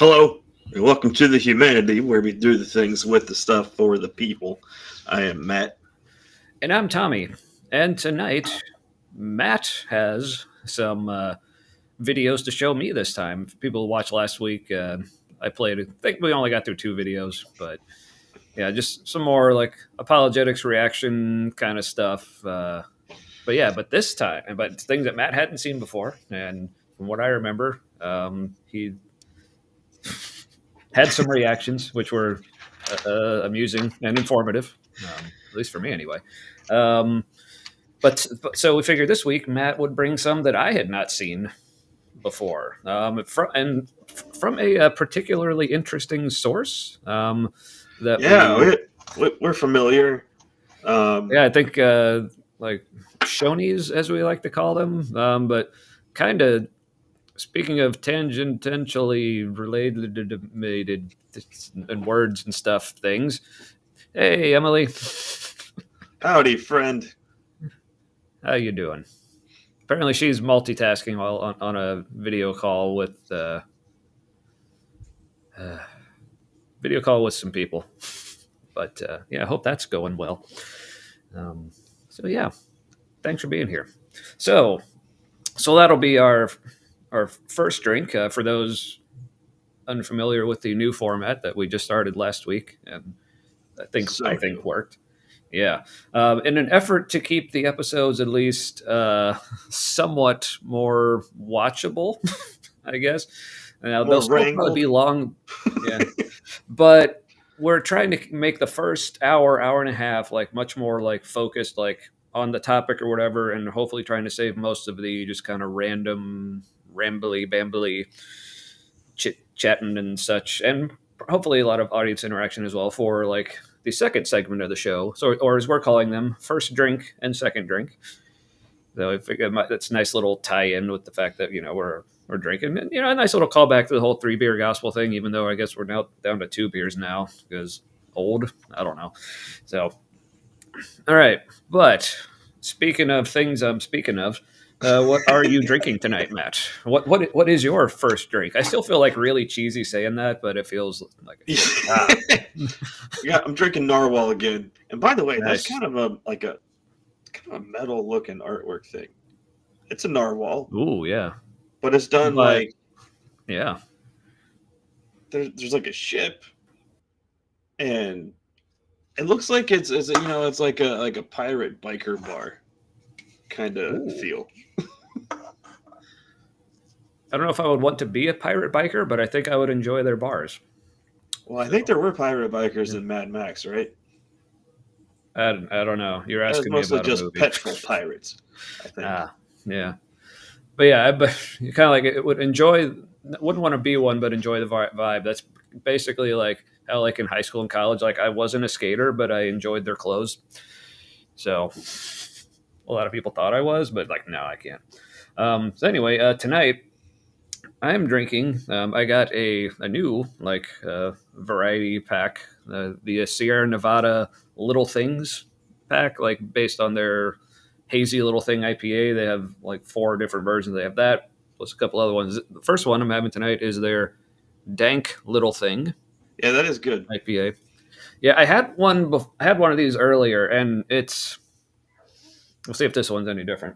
Hello, and welcome to the Humanity, where we do the things with the stuff for the people. I am Matt. And I'm Tommy. And tonight, Matt has some videos to show me this time. If people watched last week, I played, I think we only got through two videos, but yeah, just some more like apologetics reaction kind of stuff. But this time, but things that Matt hadn't seen before. And from what I remember, he had some reactions, which were amusing and informative, at least for me anyway. Um, but so we figured this week Matt would bring some that I had not seen before, from a particularly interesting source. That Yeah, we, we're familiar. yeah, I think like Shoney's, as we like to call them, but kind of speaking of tangentially related and words and stuff things. Hey, Emily, Howdy, friend. how you doing? Apparently, she's multitasking while on a uh, video call with some people. But yeah, I hope that's going well. Um, so yeah, thanks for being here. So so that'll be our first drink for those unfamiliar with the new format that we just started last week, and I So think new. worked. Yeah, in an effort to keep the episodes at least somewhat more watchable, I guess. Now they'll More still probably wrangled. be long, yeah, but we're trying to make the first hour and a half like much more like focused, like on the topic or whatever, and hopefully trying to save most of the just kind of random, rambly, bambly chit chatting and such, and hopefully a lot of audience interaction as well for like the second segment of the show. So, or as we're calling them, first drink and second drink. So I figured that's a nice little tie-in with the fact that we're drinking, and a nice little callback to the whole three beer gospel thing. Even though I guess we're now down to two beers now because old. I don't know. So all right, but speaking of things I'm speaking of, what are you drinking tonight, Matt? What is your first drink? I still feel like really cheesy saying that, but it feels like I should. Ah, Yeah, I'm drinking Narwhal again. And by the way, that's nice. kind of a metal looking artwork thing. It's a Narwhal, Ooh, yeah, but it's done but like yeah. there's like a ship, and it looks like it's like a pirate biker bar kind of Ooh. feel. I don't know if I would want to be a pirate biker, but I think I would enjoy their bars. Well, I think So there were pirate bikers yeah. in Mad Max, right? I don't know. You're That was asking me mostly about a just movie. petrol pirates, I think. Ah, yeah. But yeah, but you kind of like it would enjoy. Wouldn't want to be one, but enjoy the vibe. That's basically like how, like in high school and college, like I wasn't a skater, but I enjoyed their clothes. So a lot of people thought I was, but like no, I can't. So anyway, tonight I'm drinking. I got a new like variety pack, the Sierra Nevada Little Things pack, like based on their hazy little thing IPA. They have like four different versions. They have that plus a couple other ones. The first one I'm having tonight is their Dank Little Thing Yeah, that is good. IPA. Yeah, I had one. I had one of these earlier, and it's. We'll see if this one's any different.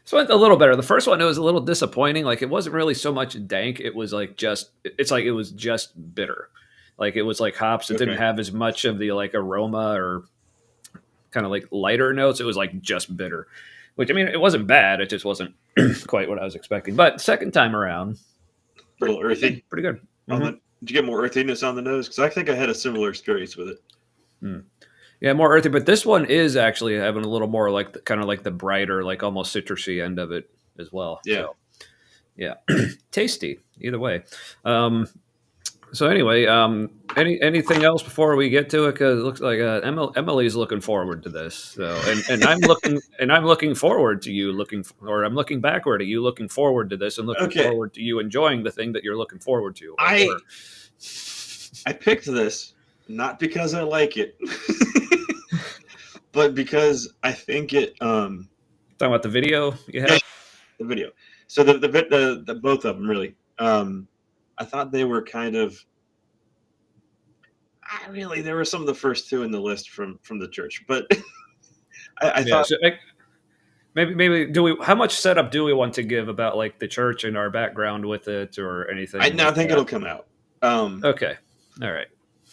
So it's a little better. The first one, it was a little disappointing. Like it wasn't really so much dank. It was like just. It's like it was just bitter. Like it was like hops. It didn't Okay. have as much of the like aroma or kind of like lighter notes. It was like just bitter, which I mean, it wasn't bad. It just wasn't quite what I was expecting. But second time around, A little pretty earthy good. Pretty good. on Mm-hmm. the. Did you get more earthiness on the nose? Because I think I had a similar experience with it. Mm. Yeah, more earthy. But this one is actually having a little more like kind of like the brighter, like almost citrusy end of it as well. Yeah. So yeah, tasty either way. Um, So anyway, anything else before we get to it? Because it looks like Emily's looking forward to this. So and I'm looking forward to you or I'm looking backward at you looking forward to this and looking Okay. forward to you enjoying the thing that you're looking forward to. I I picked this not because I like it, but because I think it Talking about the video you have. the video. So the both of them really. I thought they were kind of. Really, they were some of the first two in the list from the church, but I Yeah. thought So maybe do we? How much setup do we want to give about like the church and our background with it or anything I like think that? it'll come out. Okay. All right.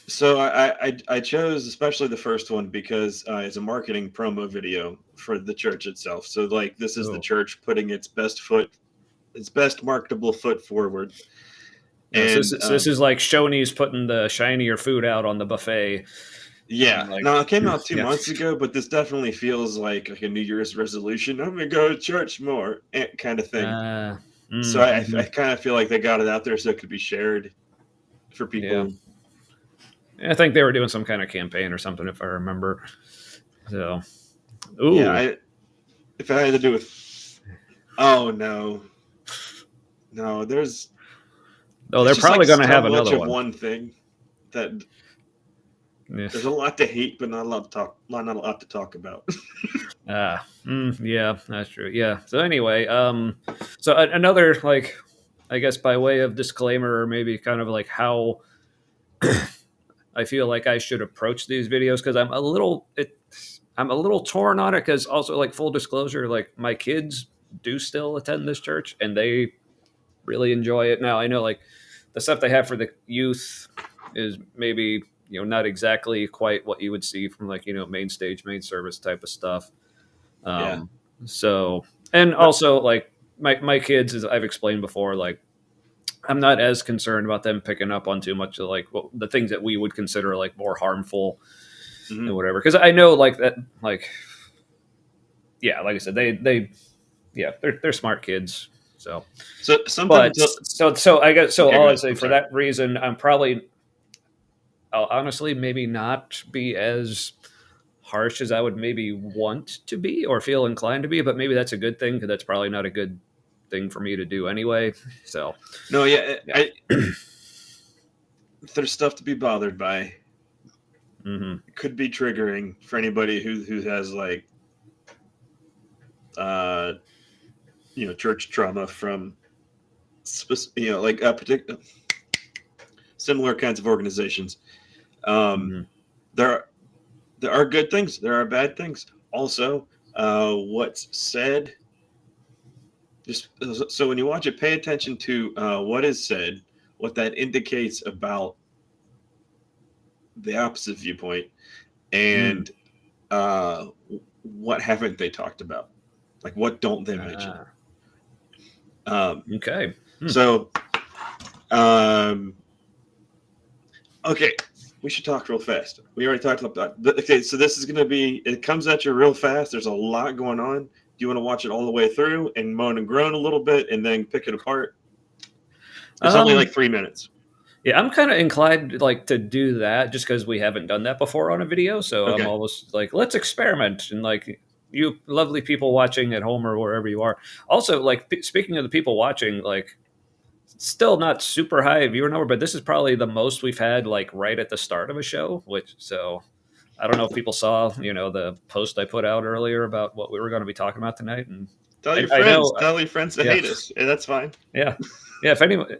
So I chose especially the first one because it's a marketing promo video for the church itself. So like this is the Oh. church putting its best marketable foot forward. Yeah, so And this is like Shoney's putting the shinier food out on the buffet. yeah, And like, now it came out 2 yeah. months ago, but this definitely feels like a New Year's resolution. I'm gonna go to church more, kind of thing. So I Mhm. kind of feel like they got it out there so it could be shared for Yeah. people. I think they were doing some kind of campaign or something, if I remember. So, Yeah, ooh, if it had to do with, oh no, there's they're just like probably going to so have much another of one. one thing that Yeah. there's a lot to hate, but not a lot to talk about. Yeah, that's true. Yeah. So anyway, so another like, I guess by way of disclaimer, or maybe kind of like how I feel like I should approach these videos because I'm a little torn on it because also like full disclosure, like my kids do still attend this church and they really enjoy it. Now I know like the stuff they have for the youth is maybe not exactly quite what you would see from like main stage, main service type of stuff. Yeah, Um, so and but also like my kids, as I've explained before, like I'm not as concerned about them picking up on too much of like the things that we would consider like more harmful and mhm. whatever. Because I know like that, like yeah, like I said, they yeah, they're smart kids. So, So something but to so I guess so. yeah. Go All I ahead. say I'm for sorry. that reason, I'll honestly maybe not be as harsh as I would maybe want to be or feel inclined to be, but maybe that's a good thing because that's probably not a good thing for me to do anyway. So No, yeah, yeah. there's stuff to be bothered by. Hmm. It could be triggering for anybody who has like uh church trauma from like a particular similar kinds of organizations. Um, Hmm. there there are good things. There are bad things. Also, what's said. Just so when you watch it, pay attention to what is said, what that indicates about the opposite viewpoint, Mm. and uh, what haven't they talked about? Like what don't they mention? Ah, Um, okay. Hmm. so um, okay, we should talk real fast. We already talked about that. Okay, so this is going to be. It comes at you real fast. There's a lot going on. Do you want to watch it all the way through and moan and groan a little bit, and then pick it apart? It's only like Um, 3 minutes. yeah, I'm kind of inclined like to do that just because we haven't done that before on a video. So I'm Okay. almost like, let's experiment and like you lovely people watching at home or wherever you are. Also, like speaking of the people watching, like still not super high viewer number, but this is probably the most we've had like right at the start of a show. Which so I don't know if people saw the post I put out earlier about what we were going to be talking about tonight, and Tell your I friends. know, Tell your friends to yeah, hate us. Yeah, that's fine. yeah, yeah. If anyone,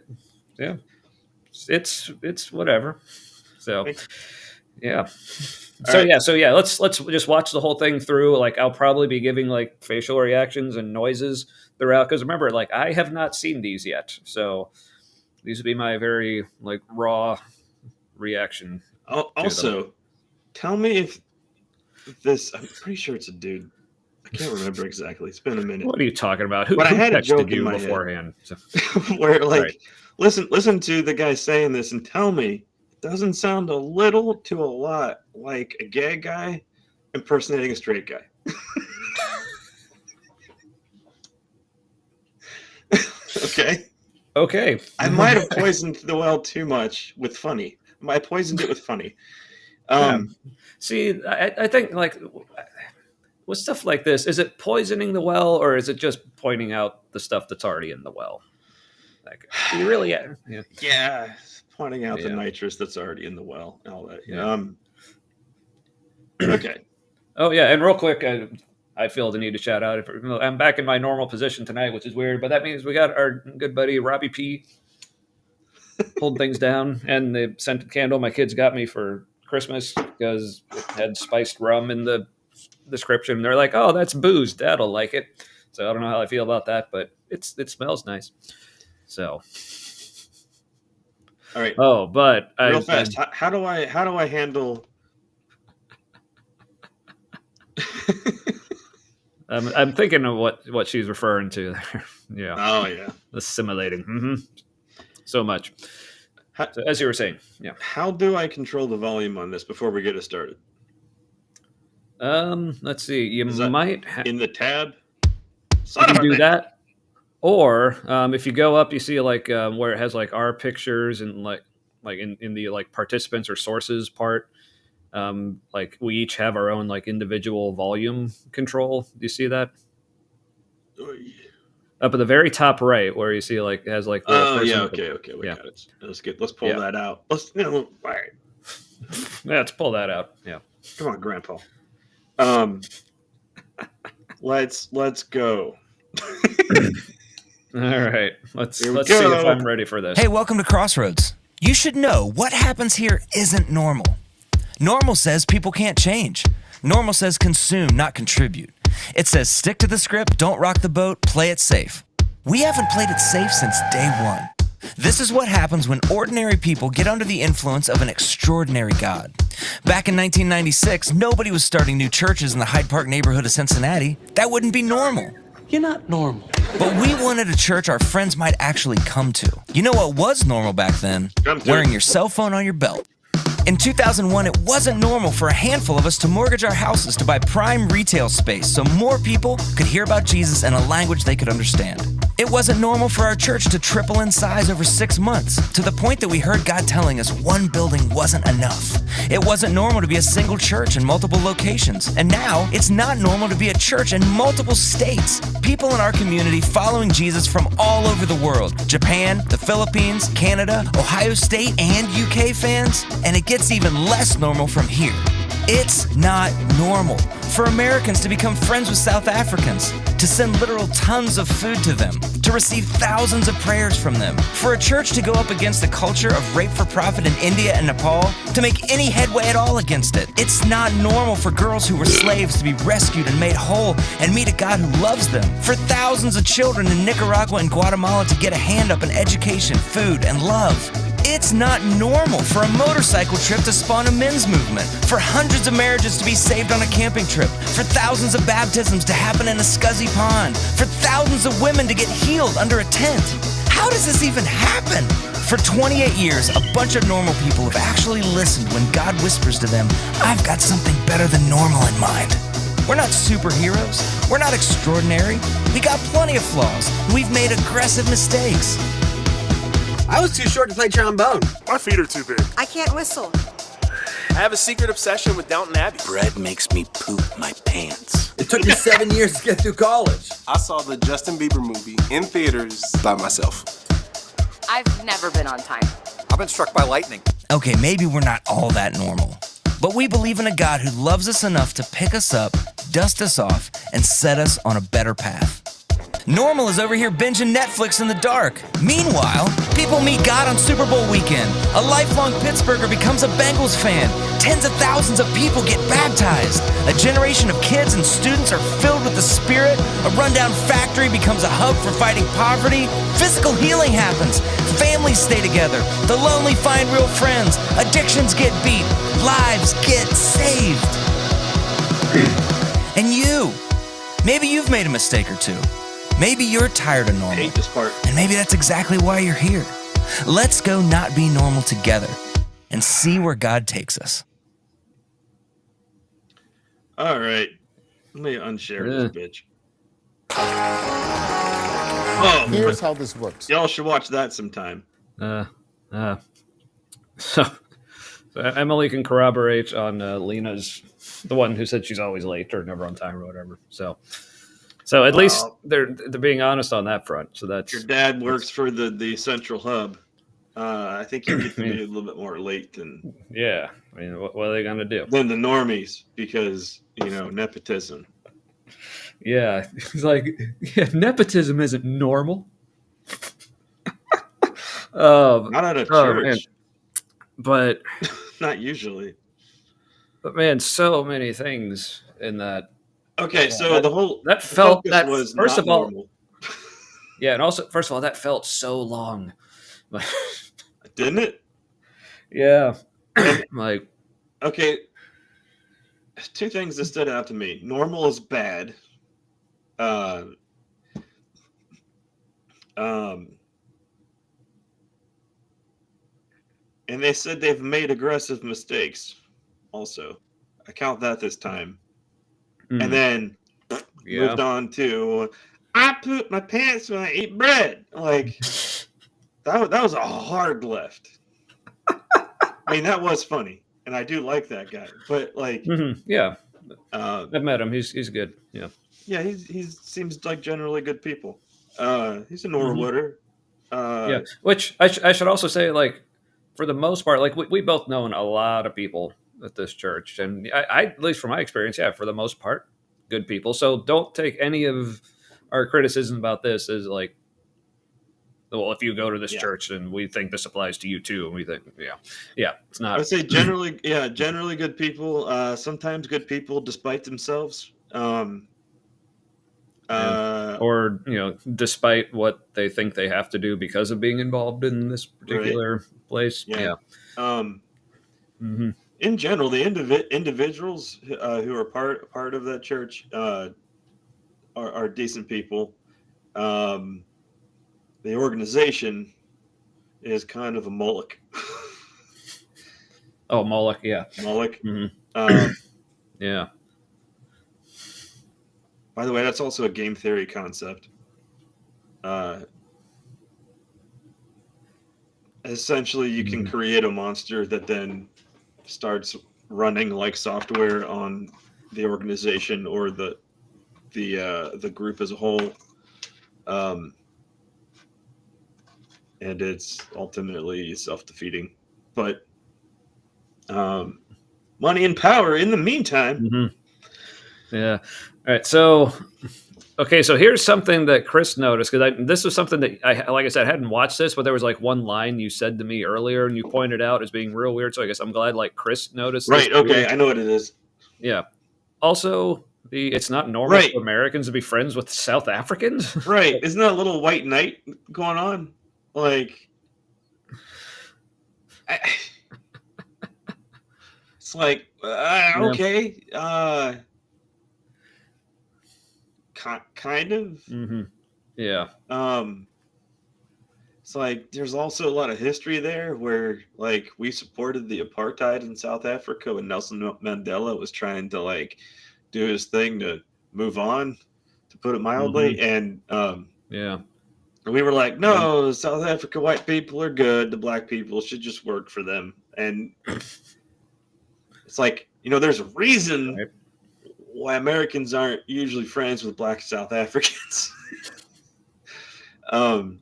yeah, it's whatever. So yeah. All right. So yeah, let's just watch the whole thing through. Like I'll probably be giving like facial reactions and noises throughout because remember, like I have not seen these yet, so these would be my very like raw reaction to them. Also, tell me if this. I'm pretty sure it's a dude. I can't remember exactly. It's been a minute. What are you talking about? But I Who had a texted joke in you my head beforehand? So, where, all right. like, listen to the guy saying this and tell me it doesn't sound a little to a lot like a gay guy impersonating a straight guy. Okay. Okay. I might have poisoned the well too much with funny. I poisoned it with funny. Yeah. Um, See, I think like with stuff like this, is it poisoning the well or is it just pointing out the stuff that's already in the well? Like, you really, yeah, yeah, pointing out the yeah, nitrous that's already in the well and all that. yeah. Okay. Oh yeah, and real quick, I feel the need to shout out. I'm back in my normal position tonight, which is weird, but that means we got our good buddy Robbie P holding things down, and the scented candle my kids got me for Christmas because it had spiced rum in the description. They're like, "Oh, that's booze. Dad'll like it." So I don't know how I feel about that, but it smells nice. So, All right. oh, but real fast. How do I handle? I'm thinking of what she's referring to there. Yeah. Oh yeah. Assimilating. Mm-hmm. So much. So, as you were saying, yeah. How do I control the volume on this before we get it started? Let's see. You might in the tab. You can do that, or if you go up, you see like where it has like our pictures and like in the like participants or sources part. Like we each have our own like individual volume control. Do you see that? Up at the very top right, where you see like it has like. Okay, we got it. Let's pull that out. All right. Yeah, let's pull that out. Yeah. Come on, Grandpa. Let's go. All right. Let's see if I'm ready for this. Hey, welcome to Crossroads. You should know what happens here isn't normal. Normal says people can't change. Normal says consume, not contribute. It says stick to the script, don't rock the boat, play it safe. We haven't played it safe since day one. This is what happens when ordinary people get under the influence of an extraordinary God. Back in 1996, nobody was starting new churches in the Hyde Park neighborhood of Cincinnati. That wouldn't be normal. You're not normal. But we wanted a church our friends might actually come to. You know what was normal back then? Wearing your cell phone on your belt. In 2001, it wasn't normal for a handful of us to mortgage our houses to buy prime retail space so more people could hear about Jesus in a language they could understand. It wasn't normal for our church to triple in size over 6 months, to the point that we heard God telling us one building wasn't enough. It wasn't normal to be a single church in multiple locations, and now it's not normal to be a church in multiple states. People in our community following Jesus from all over the world, Japan, the Philippines, Canada, Ohio State, and UK fans, and it gets even less normal from here. It's not normal for Americans to become friends with South Africans, to send literal tons of food to them, to receive thousands of prayers from them, for a church to go up against the culture of rape for profit in India and Nepal, to make any headway at all against it. It's not normal for girls who were slaves to be rescued and made whole and meet a God who loves them, for thousands of children in Nicaragua and Guatemala to get a hand up in education, food, and love. It's not normal for a motorcycle trip to spawn a men's movement, for hundreds of marriages to be saved on a camping trip, for thousands of baptisms to happen in a scuzzy pond, for thousands of women to get healed under a tent. How does this even happen? For 28 years, a bunch of normal people have actually listened when God whispers to them, "I've got something better than normal in mind." We're not superheroes. We're not extraordinary. We got plenty of flaws. We've made aggressive mistakes. I was too short to play trombone. My feet are too big. I can't whistle. I have a secret obsession with Downton Abbey. Bread makes me poop my pants. It took me 7 years to get through college. I saw the Justin Bieber movie in theaters by myself. I've never been on time. I've been struck by lightning. Okay, maybe we're not all that normal, but we believe in a God who loves us enough to pick us up, dust us off, and set us on a better path. Normal is over here binging Netflix in the dark. Meanwhile, people meet God on Super Bowl weekend. A lifelong Pittsburgher becomes a Bengals fan. Tens of thousands of people get baptized. A generation of kids and students are filled with the Spirit. A rundown factory becomes a hub for fighting poverty. Physical healing happens. Families stay together. The lonely find real friends. Addictions get beat. Lives get saved. And you, maybe you've made a mistake or two. Maybe you're tired of normal. I hate this part. And maybe that's exactly why you're here. Let's go not be normal together and see where God takes us. All right. Let me unshare this bitch. Oh, here's how this works. Y'all should watch that sometime. So Emily can corroborate on Lena's, the one who said she's always late or never on time or whatever. So at least they're being honest on that front. So that's your dad works for the central hub. I think you get to be a little bit more late than I mean, what are they gonna do? Than the normies because nepotism. Yeah, he's like, yeah, nepotism isn't normal. Not at a Oh man, church. but Not usually. man, so many things in that. Okay, Yeah, so the that felt focus that was first not of all, normal, yeah, and also first of all, that felt so long. didn't it? Yeah, And like okay, two things that stood out to me. Normal is bad. Uh, um, and they said they've made aggressive mistakes. Also, I count that this time. And then yeah. moved on to I poop my pants when I eat bread. Like that was a hard left. I mean, that was funny, and I do like that guy. But like, Yeah, uh, I've met him. He's good. Yeah. yeah, he seems like generally good people. He's a Mhm. Norwooder. Yeah, Uh, which I should also say, like, for the most part, like we both known a lot of people at this church, and I at least from my experience, yeah, for the most part, good people. So don't take any of our criticism about this as like, well, if you go to this yeah, church and we think this applies to you too, and we think, yeah, it's I would not. say generally, yeah, generally good people. Sometimes good people despite themselves. Yeah. Uh, Or despite what they think they have to do because of being involved in this right, particular place, yeah. yeah. Hmm. In general, the individuals who are part of that church are decent people. Um, the organization is kind of a Moloch. Oh, Moloch, yeah. Moloch. Hmm. Um, Yeah. by the way, that's also a game theory concept. Uh, essentially, you can Mhm. create a monster that then starts running like software on the organization or the group as a whole. Um, and it's ultimately self-defeating. But money and power in the meantime. Hmm. Yeah. All right. So, okay. So here's something that Chris noticed because this was something that like I said, I hadn't watched this, but there was like one line you said to me earlier, and you pointed out as being real weird. So I guess I'm glad like Chris noticed this Right. Okay. too. I know what it is. Yeah. Also, it's not normal Right. for Americans to be friends with South Africans. Right. Isn't that a little white knight going on? Like, I, it's like, Yeah. okay. Kind of. Hmm. Yeah. Um, it's like there's also a lot of history there where like we supported the apartheid in South Africa when Nelson Mandela was trying to like do his thing to move on, to put it Hmm. mildly, and Yeah. we were like, Yeah. no, South Africa white people are good. The black people should just work for them. And it's like, there's a reason Right. why Americans aren't usually friends with black South Africans. um,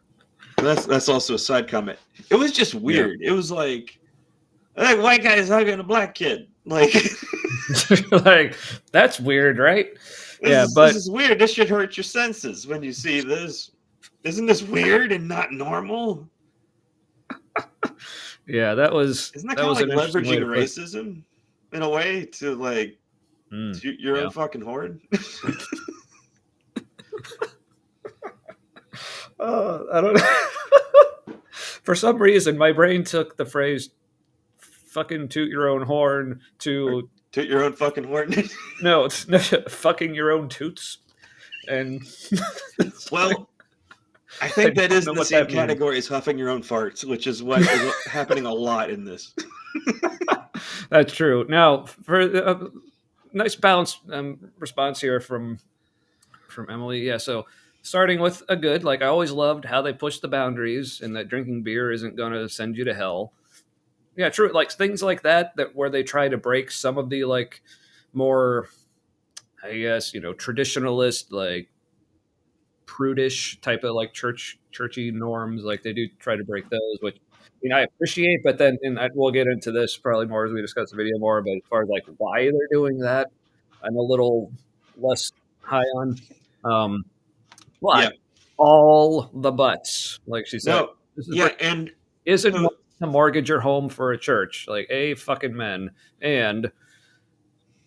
that's also a side comment. It was just Yeah. weird. It was like white guy is hugging a black kid. Like Like that's weird, right? Yeah, this but is weird. This should hurt your senses when you see this. Isn't this weird and not normal? yeah, that was Isn't that that kind of was like an interesting way leveraging to put. racism in a way to like toot your own Yeah. fucking horn? I don't know. For some reason, my brain took the phrase "fucking toot your own horn" Or to toot your own fucking horn? no, it's fucking your own toots, and it's like, Well, I I think that don't is know in the what same that means. category as huffing your own farts, which is what is happening a lot in this. That's true. Now, for nice balanced response here from Emily. Yeah, so starting with a good, like I always loved how they pushed the boundaries and that drinking beer isn't going to send you to hell. Yeah, true. Like things like that where they try to break some of the like more, I guess, traditionalist, like prudish type of like churchy norms. Like they do try to break those, which I appreciate. But then, we'll get into this probably more as we discuss the video more. But as far as like why they're doing that, I'm a little less high on. But Yeah. all the buts, like she said, No. this is Yeah, and isn't so to mortgage your home for a church, like a fucking men, and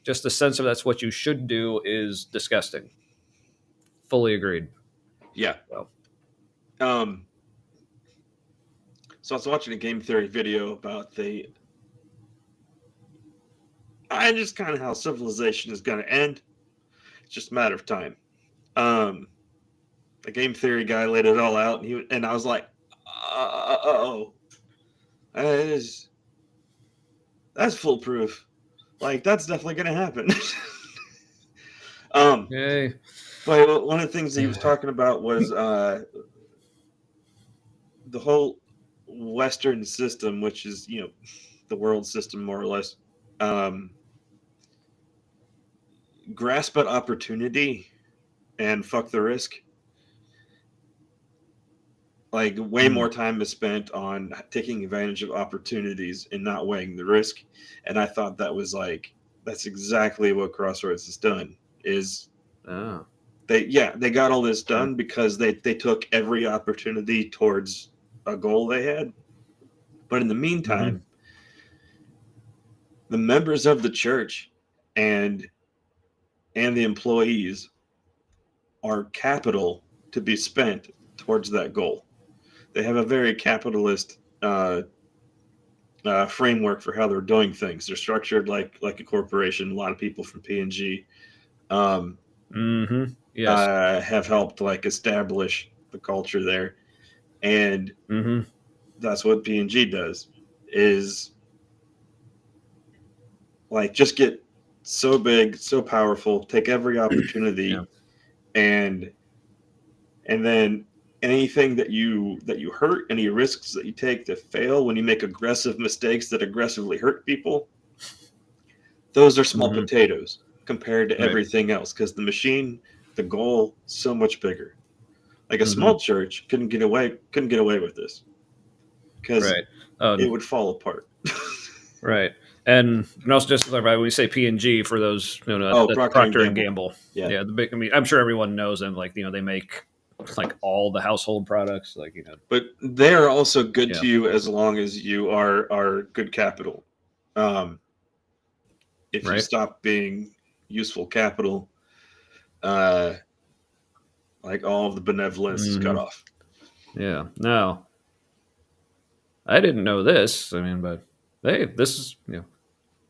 just the sense of that's what you should do is disgusting. Fully agreed. yeah. So, Um. So I was watching a game theory video about just kind of how civilization is going to end. It's just a matter of time. Um. The game theory guy laid it all out, and I was like, oh, that is that's foolproof. Like that's definitely going to happen. yay. But one of the things that he was talking about was the whole Western system, which is the world system more or less. Grasp at opportunity and fuck the risk. Like way more time is spent on taking advantage of opportunities and not weighing the risk. And I thought that's exactly what Crossroads has done. Is they got all this done because they took every opportunity towards a goal they had. But in the meantime, the members of the church and the employees are capital to be spent towards that goal. They have a very capitalist framework for how they're doing things. They're structured like a corporation. A lot of people from P&G have helped establish the culture there, and that's what P&G does. Is just get so big, so powerful, take every opportunity, and then anything that you hurt, any risks that you take to fail, when you make aggressive mistakes that aggressively hurt people, those are small potatoes compared to everything else, because the goal is so much bigger. Like a small church couldn't get away with this because it would fall apart. Right. And also, just when we say P&G, for those Procter and Gamble. Yeah. The big. I mean, I'm sure everyone knows them. They make all the household products. But they're also good to you as long as you are good capital. If you stop being useful capital, all of the benevolence is cut off. Yeah. Now, I didn't know this. I mean, but hey, this is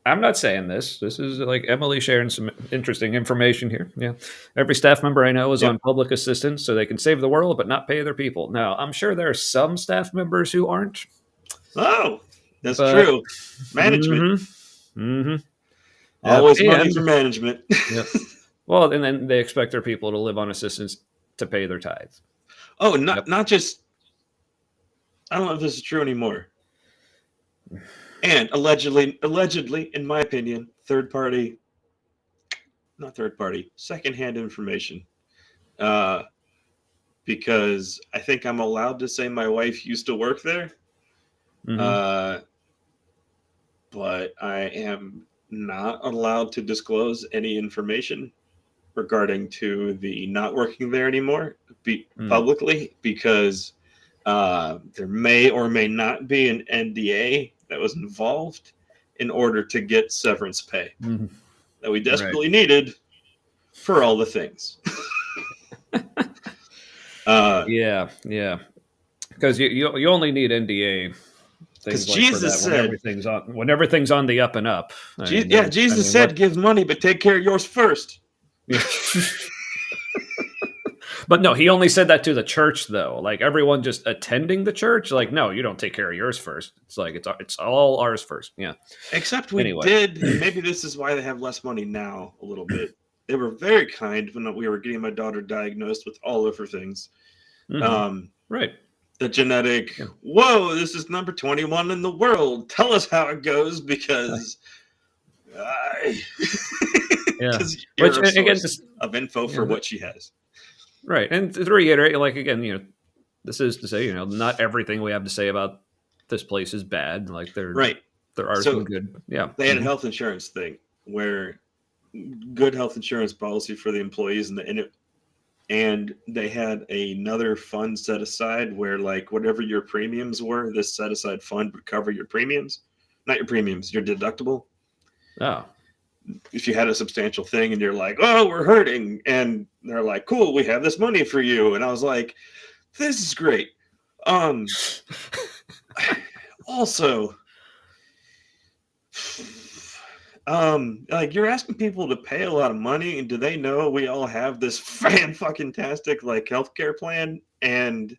I'm not saying this. This is Emily sharing some interesting information here. Yeah. Every staff member I know is on public assistance so they can save the world but not pay their people. Now, I'm sure there are some staff members who aren't. Oh, that's true. Management. Always money for management. Well, and then they expect their people to live on assistance to pay their tithes. Oh, not just. I don't know if this is true anymore. And allegedly, in my opinion, secondhand information. Because I think I'm allowed to say my wife used to work there. But I am not allowed to disclose any information regarding to the not working there anymore publicly, because there may or may not be an NDA that was involved in order to get severance pay that we desperately needed for all the things. Because you only need NDA. Because Jesus said when everything's on the up and up. Jesus said, "Give money, but take care of yours first." But no, he only said that to the church, though. Everyone just attending the church, no, you don't take care of yours first. It's it's all ours first. Yeah. Except we did. And maybe this is why they have less money now a little bit. They were very kind when we were getting my daughter diagnosed with all of her things. Right. The genetic. Whoa, this is number 21 in the world. Tell us how it goes, because. Which again, of info for what she has. Right. And to reiterate, again, this is to say, not everything we have to say about this place is bad. There are some good. Yeah. They had a health insurance thing where good health insurance policy for the employees, and they had another fund set aside where like whatever your premiums were, this set aside fund would cover your premiums, not your premiums, your deductible. Oh, If you had a substantial thing and you're like, oh, we're hurting, and they're like, cool, we have this money for you, and I was like, this is great. Also, like you're asking people to pay a lot of money, and do they know we all have this fan-fucking-tastic like healthcare plan? And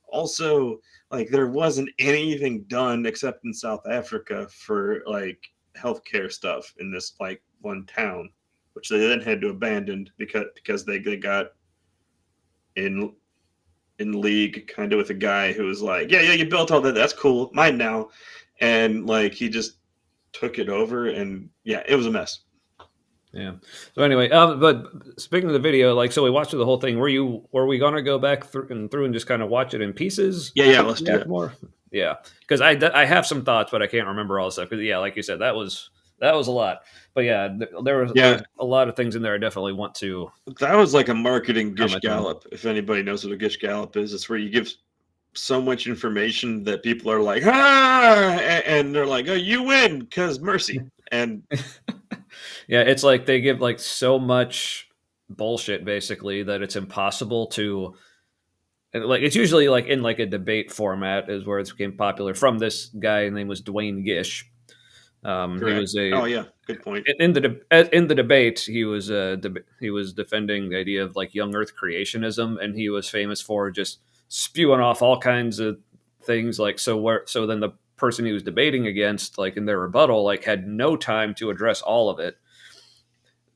also, like there wasn't anything done except in South Africa for like healthcare stuff in this like one town, which they then had to abandon because they got in league kind of with a guy who was like, yeah, you built all that, that's cool, mine now, and like he just took it over, and yeah, it was a mess. yeah. So anyway, but speaking of the video, like, so we watched the whole thing. Were we gonna go back through and just kind of watch it in pieces? Yeah, let's do it more. Yeah, because I have some thoughts, but I can't remember all the stuff. Because yeah, like you said, that was a lot. But yeah, there was a lot of things in there I definitely want to. That was like a marketing Gish Gallop. If anybody knows what a Gish Gallop is, it's where you give so much information that people are like, and they're like, oh, you win because mercy. And yeah, it's like they give like so much bullshit basically that it's impossible to. Like it's usually like in like a debate format is where it's became popular from this guy. His name was Dwayne Gish. He was good point. In the debate, he was defending the idea of like young Earth creationism, and he was famous for just spewing off all kinds of things. Like so then the person he was debating against, like in their rebuttal, like had no time to address all of it.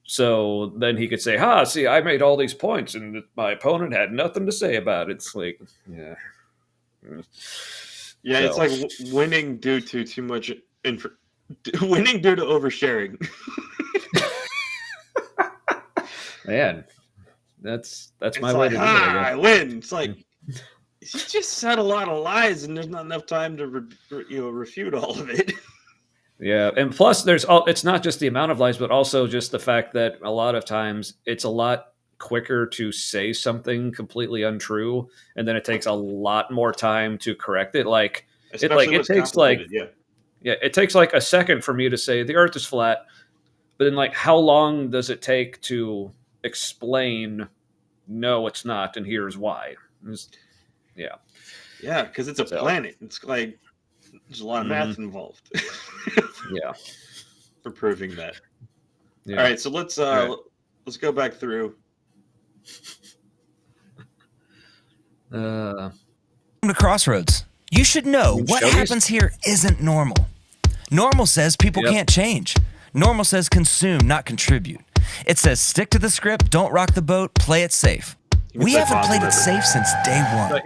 So then he could say, see, I made all these points and my opponent had nothing to say about it. It's like, yeah. Yeah, so. It's like winning due to too much winning due to oversharing. Man, that's my like, way to do it. I win. It's like, you just said a lot of lies and there's not enough time to refute all of it. Yeah, and plus it's not just the amount of lies, but also just the fact that a lot of times it's a lot quicker to say something completely untrue, and then it takes a lot more time to correct it. Like it takes like it takes like a second for me to say the Earth is flat, but then like how long does it take to explain no, it's not, and here's why? Yeah, because it's a planet. It's like there's a lot of math involved. Yeah, for proving that. Yeah. All right, so let's go back through. To Crossroads. You should know what happens here isn't normal. Normal says people can't change. Normal says consume, not contribute. It says stick to the script, don't rock the boat, play it safe. We haven't played it safe since day one.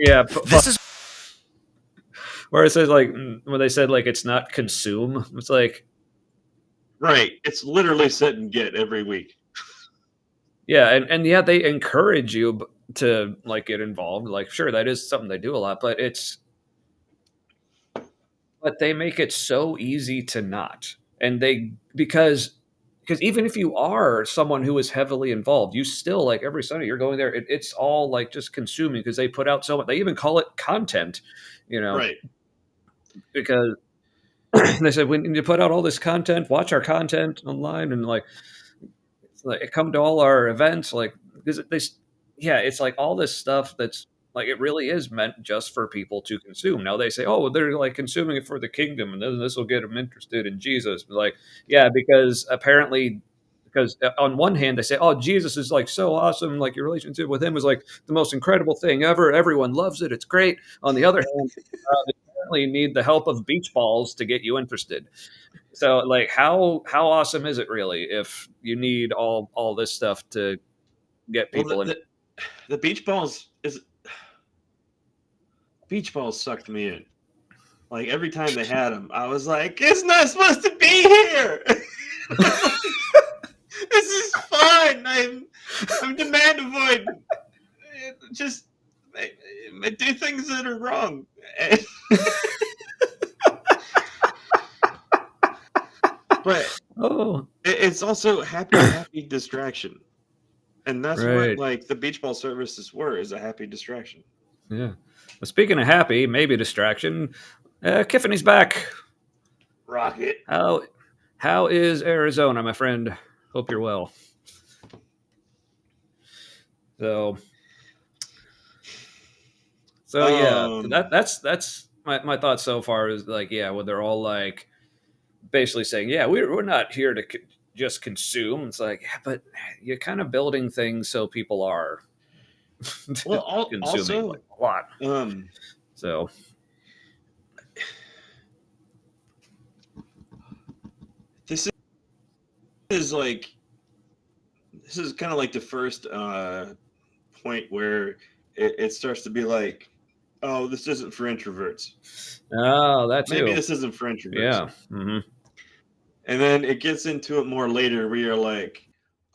This is where it says like when they said like it's not consume. It's like right. It's literally sit and get every week. Yeah, and yeah, they encourage you to like get involved. Like, sure, that is something they do a lot, but they make it so easy to not. And because even if you are someone who is heavily involved, you still like every Sunday you're going there. It's all like just consuming because they put out so much. They even call it content, right? Because they said when you put out all this content, watch our content online and like come to all our events. Like it's like all this stuff that's like it really is meant just for people to consume. Now they say, oh, they're like consuming it for the kingdom, and then this will get them interested in Jesus. But like, yeah, because on one hand they say, oh, Jesus is like so awesome, like your relationship with him is like the most incredible thing ever. Everyone loves it. It's great. On the other hand, they apparently need the help of beach balls to get you interested. So like, how awesome is it really if you need all this stuff to get people in? The beach balls sucked me in. Like every time they had them, I was like, "It's not supposed to be here. This is fun. I'm demand avoidant. Just do things that are wrong." But Oh, It's also happy distraction. And that's what right. like the beach ball services were, is a happy distraction. Yeah. Well, speaking of happy, maybe a distraction. Tiffany's back. Rocket. How is Arizona, my friend? Hope you're well. So yeah, that's my thoughts so far is like, yeah, well, they're all like basically saying, yeah, we're not here to just consume. It's like, yeah, but you're kind of building things so people are Well, consuming also, like a lot. um, So this is like this is kind of like the first point where it starts to be like, oh, this isn't for introverts. oh, that Maybe too. this isn't for introverts. Yeah. Mm-hmm. And then it gets into it more later where you're like,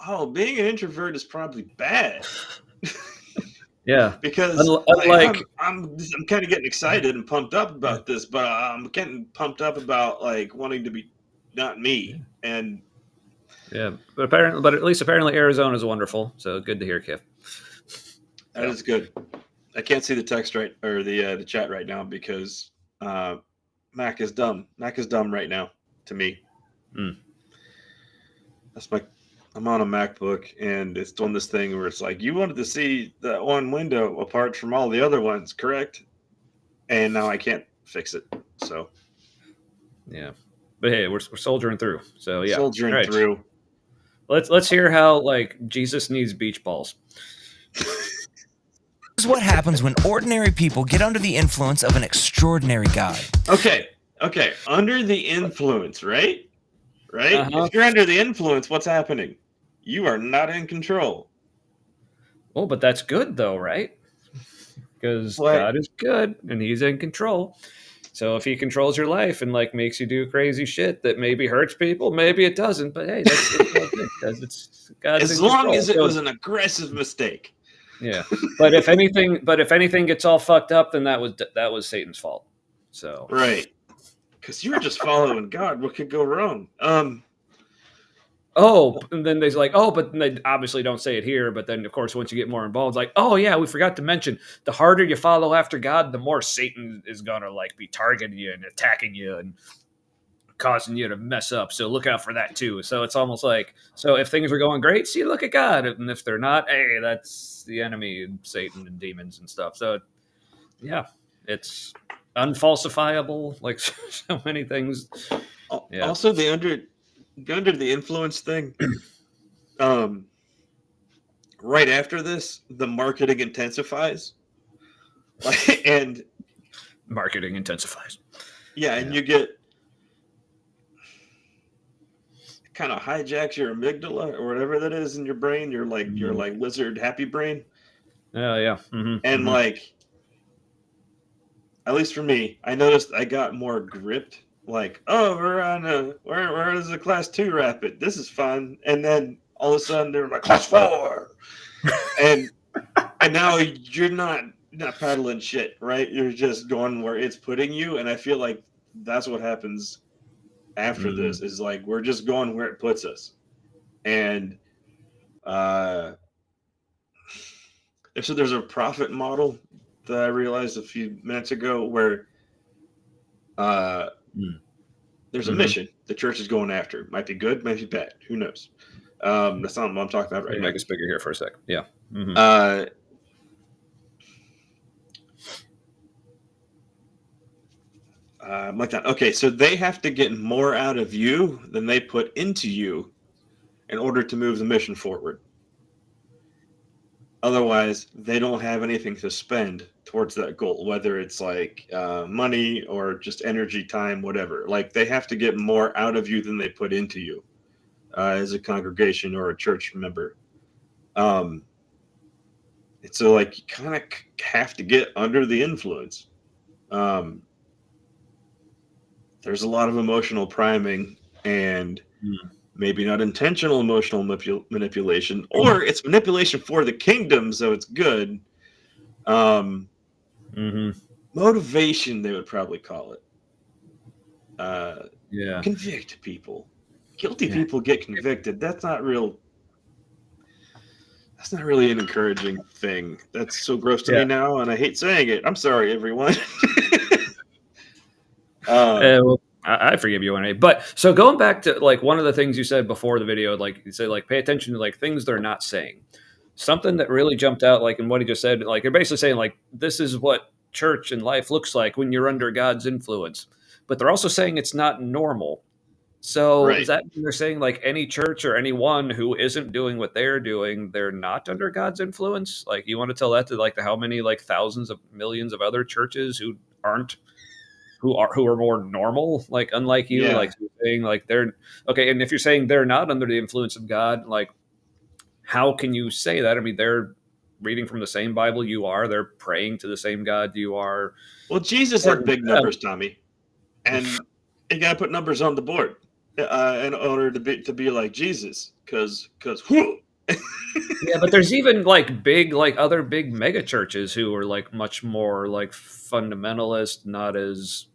oh, being an introvert is probably bad. Yeah. Because Unlike I'm kind of getting excited and pumped up about this, but I'm getting pumped up about like wanting to be not me. And yeah, but at least apparently Arizona is wonderful. So good to hear, Kif. that is good. I can't see the text right or the chat right now because Mac is dumb. Mac is dumb right now to me. Mm. I'm on a MacBook and it's doing this thing where it's like, you wanted to see that one window apart from all the other ones, correct? And now I can't fix it. So Yeah, but hey, we're soldiering through. So yeah, soldiering right. through. Let's hear how like Jesus needs beach balls. This is what happens when ordinary people get under the influence of an extraordinary God. Okay. Under the influence, right? Right? Uh-huh. If you're under the influence, what's happening? You are not in control. Well, but that's good though, right? Because What? God is good and He's in control. So if He controls your life and like makes you do crazy shit that maybe hurts people, maybe it doesn't. But hey, that's because it's God's As in long control. as it was an aggressive mistake. Yeah, but if anything gets all fucked up, then that was Satan's fault. So Right. Because you were just following God. What could go wrong? oh, and then there's like, oh, but they obviously don't say it here. But then, of course, once you get more involved, it's like, oh yeah, we forgot to mention the harder you follow after God, the more Satan is gonna like be targeting you and attacking you and causing you to mess up. So look out for that too. So it's almost like, so if things are going great, see, look at God, and if they're not, hey, that's the enemy, Satan and demons and stuff. So yeah, it's unfalsifiable, like so many things. Yeah. Also, the under the influence thing. Right after this, the marketing intensifies, and Marketing intensifies. yeah, and you get kind of hijacks your amygdala or whatever that is in your brain. You're like your like lizard happy brain. Oh yeah. Mm-hmm. And like, at least for me, I noticed I got more gripped. Like, oh, where is the class 2 rapid? This is fun. And then all of a sudden they're like class 4, and now you're not paddling shit, right? You're just going where it's putting you. And I feel like that's what happens after this is like we're just going where it puts us. And so there's a profit model that I realized a few minutes ago where there's a mission the church is going after. Might be good, might be bad. Who knows? That's not what I'm talking about right now. Make us bigger here for a sec. Yeah. Like that. Okay, so they have to get more out of you than they put into you in order to move the mission forward. Otherwise, they don't have anything to spend towards that goal, whether it's like money or just energy, time, whatever. Like they have to get more out of you than they put into you as a congregation or a church member. And so, like, you kind of have to get under the influence. There's a lot of emotional priming and maybe not intentional emotional manipulation, or it's manipulation for the kingdom, so it's good. Motivation, they would probably call it. Yeah. Convict people. guilty people get convicted. That's not real. That's not really an encouraging thing. That's so gross to me now, and I hate saying it. I'm sorry, everyone. Well, I forgive you, NA. But so going back to like one of the things you said before the video, like you say, like pay attention to like things they're not saying. Something that really jumped out, like in what he just said, like they're basically saying like this is what church and life looks like when you're under God's influence. But they're also saying it's not normal. So Right. Is that they're saying like any church or anyone who isn't doing what they're doing, they're not under God's influence? Like you want to tell that to like how many like thousands of millions of other churches who aren't who are more normal, like unlike you, like saying like they're okay. And if you're saying they're not under the influence of God, like how can you say that? I mean, they're reading from the same Bible you are. They're praying to the same God you are. Well, Jesus had big numbers, Tommy, and you got to put numbers on the board in order to be like Jesus, because Yeah, but there's even like big, like other big mega churches who are like much more like fundamentalist, not as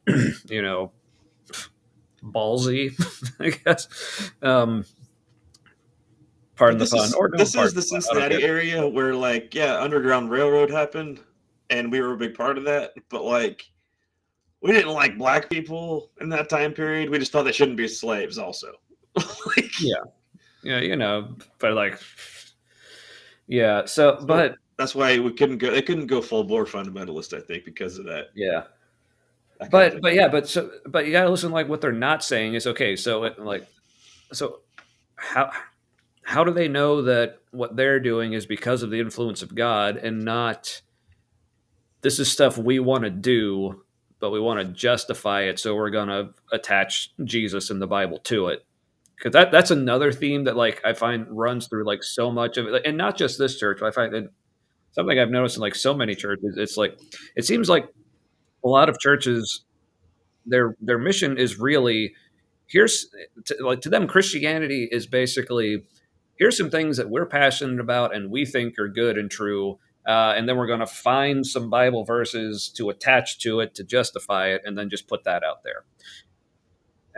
ballsy, I guess. Pardon the pun. This is the Cincinnati area where, like, Underground Railroad happened, and we were a big part of that. But like, we didn't like black people in that time period. We just thought they shouldn't be slaves, also. But like, yeah. So, but that's why we couldn't go. They couldn't go full bore fundamentalist, I think, because of that. Yeah. But you gotta listen. Like, what they're not saying is okay. So, how do they know that what they're doing is because of the influence of God and not this is stuff we want to do, but we want to justify it, so we're going to attach Jesus and the Bible to it? Because that's another theme that like I find runs through like so much of it, and not just this church. But I find that something I've noticed in like so many churches. It's like it seems like a lot of churches, their mission is really to them Christianity is basically here's some things that we're passionate about and we think are good and true, and then we're going to find some Bible verses to attach to it to justify it, and then just put that out there.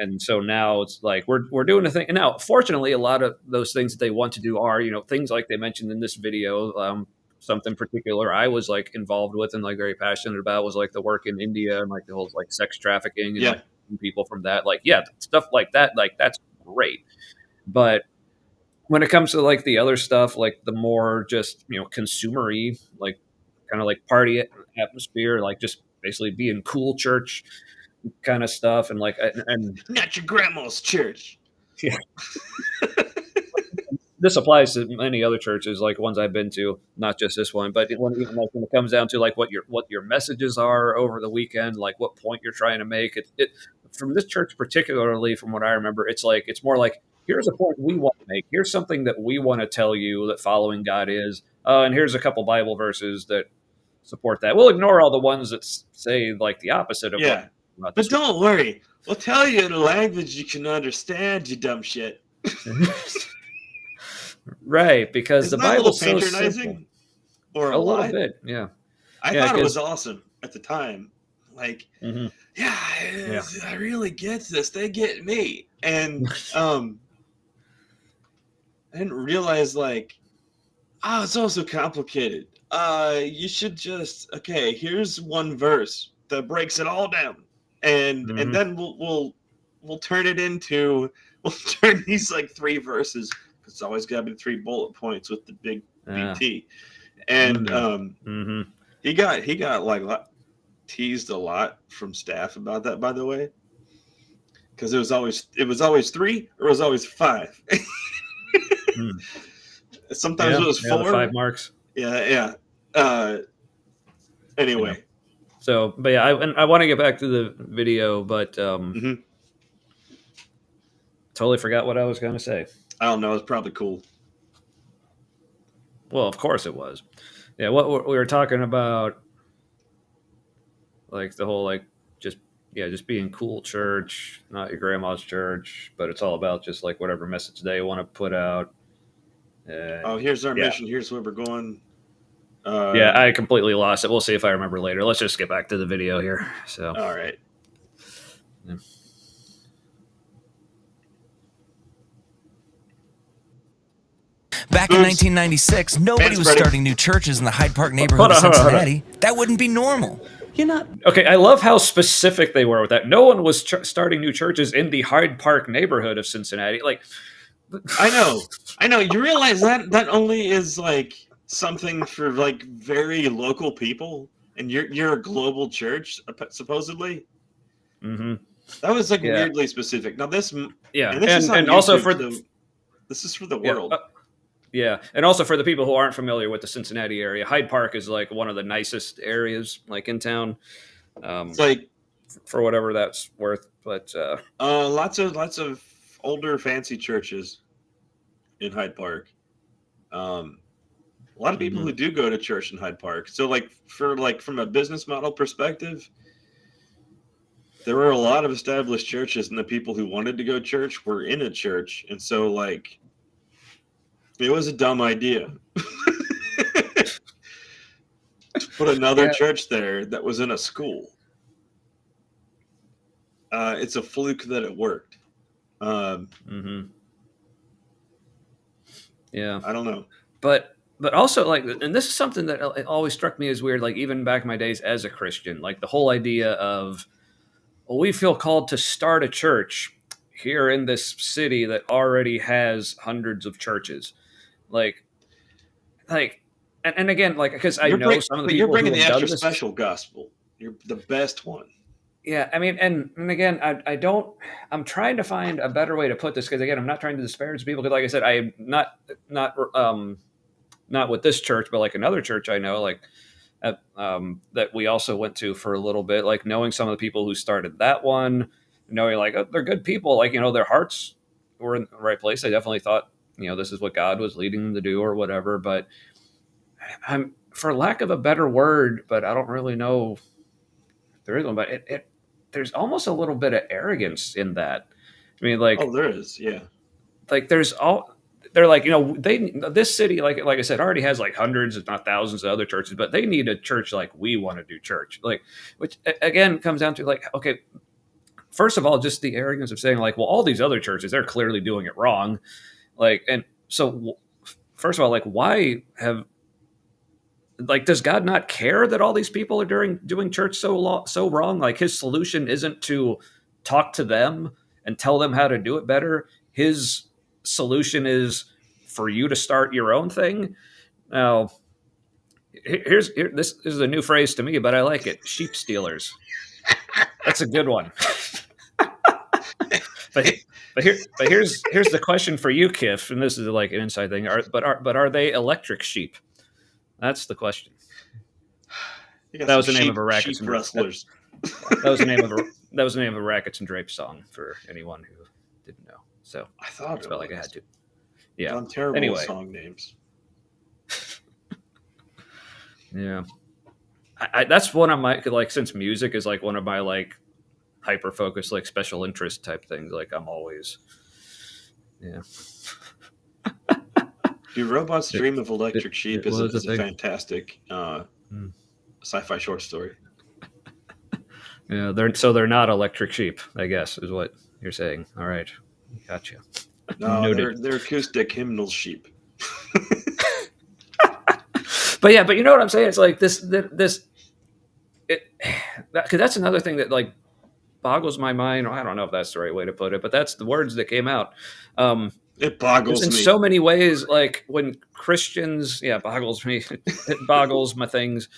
And so now it's like we're doing a thing. And now, fortunately, a lot of those things that they want to do are things like they mentioned in this video. Something particular I was like involved with and like very passionate about was like the work in India and like the whole like sex trafficking and like, people from that. Like stuff like that. Like that's great, but when it comes to like the other stuff, like the more just consumery, like kind of like party atmosphere, like just basically being cool church kind of stuff, and like and not your grandma's church. Yeah. This applies to many other churches, like ones I've been to, not just this one. But when it comes down to like what your messages are over the weekend, like what point you're trying to make, it from this church particularly, from what I remember, it's more like here's a point we want to make. Here's something that we want to tell you that following God is, and here's a couple Bible verses that support that. We'll ignore all the ones that say like the opposite of yeah. But don't worry, we'll tell you in a language you can understand, you dumb shit. Right, because Isn't the Bible's so patronizing simple. Or a little bit, yeah. I thought it was awesome at the time. Like, mm-hmm. I really get this. They get me, and I didn't realize like, it's also complicated. You should just here's one verse that breaks it all down, and then we'll turn it into these like three verses. It's always got to be 3 bullet points with the big BT, and he got like teased a lot from staff about that, by the way, because it was always 3 or it was always 5. Sometimes it was 4. 5 marks. Yeah. Anyway, so but yeah, I want to get back to the video, but totally forgot what I was going to say. I don't know. It's probably cool. Well, of course it was. Yeah, what we were talking about, like the whole like just being cool church, not your grandma's church, but it's all about just like whatever message they want to put out. Here's our mission. Here's where we're going. I completely lost it. We'll see if I remember later. Let's just get back to the video here. So, all right. Yeah. Back in 1996, nobody was starting new churches in the Hyde Park neighborhood of Hold on. Cincinnati. That wouldn't be normal. You're not. Okay, I love how specific they were with that. No one was starting new churches in the Hyde Park neighborhood of Cincinnati. Like, I know. You realize that only is like something for like very local people, and you're a global church supposedly. mm-hmm. That was like weirdly specific. Now this, yeah, and, this is on and also YouTube, so this is for the world. Yeah, and also for the people who aren't familiar with the Cincinnati area, Hyde Park is like one of the nicest areas like in town. It's like for whatever that's worth, but lots of older fancy churches in Hyde Park. A lot of people who do go to church in Hyde Park. So from a business model perspective, there were a lot of established churches, and the people who wanted to go to church were in a church, and so like. It was a dumb idea to put another church there that was in a school. It's a fluke that it worked. Yeah, I don't know, but also like, and this is something that always struck me as weird. Like even back in my days as a Christian, like the whole idea of, well, we feel called to start a church here in this city that already has hundreds of churches. Like, and again, like, because I know some of the people you're bringing who the have extra done this. special gospel. You're the best one. Yeah, I mean, and again, I'm trying to find a better way to put this, because again, I'm not trying to disparage people, because like I said, I am not with this church, but like another church I know, like that we also went to for a little bit, like knowing some of the people who started that one, knowing like, oh, they're good people, like, their hearts were in the right place. I definitely thought, this is what God was leading them to do or whatever, but I'm, for lack of a better word, but I don't really know if there is one, but there's almost a little bit of arrogance in that. I mean, like, oh, there is, yeah. Like they're like, this city, like I said, already has like hundreds, if not thousands of other churches, but they need a church like we want to do church. Like, which again comes down to like, okay, first of all, just the arrogance of saying like, well, all these other churches, they're clearly doing it wrong. Like, and so first of all, like, why have, like, does God not care that all these people are doing church so wrong? Like, his solution isn't to talk to them and tell them how to do it better. His solution is for you to start your own thing. Now, this is a new phrase to me, but I like it. Sheep stealers. That's a good one. But here's the question for you, Kiff, and this is like an inside thing. Are they electric sheep? That's the question. That was the name of a Rackets and wrestlers. That was the name of a Rackets and Drapes song for anyone who didn't know. So I thought it felt like I had to. Yeah. I'm terrible anyway. with song names. Yeah. I that's one of my, like, since music is like one of my like hyper focused, like special interest type things, like I'm always, yeah. Dude, Robot's Dream of Electric Sheep is a fantastic sci-fi short story. Yeah, they're not electric sheep, I guess, is what you're saying. All right, gotcha. No, they're acoustic hymnal sheep. But yeah, but you know what I'm saying? It's like this, because that's another thing that like boggles my mind. I don't know if that's the right way to put it, but that's the words that came out. It boggles in me. so many ways. Like when Christians, yeah, boggles me. It boggles my things.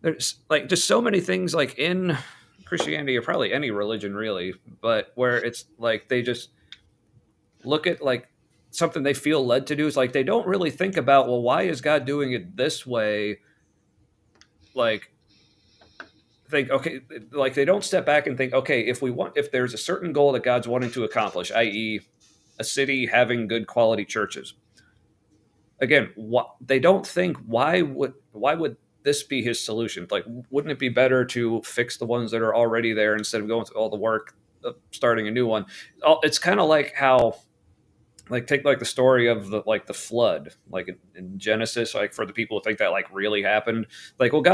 There's like just so many things like in Christianity, or probably any religion really, but where it's like they just look at like something they feel led to do. It's like they don't really think about, well, why is God doing it this way? Like, think, okay, like they don't step back and think, okay, if there's a certain goal that God's wanting to accomplish, i.e. a city having good quality churches. Again, they don't think, why would this be his solution? Like, wouldn't it be better to fix the ones that are already there instead of going through all the work of starting a new one? It's kind of like how, like, take like the story of the flood, like in Genesis, like for the people who think that like really happened, like, well,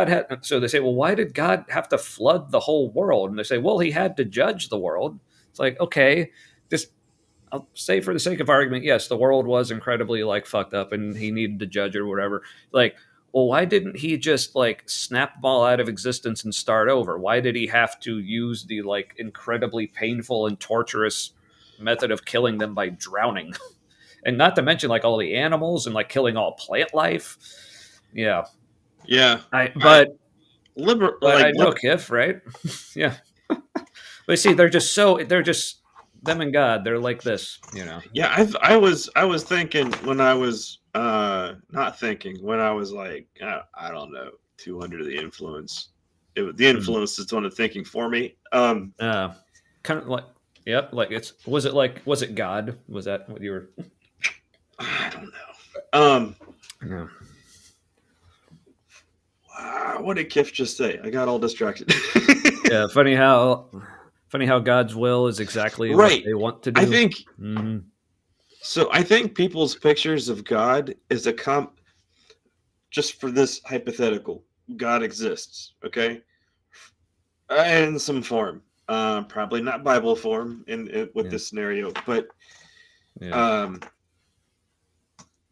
so they say, well, why did God have to flood the whole world? And they say, well, he had to judge the world. It's like, okay, just I'll say for the sake of argument, yes, the world was incredibly like fucked up and he needed to judge it or whatever. Like, well, why didn't he just like snap them all out of existence and start over? Why did he have to use the like incredibly painful and torturous method of killing them by drowning? And not to mention like all the animals and like killing all plant life. Yeah. Yeah. But I know like, Kif, right? Yeah. But see, they're just them and God. They're like this, you know. Yeah, I was thinking when I was not thinking when I was like I don't know 200 of the influence. The influence is the one of thinking for me. Kind of like yep, like was it God? Was that what you were? I don't know. Yeah. What did Kif just say? I got all distracted. Yeah, funny how God's will is exactly what they want to do. I think so. I think people's pictures of God is just for this hypothetical. God exists, okay, in some form. Probably not Bible form with this scenario, but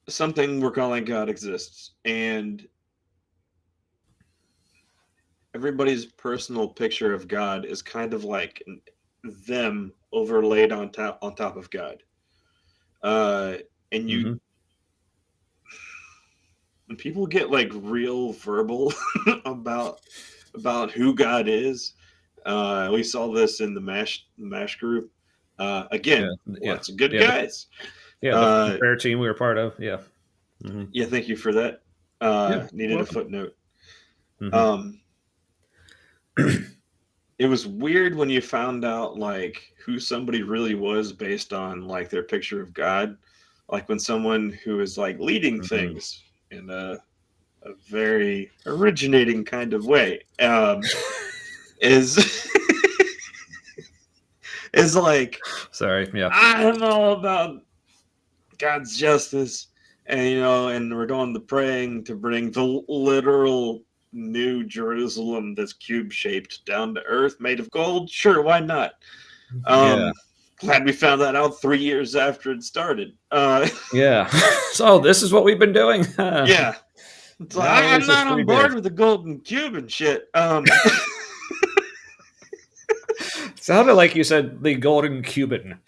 something we're calling God exists, and everybody's personal picture of God is kind of like them overlaid on top of God. And you, when people get like real verbal about who God is, we saw this in the MASH group. Again, lots of good guys. The prayer team we were part of. Yeah. Mm-hmm. Yeah. Thank you for that. Needed a footnote. It was weird when you found out like who somebody really was based on like their picture of God, like when someone who is like leading things in a very originating kind of way is is like, sorry, yeah, I'm all about God's justice, and we're doing the praying to bring the literal New Jerusalem that's cube shaped down to earth made of gold. Sure, why not? Glad we found that out 3 years after it started. Yeah. So this is what we've been doing. Yeah. It's like, I'm not on board with the golden cube and shit. Sounded like you said the golden Cuban.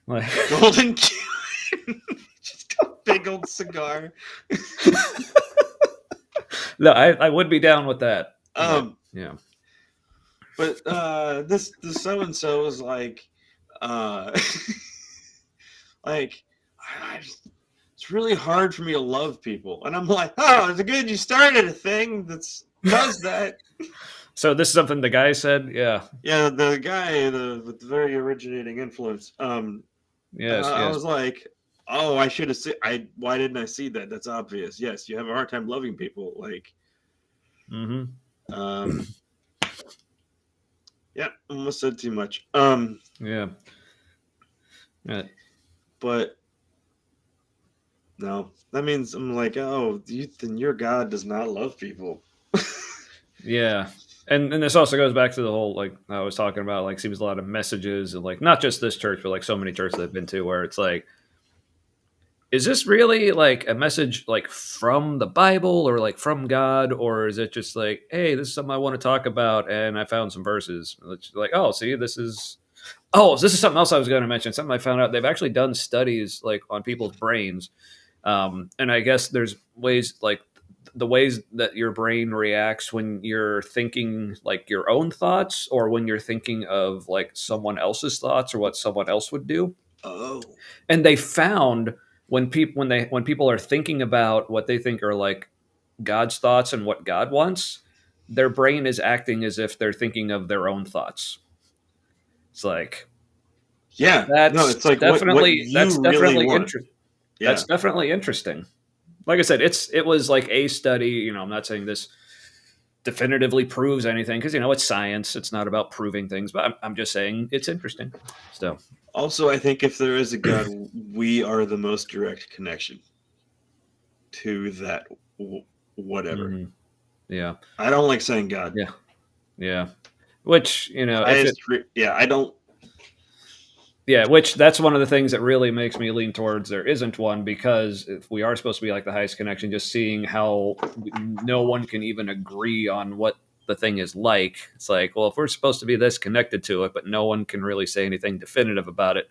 Like golden Cuban. Just a big old cigar. No, I would be down with that. Yeah. But this so and so is like like it's really hard for me to love people, and I'm like, oh, it's good you started a thing does that. So this is something the guy said. Yeah, the guy with the very originating influence. Yes. I was like, oh, I should have seen. Why didn't I see that? That's obvious. Yes, you have a hard time loving people. Like, yeah, almost said too much. Yeah. But no, that means I'm like, oh, then your God does not love people. Yeah. And this also goes back to the whole, like I was talking about, like seems a lot of messages and like not just this church, but like so many churches I've been to where it's like, is this really like a message like from the Bible or like from God, or is it just like, hey, this is something I want to talk about and I found some verses. It's like, oh, see, this is something else I was going to mention. Something I found out, they've actually done studies like on people's brains, and I guess there's ways like the ways that your brain reacts when you're thinking like your own thoughts or when you're thinking of like someone else's thoughts or what someone else would do. Oh, and they found when people are thinking about what they think are like God's thoughts and what God wants, their brain is acting as if they're thinking of their own thoughts. It's like, it's like definitely that's definitely really interesting. Yeah. That's definitely interesting. Like I said, it was like a study. I'm not saying this definitively proves anything because it's science. It's not about proving things, but I'm just saying it's interesting. So. Also, I think if there is a God, we are the most direct connection to that whatever. Mm-hmm. Yeah. I don't like saying God. Yeah. Yeah. Which, I don't. Yeah, which that's one of the things that really makes me lean towards there isn't one, because if we are supposed to be like the highest connection, just seeing how no one can even agree on what the thing is like. It's like, well, if we're supposed to be this connected to it, but no one can really say anything definitive about it,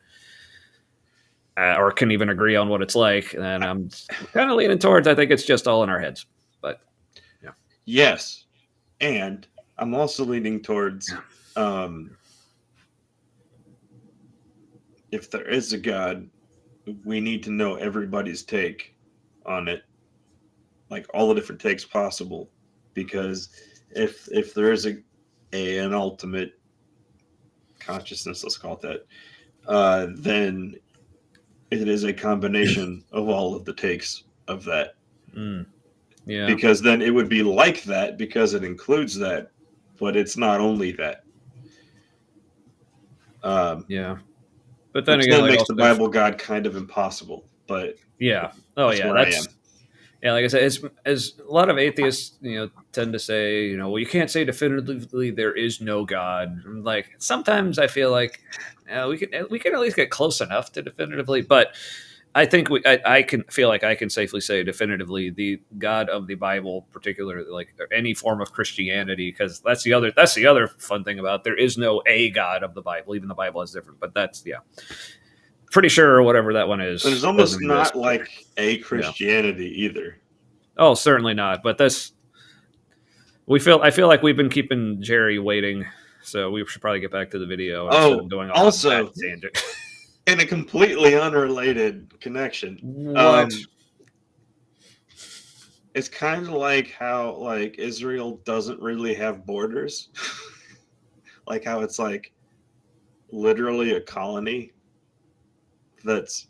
or can even agree on what it's like, then I'm kind of leaning towards, I think it's just all in our heads. But yeah. Yes. And I'm also leaning towards if there is a God, we need to know everybody's take on it, like all the different takes possible, because if there is an ultimate consciousness, let's call it that, then it is a combination of all of the takes of that. Yeah. Because then it would be like that because it includes that, but it's not only that. Yeah. But then which again, then like makes also, the Bible God kind of impossible. But yeah. Oh that's yeah. where I That's am. yeah. Like I said, it's as a lot of atheists, tend to say, well, you can't say definitively there is no God. Like sometimes I feel like we can at least get close enough to definitively, but I think I can feel like I can safely say definitively the God of the Bible, particularly like any form of Christianity, because that's the other fun thing about it. There is no a God of the Bible. Even the Bible is different, but that's pretty sure whatever that one is. There's almost doesn't exist, not like a Christianity either. Oh, certainly not. But I feel like we've been keeping Jerry waiting, so we should probably get back to the video instead of going off also, on that tangent. In a completely unrelated connection, What? It's kind of like how like Israel doesn't really have borders, like how it's like literally a colony that's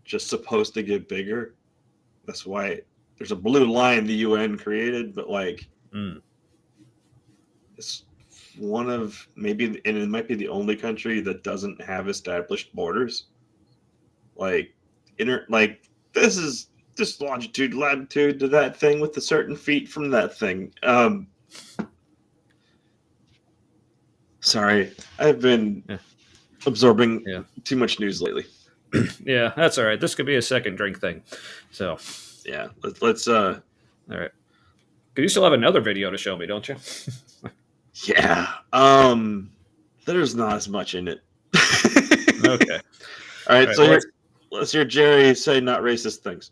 just supposed to get bigger. That's why there's a blue line the UN created, but like it's one of maybe, and it might be the only country that doesn't have established borders. Like this is this longitude, latitude to that thing with a certain feet from that thing. Sorry, I've been absorbing too much news lately. Yeah, that's all right. This could be a second drink thing. So yeah, let's all right. Because you still have another video to show me, don't you? Yeah. There's not as much in it. Okay. All right, so let's hear Jerry say not racist things.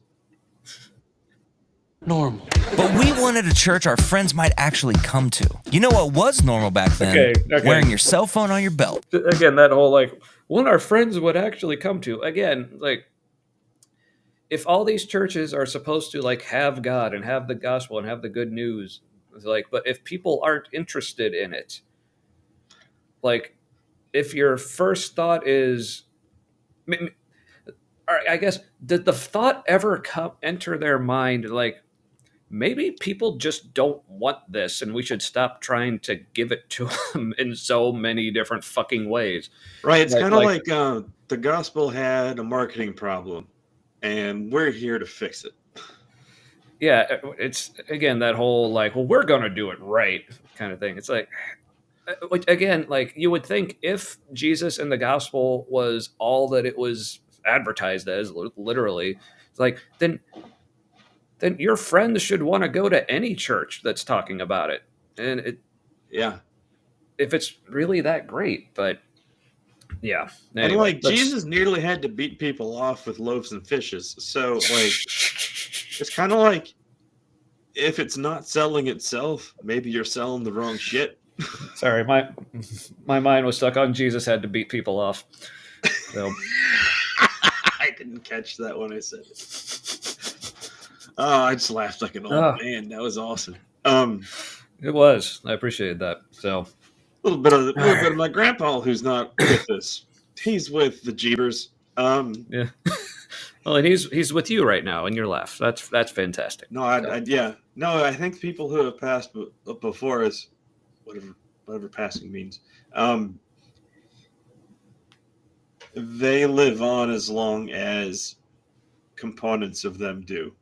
Normal. But we wanted a church our friends might actually come to. You know what was normal back then? Okay. Wearing your cell phone on your belt. Again, that whole one our friends would actually come to. Again, if all these churches are supposed to have God and have the gospel and have the good news, but if people aren't interested in it, if your first thought is, I guess, did the thought ever enter their mind maybe people just don't want this and we should stop trying to give it to them in so many different fucking ways? Right. It's kind of like the gospel had a marketing problem and we're here to fix it. Yeah. It's, again, that whole we're going to do it right kind of thing. It's again, you would think if Jesus and the gospel was all that it was advertised as, literally, then your friends should want to go to any church that's talking about it. And if it's really that great. But yeah. Anyway, and Jesus nearly had to beat people off with loaves and fishes. So it's kind of like if it's not selling itself, maybe you're selling the wrong shit. Sorry, my mind was stuck on Jesus had to beat people off. So I didn't catch that when I said it. Oh, I just laughed like an old man. That was awesome. It was. I appreciated that. So a little bit of my grandpa who's not with us. He's with the Jeebers. Yeah. Well, and he's with you right now in your laugh. That's fantastic. No, I think people who have passed before us, whatever passing means, they live on as long as components of them do.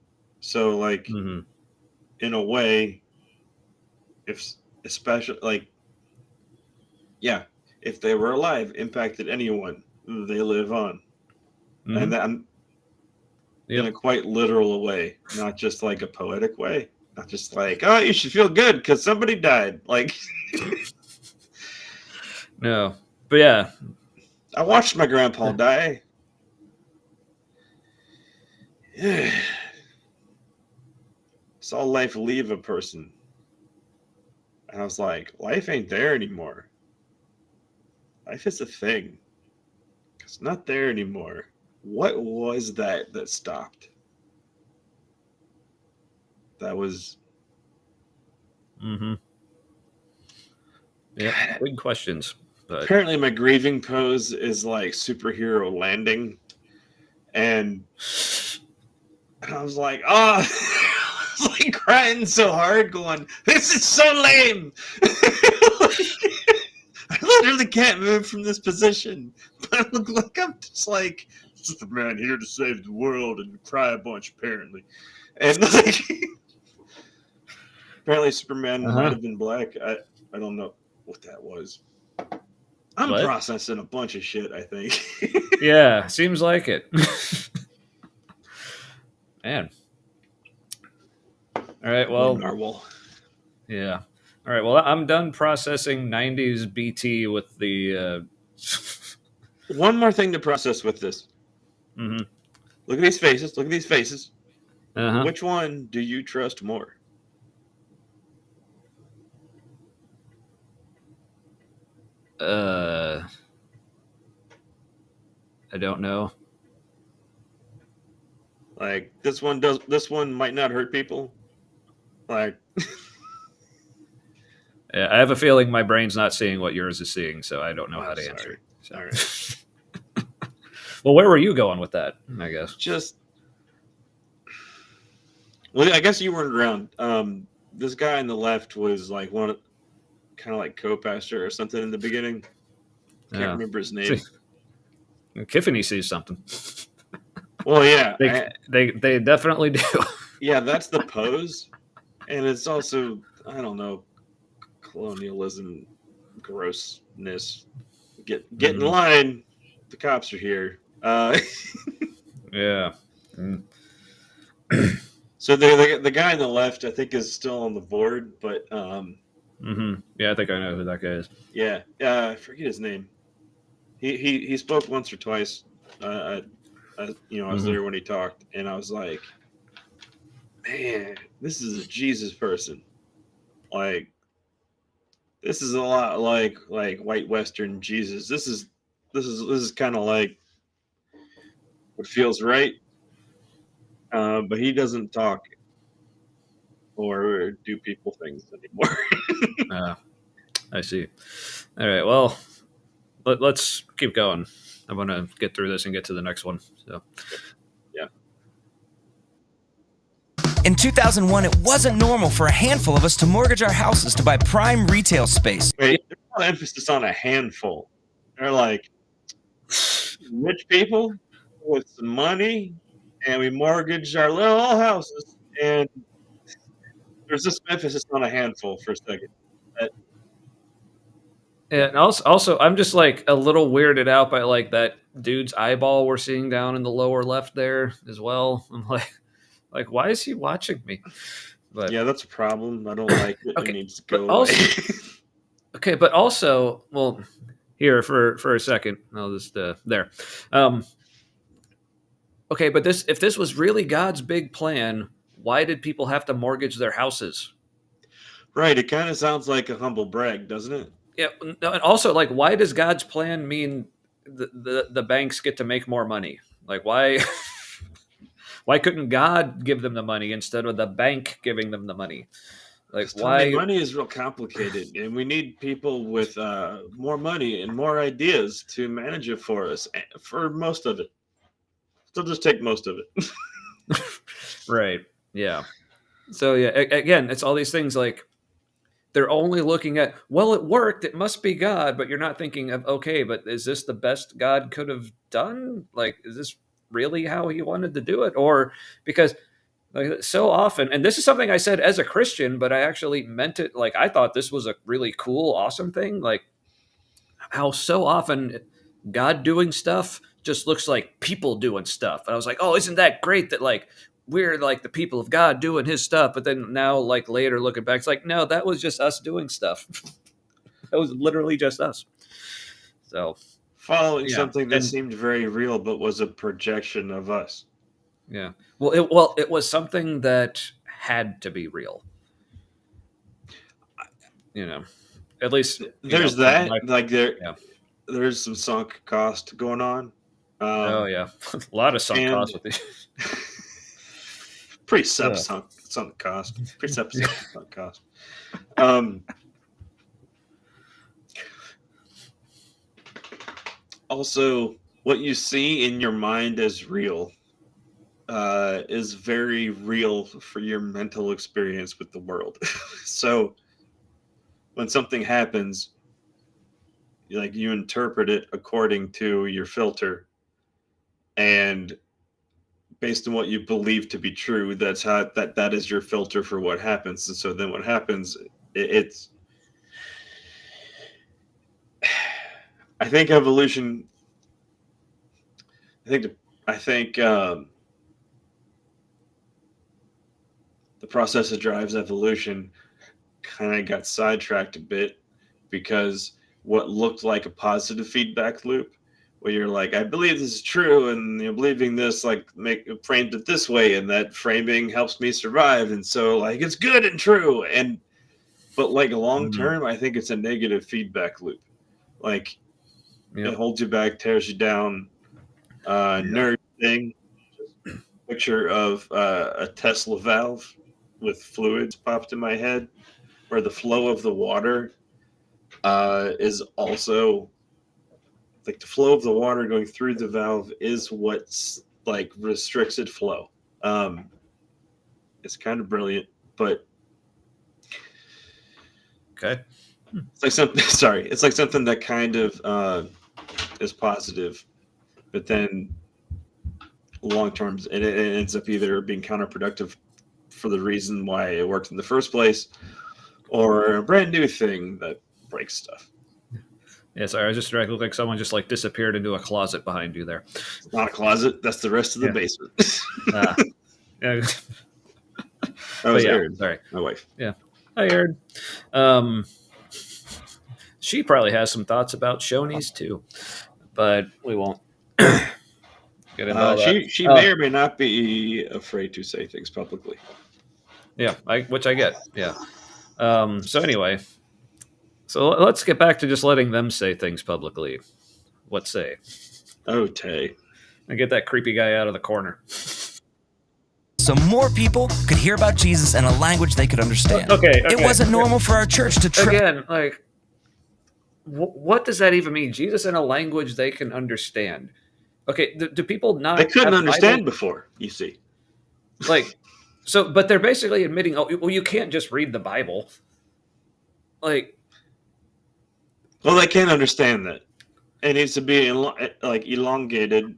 So in a way, if they were alive, impacted anyone, they live on. Mhm. And I'm in a quite literal way, not just like a poetic way. Not just like, oh, you should feel good because somebody died. Like, No, but yeah, I watched my grandpa die. Yeah. Saw life leave a person. And I was like, life ain't there anymore. Life is a thing. It's not there anymore. What was that stopped? That was mm-hmm. Yeah, big questions. But apparently my grieving pose is like superhero landing. And I was like, oh, I was like crying so hard, going, this is so lame. I literally can't move from this position. But I look like I'm just like, Superman here to save the world and cry a bunch, apparently. And like, apparently Superman might have been black. I don't know what that was. I'm processing a bunch of shit, I think. Yeah, seems like it. Man. All right, well. Narwhal. Yeah. All right, well, I'm done processing 90s BT with the... One more thing to process with this. Mm-hmm. Look at these faces. Look at these faces. Uh-huh. Which one do you trust more? I don't know. Like this one might not hurt people. Like Yeah, I have a feeling my brain's not seeing what yours is seeing, so I don't know how to answer. So. All right. Well, where were you going with that? I guess well, I guess you weren't around. This guy on the left was like kind of like co-pastor or something in the beginning. Can't remember his name. Kiffany sees something. Well, yeah, they definitely do. Yeah, that's the pose, and it's also, I don't know, colonialism, grossness. Get in line. The cops are here. Yeah. Mm. So the guy on the left, I think, is still on the board, but yeah, I think I know who that guy is. Yeah, I forget his name. He spoke once or twice. I was there when he talked, and I was like, man, this is a Jesus person. Like, this is a lot like white Western Jesus. This is kind of like what feels right. But he doesn't talk or do people things anymore. I see. All right. Well, let's keep going. I want to get through this and get to the next one. So, yeah. In 2001, it wasn't normal for a handful of us to mortgage our houses to buy prime retail space. Wait, there's a lot of emphasis on a handful. They're like rich people with some money, and we mortgage our little houses, and there's this emphasis on a handful for a second. And also, I'm just like a little weirded out by like that dude's eyeball we're seeing down in the lower left there as well. I'm like, why is he watching me? But yeah, that's a problem. I don't like it. Okay, It needs to go also, away. okay, but also, well, here for a second, I'll just there. Okay, but if this was really God's big plan, why did people have to mortgage their houses? Right. It kind of sounds like a humble brag, doesn't it? Yeah. No, and also, like, why does God's plan mean the banks get to make more money? Like, why? Why couldn't God give them the money instead of the bank giving them the money? Like, why? Money is real complicated, and we need people with more money and more ideas to manage it for us, for most of it. So just take most of it. Right. Yeah. So yeah, again, it's all these things like they're only looking at, well, it worked, it must be God, but you're not thinking of, okay, but is this the best God could have done? Like, is this really how he wanted to do it? Or because like so often, and this is something I said as a Christian, but I actually meant it. Like, I thought this was a really cool, awesome thing. Like how so often God doing stuff just looks like people doing stuff. And I was like, oh, isn't that great that like we're like the people of God doing his stuff? But then now, like later looking back, it's like, no, that was just us doing stuff. That was literally just us. So following yeah. something that seemed very real, but was a projection of us. Yeah. Well, it was something that had to be real. You know, at least there's know, that. my, like there's some sunk cost going on. Oh yeah, a lot of sunk cost with these. Pretty sunk cost. Pretty sunk cost. Also, what you see in your mind as real is very real for your mental experience with the world. So when something happens, like you interpret it according to your filter, and based on what you believe to be true, that's how that is your filter for what happens. And so then what happens, it's I think evolution. I think the process that drives evolution kind of got sidetracked a bit, because what looked like a positive feedback loop, where you're like, I believe this is true, and believing this like framed it this way, and that framing helps me survive, and so like it's good and true, but like long term, I think it's a negative feedback loop. Like it holds you back, tears you down. Nerd thing, picture of a Tesla valve with fluids popped in my head, where the flow of the water is also like the flow of the water going through the valve is what's like restricts its flow. It's kind of brilliant, but okay, it's like something. Sorry, it's like something that kind of is positive, but then long term it ends up either being counterproductive for the reason why it worked in the first place, or a brand new thing that breaks stuff. Yeah, sorry, I just looked like someone just like disappeared into a closet behind you there. It's not a closet. That's the rest of the basement. Yeah. That was Erin. Sorry, my wife. Yeah. Hi, Erin. She probably has some thoughts about Shoney's too, but we won't get into all that. She may or may not be afraid to say things publicly. Yeah, which I get. Yeah. So anyway, so let's get back to just letting them say things publicly. What say? Oh, Tay. And get that creepy guy out of the corner. So more people could hear about Jesus in a language they could understand. Okay. It wasn't normal for our church to again, like, what does that even mean? Jesus in a language they can understand. Okay, do people not? They couldn't understand before, you see. Like, so, but they're basically admitting, oh, well, you can't just read the Bible. Like, well, they can't understand that. It needs to be elongated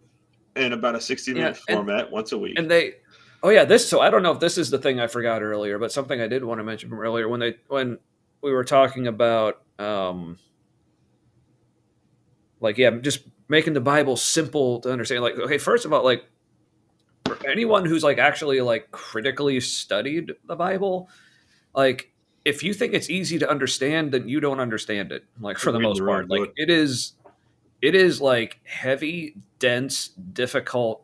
in about a 60-minute format once a week. And oh yeah, so I don't know if this is the thing I forgot earlier, but something I did want to mention from earlier when we were talking about, just making the Bible simple to understand. Like, okay, first of all, like, for anyone who's like actually like critically studied the Bible, like, if you think it's easy to understand, then you don't understand it. Like, for the most part, like it is like heavy, dense, difficult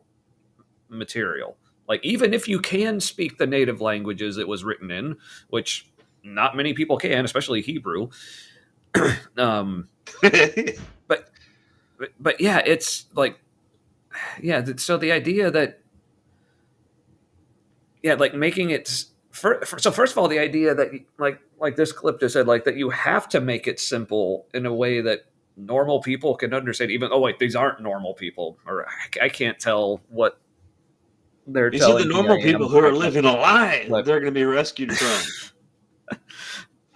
material. Like, even if you can speak the native languages it was written in, which not many people can, especially Hebrew. But yeah, it's like, yeah. So the idea that, yeah, like making it so first of all, the idea that like this clip just said, like, that you have to make it simple in a way that normal people can understand. Even these aren't normal people, or I can't tell what they're telling. These are the normal people who are living a lie that they're going to be rescued from.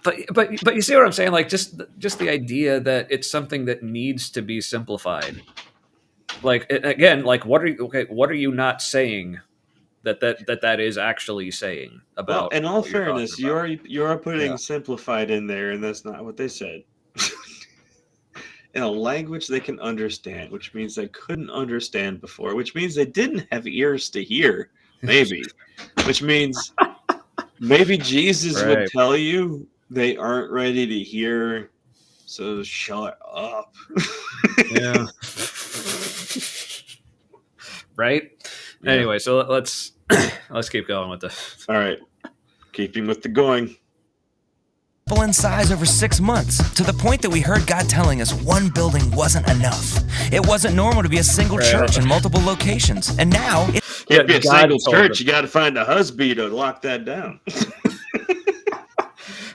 But you see what I'm saying? Like, just the idea that it's something that needs to be simplified. Like, again, like, what are you not saying that is actually saying about? Well, in all fairness, you are putting simplified in there, and that's not what they said. in a language they can understand, which means they couldn't understand before, which means they didn't have ears to hear, maybe, which means maybe Jesus would Right. tell you they aren't ready to hear, so shut up. Yeah. Right. Yeah. Anyway, so let's keep going with this. All right. Keeping with the going. In size over 6 months, to the point that we heard God telling us one building wasn't enough. It wasn't normal to be a single church in multiple locations, and now Can't be a God single told church. them. You got to find a husband to lock that down.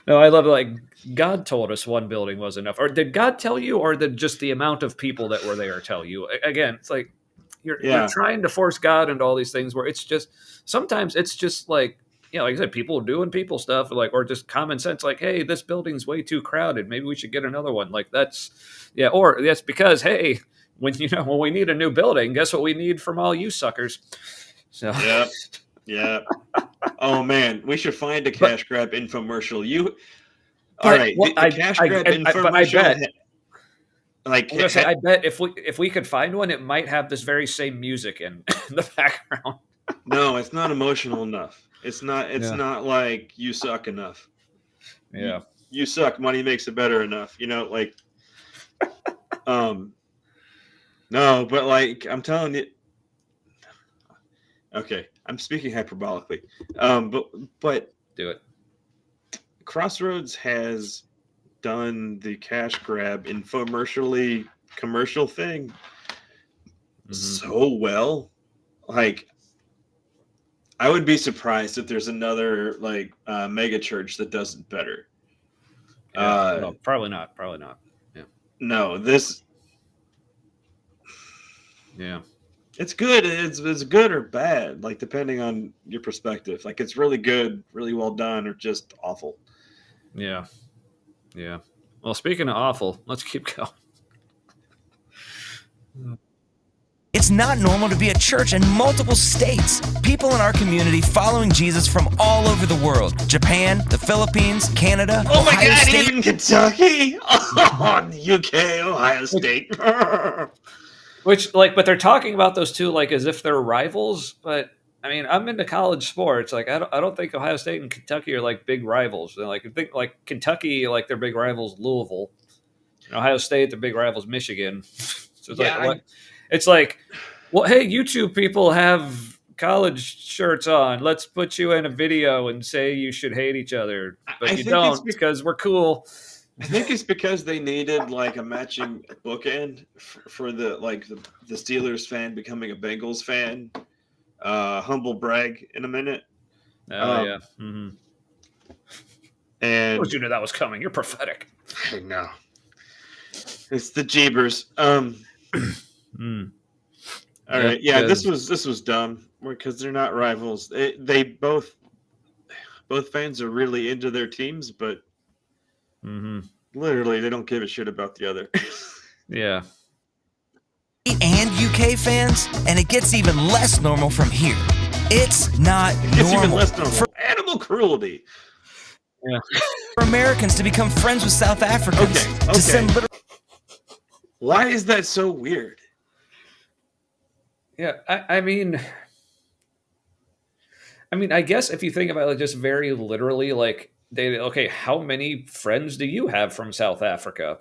No, I love it. Like God told us one building was enough, or did God tell you, or did just the amount of people that were there tell you? Again, it's like you're trying to force God into all these things where it's just sometimes it's just like. Yeah, like I said, people doing people stuff, like, or just common sense, like, hey, this building's way too crowded. Maybe we should get another one. Like that's because, hey, when we need a new building, guess what we need from all you suckers? So Yeah. Oh man, we should find a cash grab infomercial. The cash grab infomercial. But I bet, like, I'm gonna say, I bet if we could find one, it might have this very same music in the background. No, it's not emotional enough. It's not like you suck enough. Yeah. You suck. Money makes it better enough. No, but like I'm telling you. Okay, I'm speaking hyperbolically. But do it. Crossroads has done the cash grab commercial thing so well. Like, I would be surprised if there's another mega church that does it better. No, probably not. Yeah. No, this. Yeah. It's good. It's good or bad, like depending on your perspective. Like it's really good, really well done, or just awful. Yeah. Yeah. Well, speaking of awful, let's keep going. it's not normal to be a church in multiple states. People in our community following Jesus from all over the world. Japan, the Philippines, Canada, oh Ohio my God, State. even Kentucky, UK, Ohio State. But they're talking about those two like as if they're rivals. But I mean, I'm into college sports. Like I don't think Ohio State and Kentucky are like big rivals. They're like I think like Kentucky, like their big rivals Louisville. And Ohio State, their big rivals Michigan. So it's it's like, well, hey, you two people have college shirts on. Let's put you in a video and say you should hate each other, but you don't because we're cool. I think it's because they needed like a matching bookend for the Steelers fan becoming a Bengals fan. Humble brag in a minute. Oh yeah. Mm-hmm. And you knew that was coming. You're prophetic. I know. It's the Jeebers. All right. Yeah, this was dumb because they're not rivals. They both fans are really into their teams, but literally they don't give a shit about the other. Yeah. And UK fans, and it gets even less normal from here. It's not normal. Even less normal. For animal cruelty. Yeah. For Americans to become friends with South Africans. Okay. To send Why is that so weird? Yeah, I mean, I guess if you think about it just very literally, like, how many friends do you have from South Africa?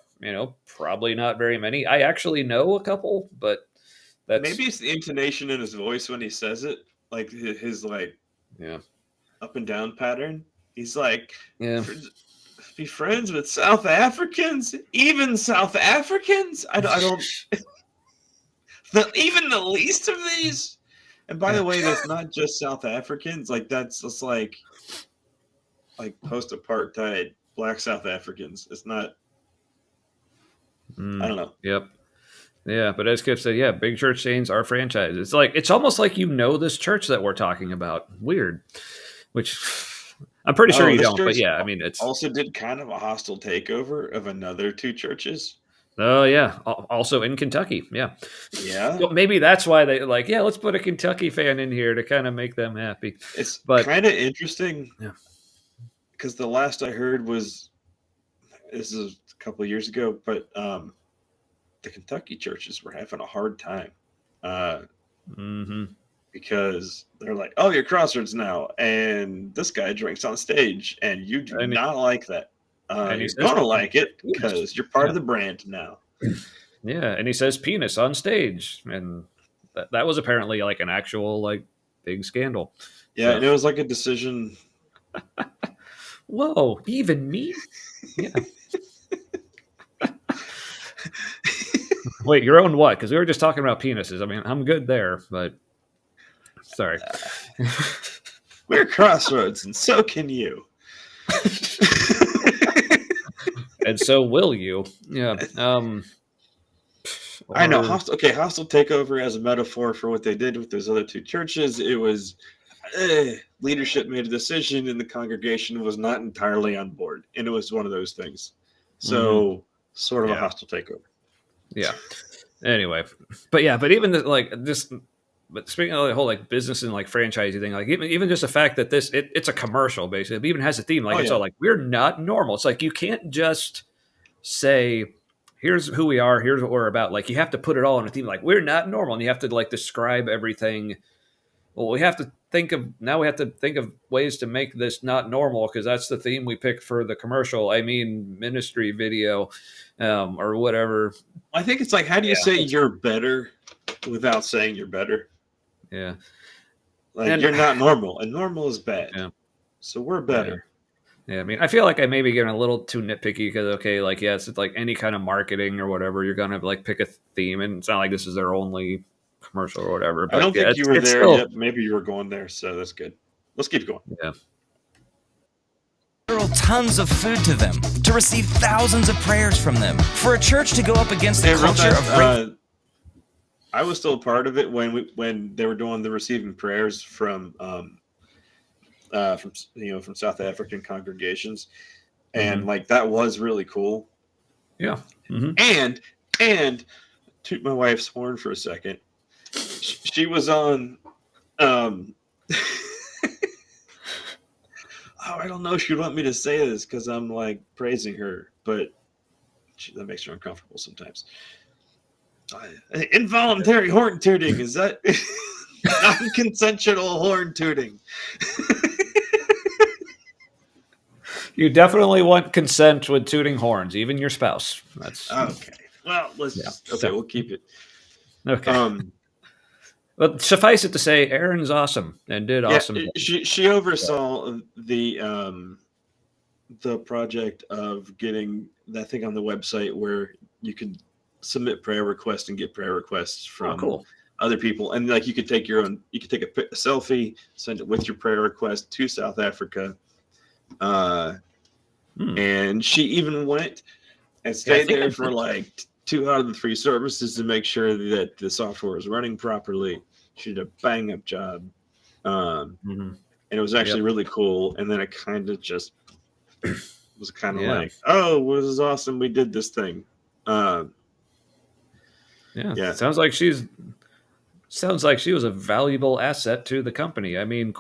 Probably not very many. I actually know a couple, but that's... Maybe it's the intonation in his voice when he says it, like his up and down pattern. He's like, be friends with South Africans? Even South Africans? I don't... even the least of these? And by the way, that's not just South Africans. Like, that's just like post-apartheid black South Africans. It's not... I don't know. Yep. Yeah, but as Kip said, big church chains are franchises. It's almost like this church that we're talking about. Weird. Which I'm pretty sure you don't, but yeah, I mean, it's... Also did kind of a hostile takeover of another two churches. Oh, yeah. Also in Kentucky. Yeah. Yeah. Well, maybe that's why they let's put a Kentucky fan in here to kind of make them happy. It's kind of interesting. Yeah. Because the last I heard was, this is a couple of years ago, but the Kentucky churches were having a hard time. Mm-hmm. Because they're like, oh, you're Crossroads now, and this guy drinks on stage, and you do not like that. And you're going to like it because you're part of the brand now. Yeah, and he says penis on stage, and that was apparently like an actual like big scandal. Yeah, so. And it was like a decision. Whoa, even me? Yeah. Wait, your own what? Because we were just talking about penises. I mean, I'm good there, but sorry. We're Crossroads, and so can you. And so will you. Yeah. I know. Hostile takeover as a metaphor for what they did with those other two churches. It was leadership made a decision, and the congregation was not entirely on board, and it was one of those things. So, sort of a hostile takeover. Yeah. Anyway, but even but speaking of the whole like business and like franchising thing, like even just the fact that it's a commercial basically, it even has a theme. Like all like, we're not normal. It's like you can't just say, here's who we are, here's what we're about. Like you have to put it all in a theme. Like we're not normal, and you have to like describe everything. Well, we have to think of ways to make this not normal because that's the theme we picked for the commercial. I mean, ministry video, or whatever. I think it's like, how do you say you're better without saying you're better? Yeah. Like you're not normal, and normal is bad. Yeah. So we're better. Yeah. I mean, I feel like I may be getting a little too nitpicky because, it's like any kind of marketing or whatever, you're going to like pick a theme, and it's not like this is their only commercial or whatever. But I don't think you were there yet. Maybe you were going there, so that's good. Let's keep going. Yeah. Tons of food to them, to receive thousands of prayers from them, for a church to go up against the culture of I was still a part of it when they were doing the receiving prayers from South African congregations, and like that was really cool. Yeah. Mm-hmm. And toot my wife's horn for a second. She was on. I don't know if she'd want me to say this because I'm like praising her, but that makes her uncomfortable sometimes. Involuntary horn tooting, is that non-consensual horn tooting? You definitely want consent with tooting horns, even your spouse. That's okay. Well, we'll keep it. Okay. But suffice it to say, Aaron's awesome and did awesome. She oversaw the project of getting that thing on the website where you could submit prayer requests and get prayer requests from other people, and like you could take a selfie, send it with your prayer request to South Africa, and she even went and stayed there for like 2 out of the 3 services to make sure that the software was running properly. She did a bang up job. And it was actually really cool. And then it kind of just was kind of like, oh, this is awesome. We did this thing. Sounds like she was a valuable asset to the company. I mean,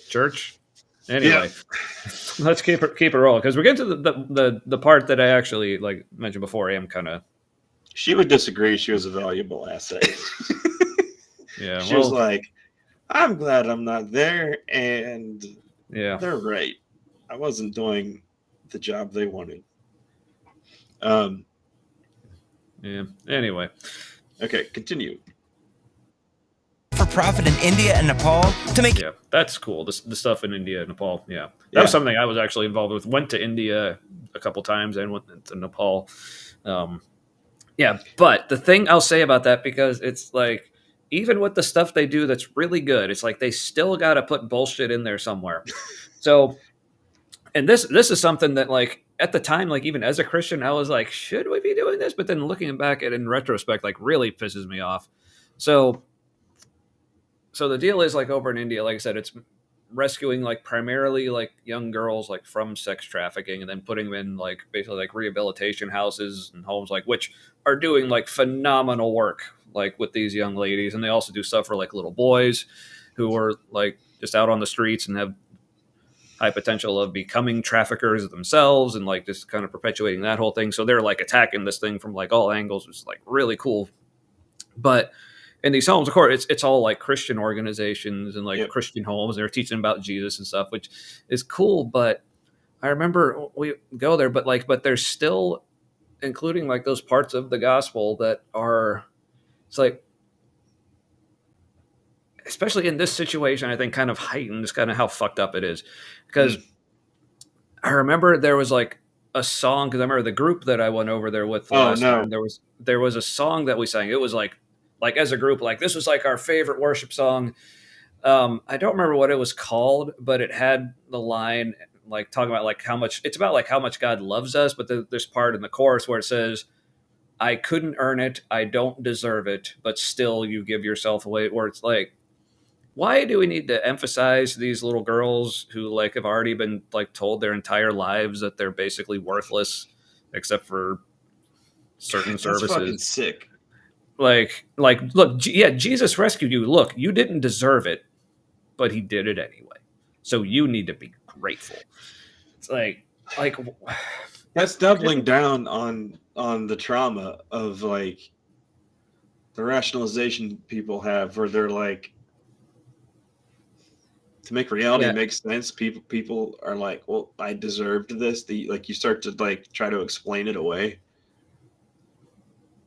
church. Anyway, let's keep it rolling because we're getting to the part that I actually like mentioned before. I am kind of. She would disagree. She was a valuable asset. Yeah, she was like, "I'm glad I'm not there," and they're right. I wasn't doing the job they wanted. Yeah. Anyway. Okay, continue. For profit in India and Nepal to make. Yeah, that's cool. The stuff in India and Nepal. Yeah, that was something I was actually involved with. Went to India a couple times and went to Nepal. But the thing I'll say about that, because it's like, even with the stuff they do that's really good, it's like they still got to put bullshit in there somewhere. So, and this is something that, like, at the time, like, even as a Christian, I was like, should we be doing this? But then looking back at it in retrospect, like, really pisses me off. So the deal is, like, over in India, like I said, it's rescuing, like, primarily, like, young girls, like, from sex trafficking, and then putting them in, like, basically, like, rehabilitation houses and homes, like, which are doing, like, phenomenal work, like, with these young ladies. And they also do stuff for, like, little boys who are, like, just out on the streets and have high potential of becoming traffickers themselves and like just kind of perpetuating that whole thing. So they're like attacking this thing from like all angles, which is like really cool. But in these homes, of course, it's all like Christian organizations and like Christian homes. They're teaching about Jesus and stuff, which is cool. But I remember we go there, but there's still including like those parts of the gospel that are, it's like, especially in this situation, I think kind of heightens kind of how fucked up it is. Because I remember there was like a song, because I remember the group that I went over there with last time, there was a song that we sang. It was like as a group, like this was like our favorite worship song. I don't remember what it was called, but it had the line like talking about like how much God loves us. But there's part in the chorus where it says, I couldn't earn it, I don't deserve it, but still you give yourself away. Where it's like, why do we need to emphasize these little girls who like have already been like told their entire lives that they're basically worthless except for certain services? That's fucking sick. Like, look, Jesus rescued you. Look, you didn't deserve it, but he did it anyway. So you need to be grateful. It's like that's doubling down on the trauma of like the rationalization people have, where they're like, to make reality make sense, people are like, well, I deserved this. Like you start to like try to explain it away.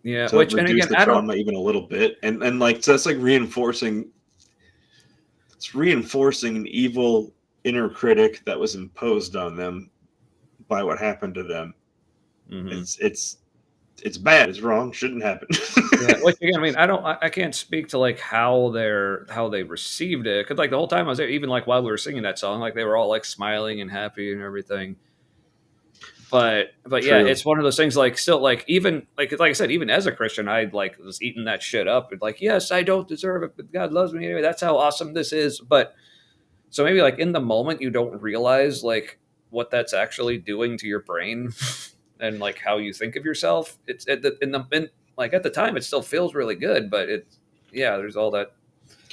Yeah, to which reduce and again, the trauma even a little bit, and like so that's like reinforcing. It's reinforcing an evil inner critic that was imposed on them by what happened to them. Mm-hmm. It's bad. It's wrong. Shouldn't happen. Which again, I mean, I can't speak to like how they received it, because like the whole time I was there, even like while we were singing that song, like they were all like smiling and happy and everything. But yeah, it's one of those things. Like still, like even like I said, even as a Christian, I like was eating that shit up. And like, yes, I don't deserve it, but God loves me anyway. That's how awesome this is. But so maybe like in the moment, you don't realize like what that's actually doing to your brain and like how you think of yourself. It's at the time, it still feels really good, but there's all that.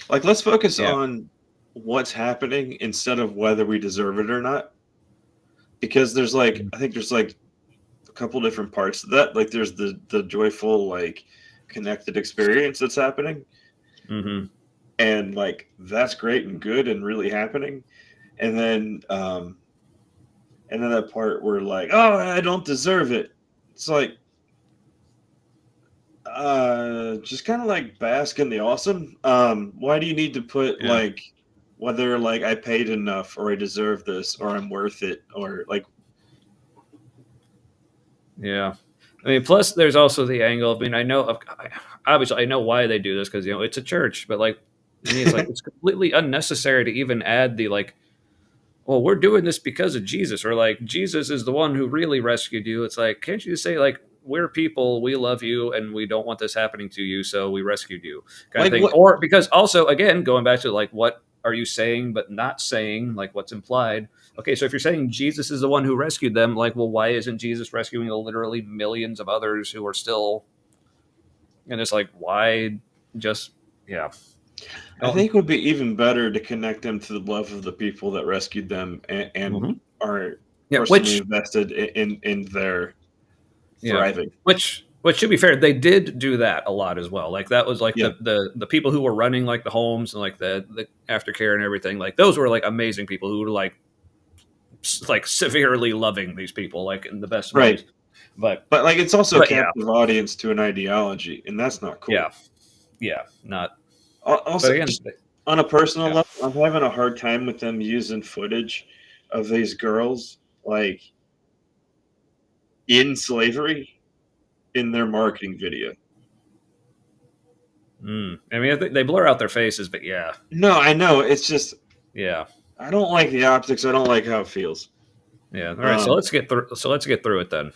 Like, let's focus on what's happening instead of whether we deserve it or not. Because there's like, I think there's like a couple different parts to that. Like there's the joyful, like connected experience that's happening. Mm-hmm. And like, that's great and good and really happening. And then that part where like, oh, I don't deserve it. It's like, just kind of like bask in the awesome. Why do you need to put like, whether like I paid enough or I deserve this or I'm worth it or like. Yeah. I mean, plus there's also the angle of, I mean, obviously I know why they do this, because, it's a church, but like, to me, it's like, it's completely unnecessary to even add the like, well, we're doing this because of Jesus, or like, Jesus is the one who really rescued you. It's like, can't you just say like, we're people, we love you, and we don't want this happening to you, so we rescued you, kind of thing. Or because also, again, going back to like, what are you saying but not saying, like what's implied? Okay, so if you're saying Jesus is the one who rescued them, like, well, why isn't Jesus rescuing the literally millions of others who are still? And it's like, why just I think it would be even better to connect them to the love of the people that rescued them and are personally invested in their thriving. Which should be fair, they did do that a lot as well. Like that was like the people who were running like the homes and like the aftercare and everything. Like those were like amazing people who were like severely loving these people like in the best ways. But like it's also a captive audience to an ideology, and that's not cool. Not. Also, again, on a personal level, I'm having a hard time with them using footage of these girls like in slavery in their marketing video. I mean, they blur out their faces, but no, I know, it's just I don't like the optics. I don't like how it feels. All right, so let's get through it then.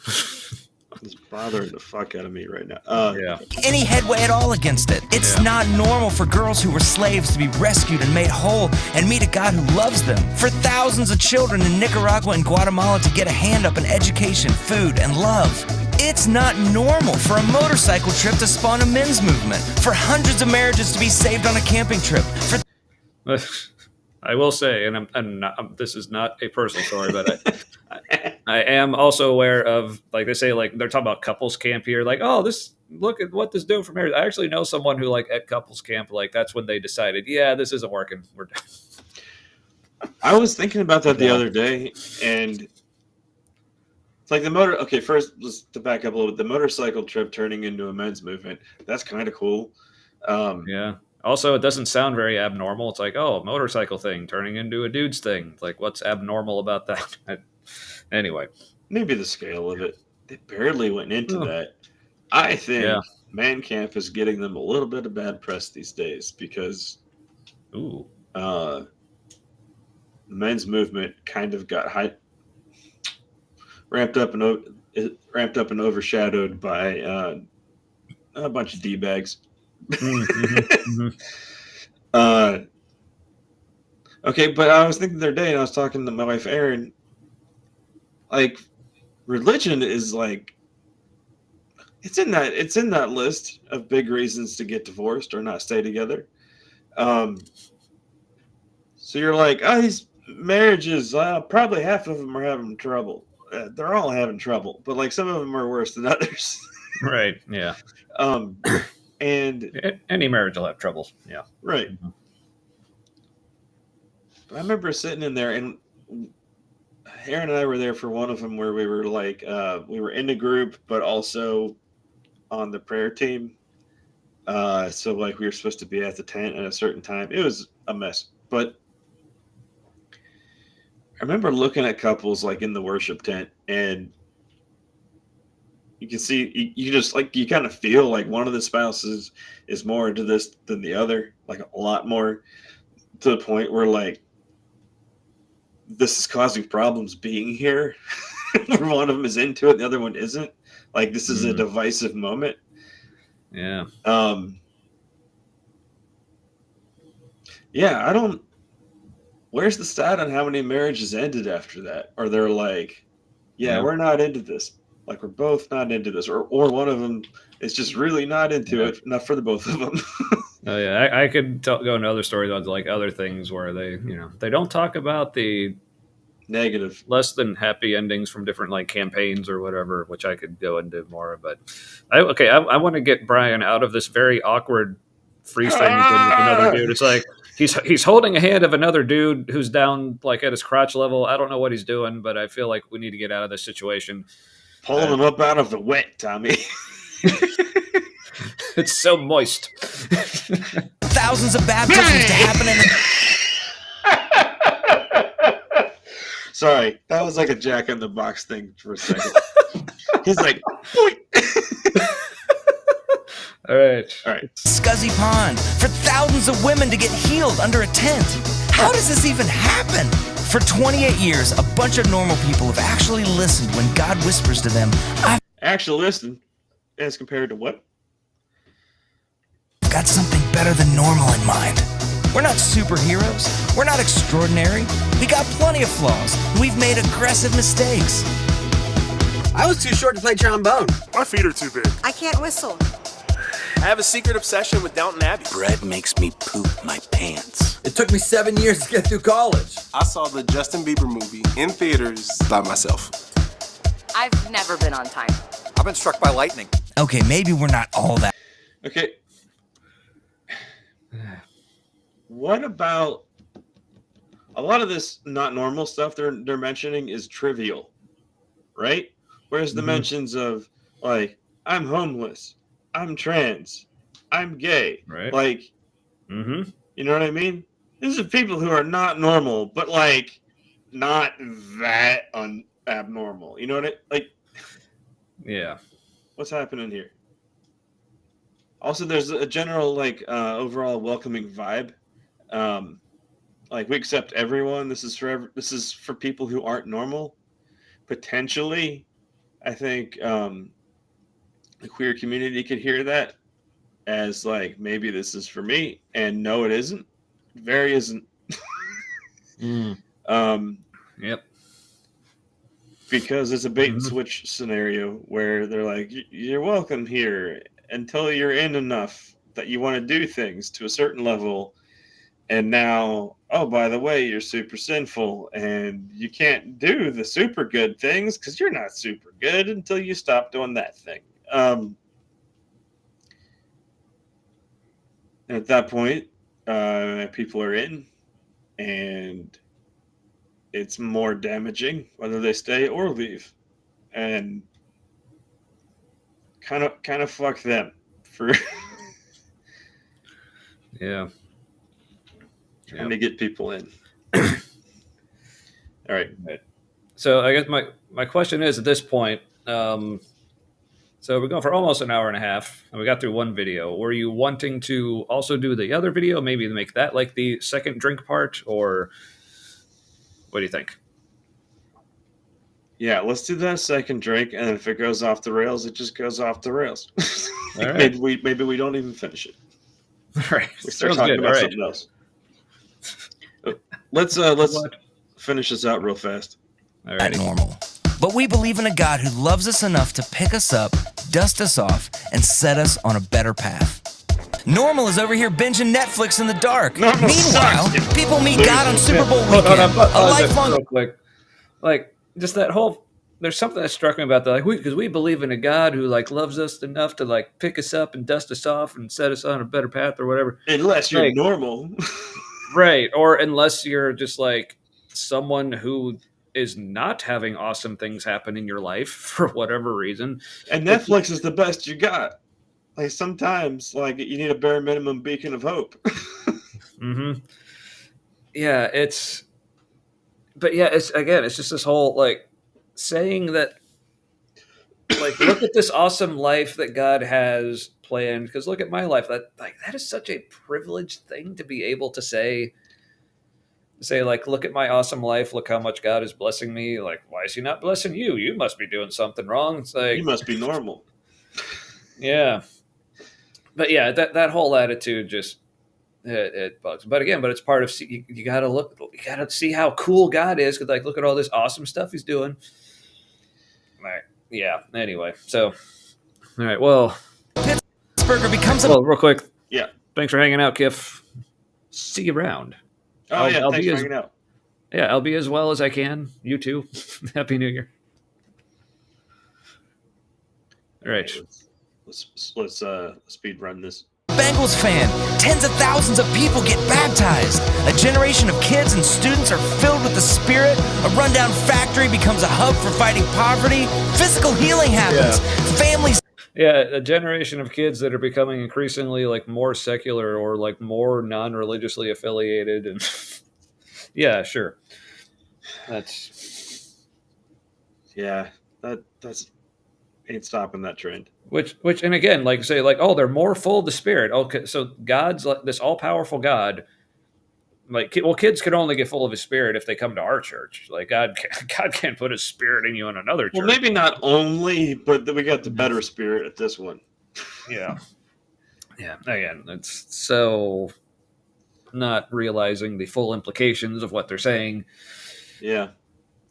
It's bothering the fuck out of me right now. Any headway at all against it. It's not normal for girls who were slaves to be rescued and made whole and meet a God who loves them. For thousands of children in Nicaragua and Guatemala to get a hand up in education, food, and love. It's not normal for a motorcycle trip to spawn a men's movement. For hundreds of marriages to be saved on a camping trip. I will say, and this is not a personal story, but I am also aware of, like they say, like they're talking about couples camp here. Like, oh, look at what this doing for marriage. I actually know someone who, like, at couples camp, like that's when they decided, yeah, this isn't working. We're done. I was thinking about that the other day, and it's like the motor. Okay, first, just to back up a little bit, the motorcycle trip turning into a men's movement. That's kind of cool. Yeah. Also, it doesn't sound very abnormal. It's like, oh, motorcycle thing turning into a dude's thing. Like, what's abnormal about that? Anyway, maybe the scale of it. They barely went into that. I think Man Camp is getting them a little bit of bad press these days because the men's movement kind of got ramped up and overshadowed by a bunch of D-bags. Okay, but I was thinking the other day, and I was talking to my wife Erin. Like, religion is like it's in that list of big reasons to get divorced or not stay together. So you're like, oh, these marriages, probably half of them are having trouble. They're all having trouble, but like some of them are worse than others. Right. Yeah. And any marriage will have troubles. Yeah. Right. But I remember sitting in there, and Aaron and I were there for one of them where we were like, we were in a group, but also on the prayer team. So like we were supposed to be at the tent at a certain time. It was a mess, but I remember looking at couples like in the worship tent, and you can see, you just like, you kind of feel like one of the spouses is more into this than the other, like a lot more, to the point where like this is causing problems being here. Where one of them is into it, the other one isn't. Like this is a divisive moment. Yeah. Yeah, I don't. Where's the stat on how many marriages ended after that? Or they're like, yeah, we're not into this. Like we're both not into this, or one of them is just really not into it. Not for the both of them. Oh yeah, I could go into other stories on like other things where they don't talk about the negative, less than happy endings from different like campaigns or whatever, which I could go into more. But I want to get Brian out of this very awkward freeze frame with another dude. It's like he's holding a hand of another dude who's down like at his crotch level. I don't know what he's doing, but I feel like we need to get out of this situation. Pulling him up out of the wet, Tommy. It's so moist. Thousands of baptisms to happen in Sorry, that was like a Jack in the Box thing for a second. He's like, All right. Scuzzy Pond for thousands of women to get healed under a tent. How does this even happen? For 28 years, a bunch of normal people have actually listened when God whispers to them. Actually listen, as compared to what? Got something better than normal in mind. We're not superheroes. We're not extraordinary. We got plenty of flaws. We've made aggressive mistakes. I was too short to play trombone. My feet are too big. I can't whistle. I have a secret obsession with Downton Abbey. Bread makes me poop my pants. It took me 7 years to get through college. I saw the Justin Bieber movie in theaters by myself. I've never been on time. I've been struck by lightning. Okay, maybe we're not all that. Okay. What about a lot of this not normal stuff they're mentioning is trivial, right? Whereas the mentions of like, I'm homeless, I'm trans, I'm gay, right? Like, you know what I mean? These are people who are not normal, but like not that abnormal. You know what like? Yeah. What's happening here? Also, there's a general like overall welcoming vibe. Like we accept everyone. This is for people who aren't normal. Potentially, I think the queer community could hear that as like, maybe this is for me, and no, it isn't. It very isn't. Yep. Because it's a bait and switch scenario where they're like, you're welcome here until you're in enough that you want to do things to a certain level, And now, oh, by the way, you're super sinful and you can't do the super good things because you're not super good until you stop doing that thing. And at that point, people are in, and it's more damaging whether they stay or leave. And kind of fuck them for Yeah. trying to get people in. All right. So I guess my question is at this point, so we're going for almost an hour and a half, and we got through one video. Were you wanting to also do the other video, maybe make that like the second drink part, or what do you think? Yeah, let's do that second drink, and if it goes off the rails, it just goes off the rails. All right. maybe we don't even finish it. All right. We start Sounds talking good. about All right. something else. Let's finish this out real fast. All At right. normal. But we believe in a God who loves us enough to pick us up, dust us off, and set us on a better path. Normal is over here binging Netflix in the dark. Normal Meanwhile, sucks. people meet God on Super Bowl Hold weekend. on, A pause it lifelong real quick. Like just that whole. There's something that struck me about that, like because we believe in a God who like loves us enough to like pick us up and dust us off and set us on a better path or whatever. Unless you're Like- normal. Right. Or unless you're just like someone who is not having awesome things happen in your life for whatever reason. And Netflix is the best you got. Like sometimes, like you need a bare minimum beacon of hope. Mm-hmm. Yeah, it's just this whole like saying that like look at this awesome life that God has planned, because look at my life. That is such a privileged thing to be able to say like, look at my awesome life, look how much God is blessing me. Like, why is he not blessing you? You must be doing something wrong. It's like You must be normal. yeah. But yeah, that whole attitude just it bugs. But again, it's part of you got to see how cool God is, because like look at all this awesome stuff he's doing. Like, yeah. Anyway, so all right. Well, Pittsburgher becomes a real quick. Yeah. Thanks for hanging out, Kif. See you around. Oh, yeah. I'll Thanks be for as- hanging out. Yeah, I'll be as well as I can. You too. Happy New Year. All right. Let's speed run this. Bengals fan. Tens of thousands of people get baptized. A generation of kids and students are filled with the Spirit. A rundown factory becomes a hub for fighting poverty. Physical healing happens. Families. Yeah, a generation of kids that are becoming increasingly like more secular or like more non-religiously affiliated, and yeah, sure, that's ain't stopping that trend. which, and again, like say, like oh, they're more full of the Spirit. Okay, so God's like this all-powerful God. Like, well, kids can only get full of His Spirit if they come to our church. Like God can't put His Spirit in you in another church. Well, maybe not only, but we got the better spirit at this one. Yeah. Yeah. Again, it's so not realizing the full implications of what they're saying. Yeah.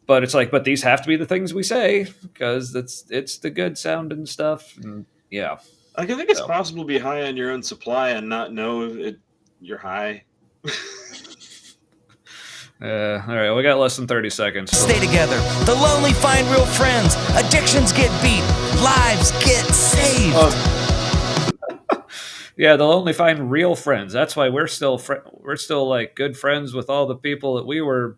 But it's like, but these have to be the things we say because it's the good sounding stuff. And yeah. I think it's possible to be high on your own supply and not know you're high. All right. We got less than 30 seconds. Stay together. The lonely find real friends. Addictions get beat. Lives get saved. Yeah, they'll only find real friends. That's why we're still like good friends with all the people that we were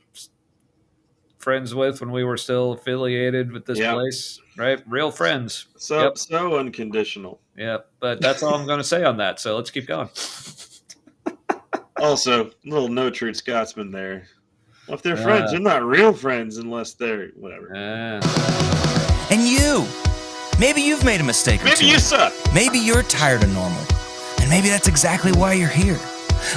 friends with when we were still affiliated with this place, right? Real friends. So unconditional. Yeah, but that's all I'm going to say on that. So let's keep going. Also, little no truth Scotsman there. Well, if they're friends, they're not real friends unless they're whatever. And you, maybe you've made a mistake or two. Maybe you suck. Maybe you're tired of normal. And maybe that's exactly why you're here.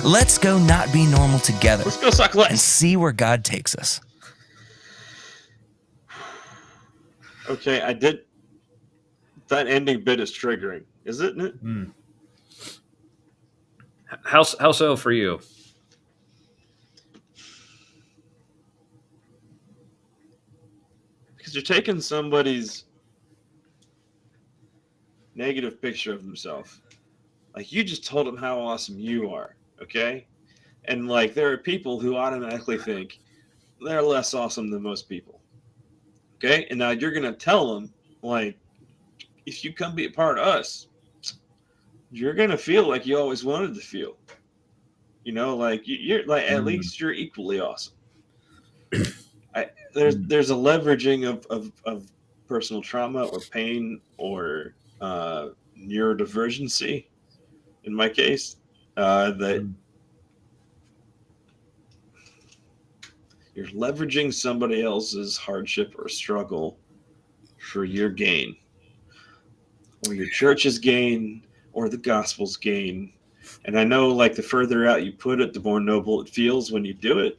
Let's go not be normal together. Let's go suck less. And see where God takes us. Okay, I did. That ending bit is triggering, isn't it? How so for you? Because you're taking somebody's negative picture of himself. Like, you just told him how awesome you are, okay? And like there are people who automatically think they're less awesome than most people. Okay? And now you're gonna tell them, like, if you come be a part of us, you're gonna feel like you always wanted to feel. You know, like you're like at least you're equally awesome. There's a leveraging of personal trauma or pain or neurodivergency in my case that you're leveraging somebody else's hardship or struggle for your gain or your church's gain or the gospel's gain. And I know, like, the further out you put it, the more noble it feels when you do it.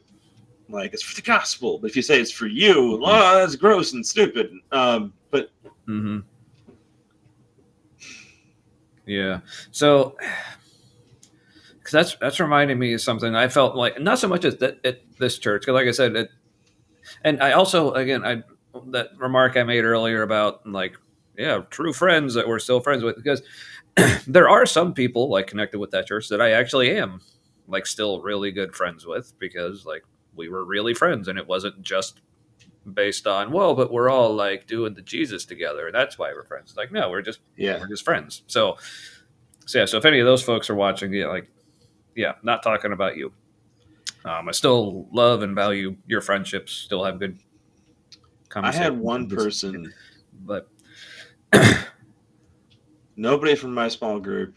Like, it's for the gospel. But if you say it's for you, oh, that's gross and stupid. But yeah. So, because that's reminding me of something I felt like, not so much at this church, because like I said, and I also, again, that remark I made earlier about, like, yeah, true friends that we're still friends with, because there are some people, like, connected with that church that I actually am, like, still really good friends with, because, like, we were really friends, and it wasn't just based on, well, but we're all, like, doing the Jesus together, and that's why we're friends. Like, no, we're just friends. So if any of those folks are watching, not talking about you. I still love and value your friendships. Still have good conversations. I had one person, but nobody from my small group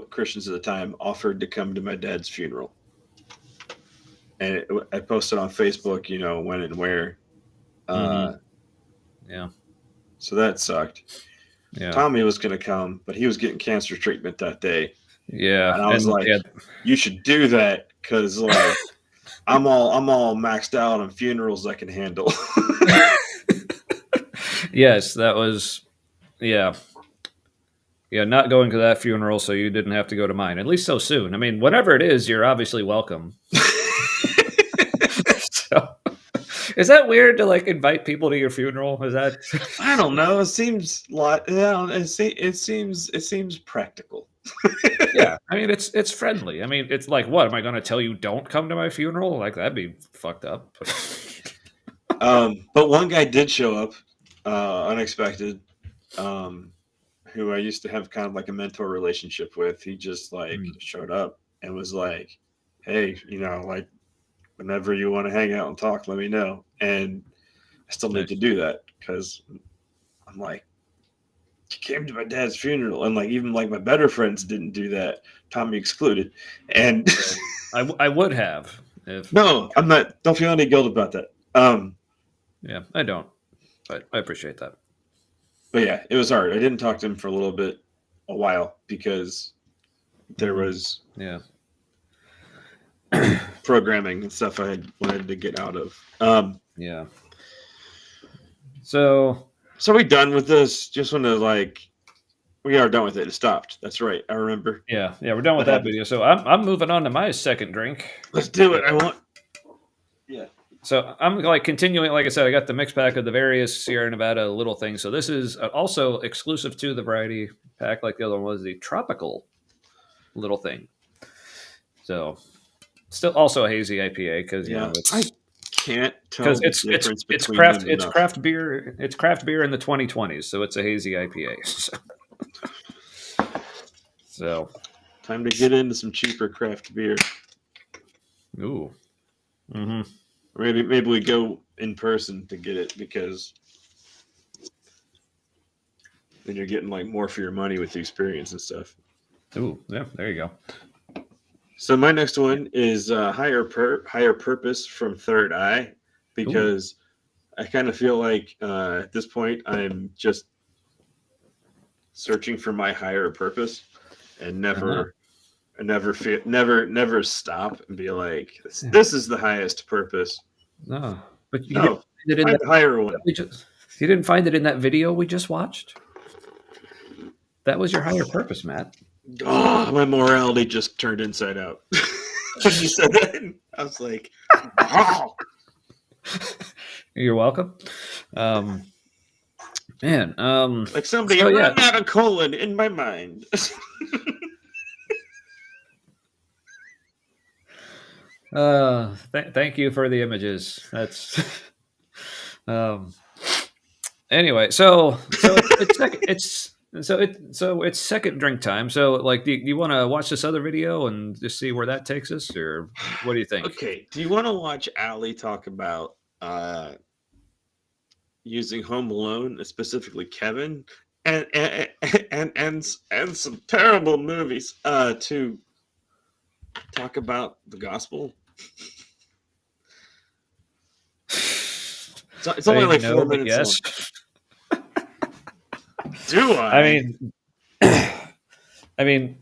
Christians at the time offered to come to my dad's funeral. And I posted on Facebook, you know, when and where. Yeah. So that sucked. Yeah. Tommy was going to come, but he was getting cancer treatment that day. Yeah. And I was you should do that because, like, I'm all maxed out on funerals I can handle. Yes, that was, yeah. Yeah, not going to that funeral, so you didn't have to go to mine, at least so soon. I mean, whatever it is, you're obviously welcome. So, is that weird to, like, invite people to your funeral? Is that? I don't know. It seems like, it seems practical. Yeah, I mean, it's friendly. I mean, it's like, what am I going to tell you? Don't come to my funeral? Like, that'd be fucked up. But one guy did show up, unexpected. Who I used to have kind of like a mentor relationship with. He just like showed up and was like, "Hey, you know, like, whenever you want to hang out and talk, let me know." And I still need to do that because I'm like, you came to my dad's funeral, and like even like my better friends didn't do that, Tommy excluded. And I would have. No, I'm not. Don't feel any guilt about that. Yeah, I don't, but I appreciate that. But yeah, it was hard. I didn't talk to him for a while, because there was programming and stuff I had wanted to get out of. Yeah. So we done with this? Just want to, like, we are done with it. It stopped. That's right. I remember. Yeah, we're done with that video. So I'm moving on to my second drink. Let's do it. Yeah. So I'm, like, continuing. Like I said, I got the mixed pack of the various Sierra Nevada little things. So this is also exclusive to the variety pack, like the other one was, the tropical little thing. So still also a hazy IPA, because I can't tell the difference between them. It's craft beer. It's craft beer in the 2020s, so it's a hazy IPA. So time to get into some cheaper craft beer. Ooh. Mm-hmm. Maybe we go in person to get it, because then you're getting, like, more for your money with the experience and stuff. Ooh, yeah, there you go. So my next one is higher purpose from Third Eye, because I kind of feel like at this point I'm just searching for my higher purpose, and never stop and be like, this is the highest purpose. No, but you didn't find it in that higher one. You didn't find it in that video we just watched? That was your higher purpose, Matt. Oh, my morality just turned inside out. When you said that, I was like, wow. You're welcome. Man, like somebody ran out of colon in my mind. Thank you for the images. That's um. Anyway, so it's second drink time. So like, do you want to watch this other video and just see where that takes us, or what do you think? Okay. Do you want to watch Allie talk about using Home Alone, specifically Kevin, and some terrible movies to talk about the gospel? It's only like 4 minutes yes. long. Do I? I mean,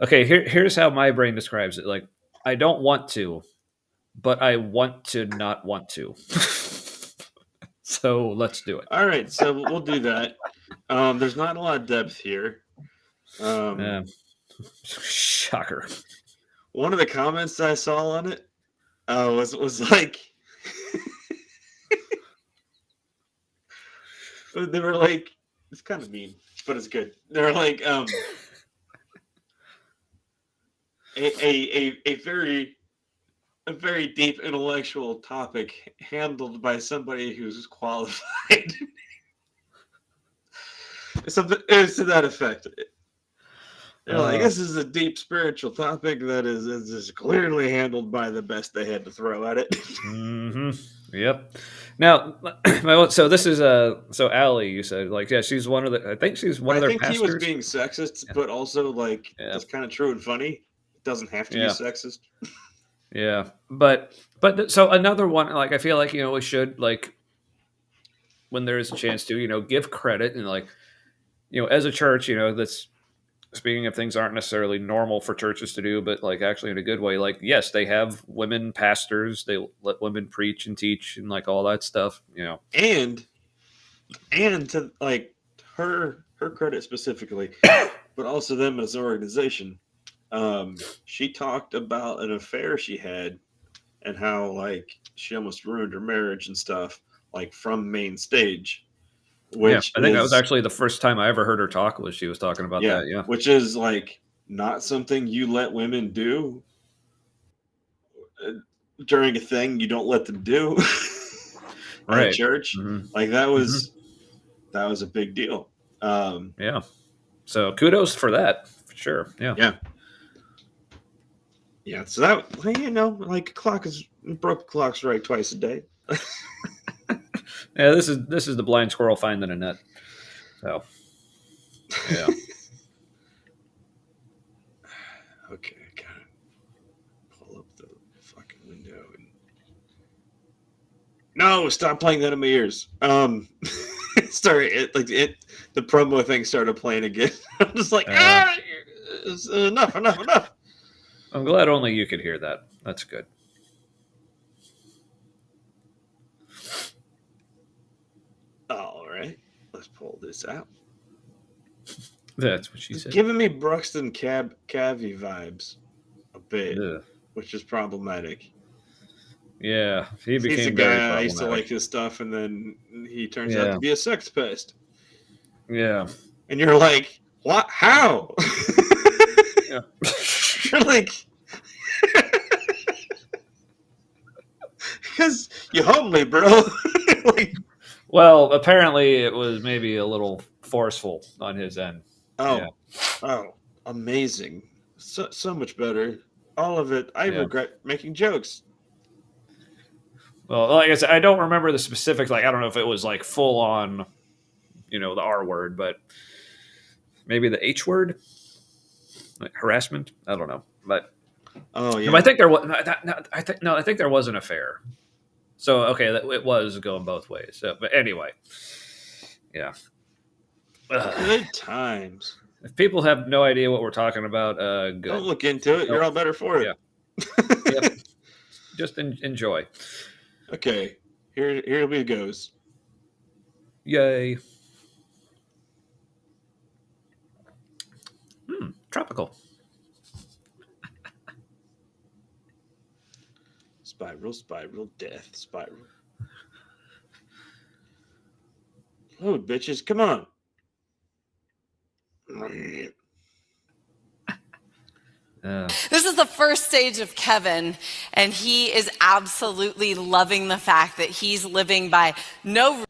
okay. Here's how my brain describes it. Like, I don't want to, but I want to not want to. So let's do it. All right, so we'll do that. There's not a lot of depth here. Shocker. One of the comments I saw on it was like, they were like, it's kind of mean, but it's good. They're like, a very deep intellectual topic handled by somebody who's qualified. Something to that effect. They're like, this is a deep spiritual topic that is clearly handled by the best they had to throw at it. Mm-hmm. Yep. Now, so this is so Allie, you said, like, yeah, she's one of the. I think she's one of their pastors. I think he was being sexist, but also like that's kind of true and funny. It doesn't have to be sexist. Yeah, but so another one, like, I feel like, we should, like, when there is a chance to, give credit, and like, as a church, that's, speaking of things aren't necessarily normal for churches to do, but like actually in a good way, like, yes, they have women pastors, they let women preach and teach and like all that stuff, and to like her credit specifically, but also them as an organization. She talked about an affair she had and how like she almost ruined her marriage and stuff, like from main stage. Which I think that was actually the first time I ever heard her talk, was she was talking about that. Yeah. Which is like not something you let women do during a thing you don't let them do. Right. At church. Mm-hmm. Like that was a big deal. Yeah. So kudos for that, for sure. Yeah. Yeah. Yeah. So that, like broke clock's right twice a day. Yeah, this is the blind squirrel finding a nut. So, yeah. Okay, I gotta pull up the fucking window and. No, stop playing that in my ears. Sorry, the promo thing started playing again. I'm just like, enough. I'm glad only you could hear that. That's good. All right, let's pull this out. That's what she said. It's giving me Bruxton Cavey vibes a bit, which is problematic. Yeah, he's a guy I used to like his stuff, and then he turns out to be a sex pest. Yeah, and you're like, what? How? Yeah, you're like, because you're homely, bro. Like, well, apparently it was maybe a little forceful on his end. Oh, amazing! So much better. All of it. I regret making jokes. Well, like I said, I don't remember the specifics. Like, I don't know if it was like full on, the R word, but maybe the H word, like harassment. I don't know, but I think there was. I think there was an affair. So okay, it was going both ways. So, but anyway, yeah. Good times. If people have no idea what we're talking about, good. Don't look into it. You're all better for it. Yeah. Yep. Just enjoy. Okay, here it goes. Yay. Tropical. Spiral, death, spiral. Load, bitches, come on. This is the first stage of Kevin, and he is absolutely loving the fact that he's living by no.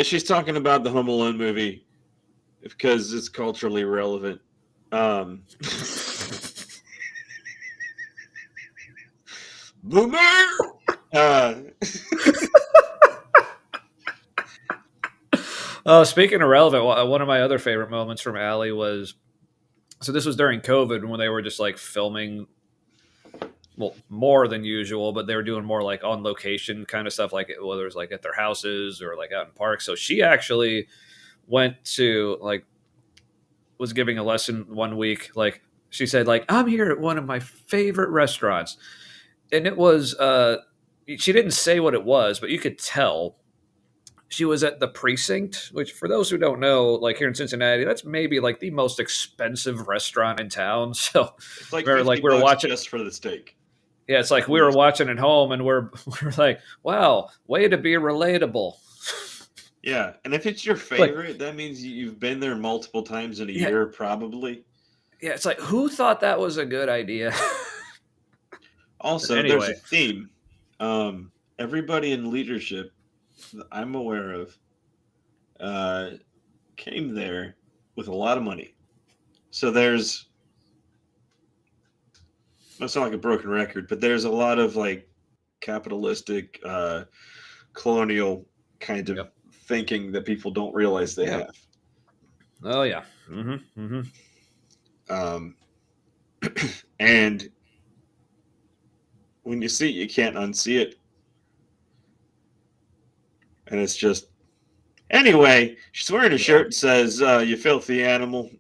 She's talking about the Home Alone movie because it's culturally relevant. Boomer. Oh, speaking of relevant, one of my other favorite moments from Allie was, so this was during COVID when they were just like filming, well, more than usual, but they were doing more like on location kind of stuff, like whether it was like at their houses or like out in parks. So she actually went to like, was giving a lesson one week. Like she said, like, I'm here at one of my favorite restaurants. And it was, she didn't say what it was, but you could tell. She was at the Precinct, which for those who don't know, like here in Cincinnati, that's maybe like the most expensive restaurant in town. So it's like, we were watching just for the steak. Yeah, it's like we were watching at home and we're like, wow, way to be relatable. Yeah, and if it's your favorite, that means you've been there multiple times in a year, probably. Yeah, it's like, who thought that was a good idea? Also, there's a theme. Everybody in leadership that I'm aware of came there with a lot of money. So there's, I sound like a broken record, but there's a lot of like capitalistic, colonial kind of thinking that people don't realize they have. Oh yeah. Mm-hmm. Mm-hmm. And when you see it, you can't unsee it. And it's just, anyway, she's wearing a shirt that says, you filthy animal,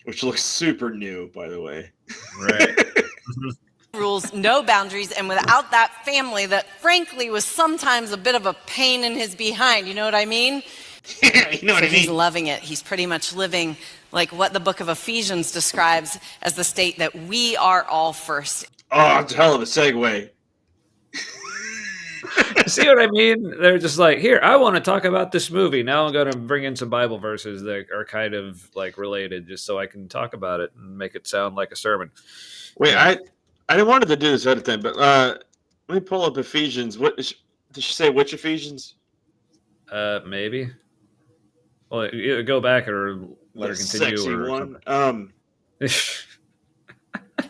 which looks super new, by the way. Right. Rules, no boundaries, and without that family that frankly was sometimes a bit of a pain in his behind. You know what I mean? Yeah, you know what I mean? He's loving it. He's pretty much living like what the book of Ephesians describes as the state that we are all first. Oh, it's a hell of a segue. See what I mean? They're just like, here, I want to talk about this movie. Now I'm going to bring in some Bible verses that are kind of like related just so I can talk about it and make it sound like a sermon. Wait, I didn't wanted to do this ahead of time, but let me pull up Ephesians. What did she say? Which Ephesians? Maybe. Well, either go back or let her continue. Sexy or one.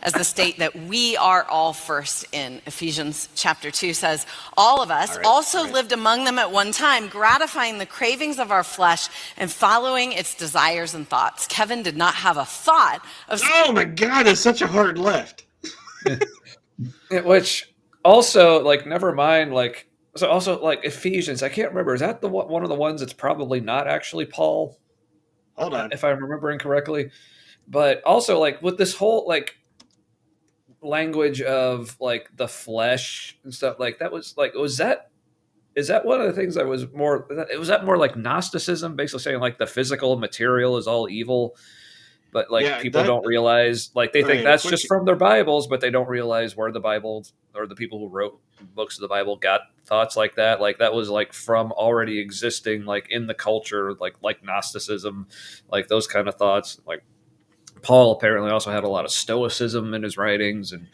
As the state that we are all first in. Ephesians chapter 2 says, all of us also lived among them at one time, gratifying the cravings of our flesh and following its desires and thoughts. Kevin did not have a thought of... Oh my God, it's such a hard left. Which also, like, never mind, like, so also, like, Ephesians, I can't remember, is that the one of the ones that's probably not actually Paul? Hold on. If I'm remembering correctly. But also, like, with this whole, like, language of, like, the flesh and stuff, like, that was, like, is that one of the things that was more, was that more like Gnosticism, basically saying, like, the physical material is all evil? But like people don't realize, like they think that's just from their Bibles, but they don't realize where the Bible or the people who wrote books of the Bible got thoughts like that. Like that was like from already existing, like in the culture, like Gnosticism, like those kind of thoughts. Like Paul apparently also had a lot of Stoicism in his writings, and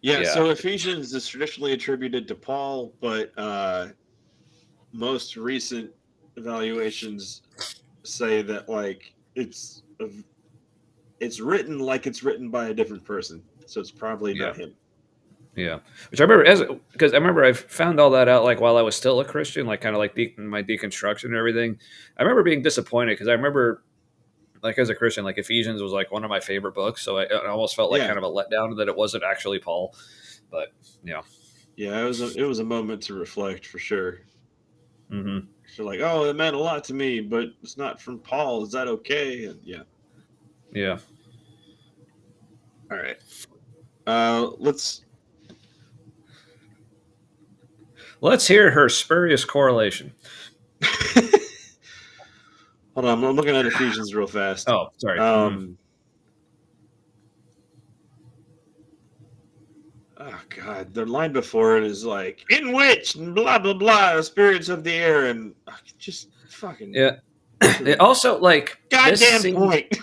so Ephesians is traditionally attributed to Paul, but most recent evaluations say that like it's written like it's written by a different person, so it's probably not him. Yeah, which I remember because I remember I found all that out like while I was still a Christian, like kind of like my deconstruction and everything. I remember being disappointed because I remember like as a Christian, like Ephesians was like one of my favorite books, so I almost felt like kind of a letdown that it wasn't actually Paul. But it was a moment to reflect for sure. Mm-hmm. So like, oh, it meant a lot to me, but it's not from Paul. Is that okay? And yeah. All right. Let's hear her spurious correlation. Hold on, I'm looking at Ephesians real fast. Oh, sorry. Oh God, the line before it is like, in which blah blah blah, spirits of the air, and just fucking It also like goddamn point.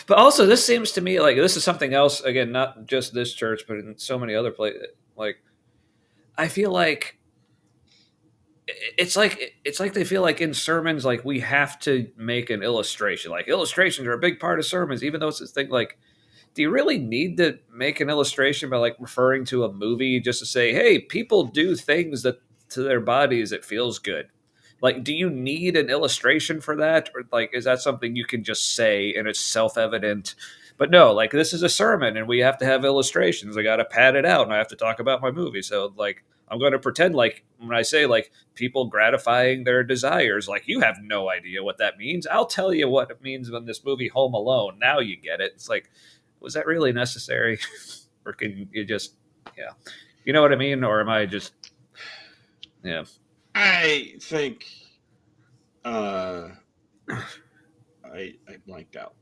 But also, this seems to me like this is something else. Again, not just this church, but in so many other places. Like, I feel like it's like they feel like in sermons, like we have to make an illustration. Like illustrations are a big part of sermons, even though it's this thing. Like, do you really need to make an illustration by like referring to a movie just to say, "Hey, people do things that to their bodies it feels good"? Like, do you need an illustration for that, or like is that something you can just say and it's self-evident? But no, like this is a sermon and we have to have illustrations. I got to pad it out and I have to talk about my movie. So like I'm going to pretend like when I say like people gratifying their desires, like you have no idea what that means. I'll tell you what it means when this movie Home Alone. Now you get it. It's like, was that really necessary? Or can you just, yeah, you know what I mean? Or am I just, yeah. I think I blanked out.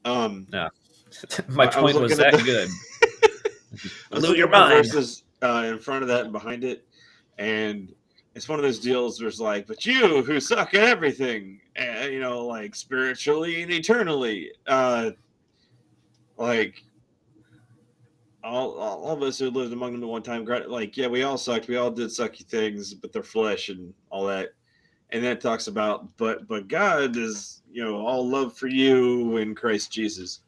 No. My point was that good. I was Blew looking your at the mind. verses in front of that and behind it, and it's one of those deals where it's like, but you who suck at everything, you know, like spiritually and eternally, like all of us who lived among them at one time, like, yeah, we all sucked, we all did sucky things, but they're flesh and all that. And then it talks about, but God is, you know, all love for you in Christ Jesus.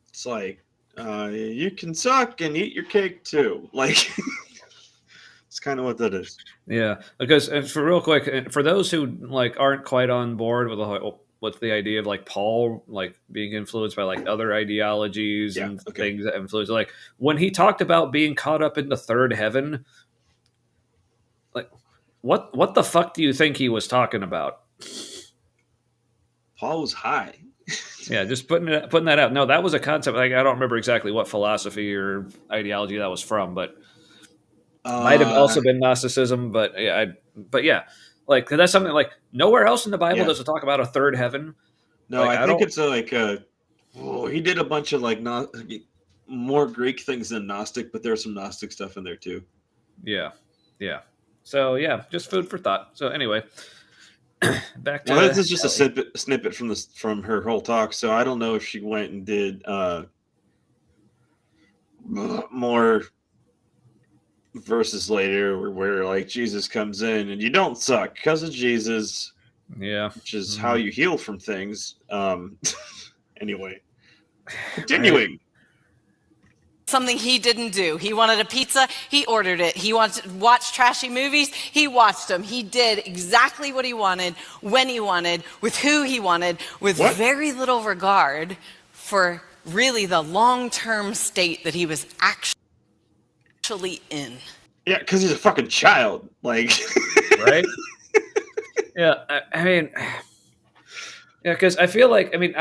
It's like you can suck and eat your cake too. Like it's kind of what that is. Yeah, because for real quick, for those who like aren't quite on board with the idea of like Paul like being influenced by like other ideologies and things that influence, like when he talked about being caught up in the third heaven, like what the fuck do you think he was talking about? Paul was high. Yeah, just putting that out. No, that was a concept. Like I don't remember exactly what philosophy or ideology that was from, but might have also been Gnosticism. But yeah, like that's something like nowhere else in the Bible does it talk about a third heaven. No, like, I think it's he did a bunch of like more Greek things than Gnostic, but there's some Gnostic stuff in there too. Yeah. So yeah, just food for thought. So anyway. Back to this is just a snippet from her whole talk, so I don't know if she went and did more verses later where like Jesus comes in and you don't suck because of Jesus, which is how you heal from things. Anyway, continuing. Something he didn't do. He wanted a pizza, he ordered it. He wanted to watch trashy movies, he watched them. He did exactly what he wanted, when he wanted, with who he wanted, with very little regard for really the long-term state that he was actually in. Yeah, because he's a fucking child. Like, right? Yeah, I mean, yeah, because I feel like, I mean,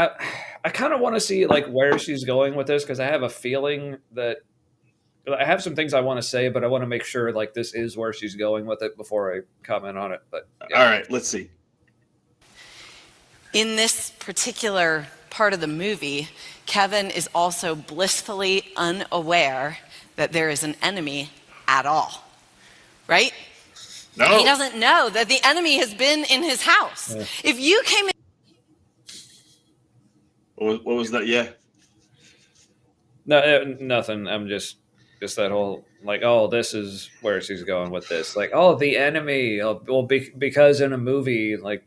I kind of want to see like where she's going with this because I have a feeling that I have some things I want to say, but I want to make sure like this is where she's going with it before I comment on it. But yeah. All right, let's see. In this particular part of the movie, Kevin is also blissfully unaware that there is an enemy at all, right? No. He doesn't know that the enemy has been in his house. Yeah. If you came in... What was that? Yeah. No, nothing. I'm just that whole like, oh, this is where she's going with this. Like, oh, the enemy. Well, because in a movie, like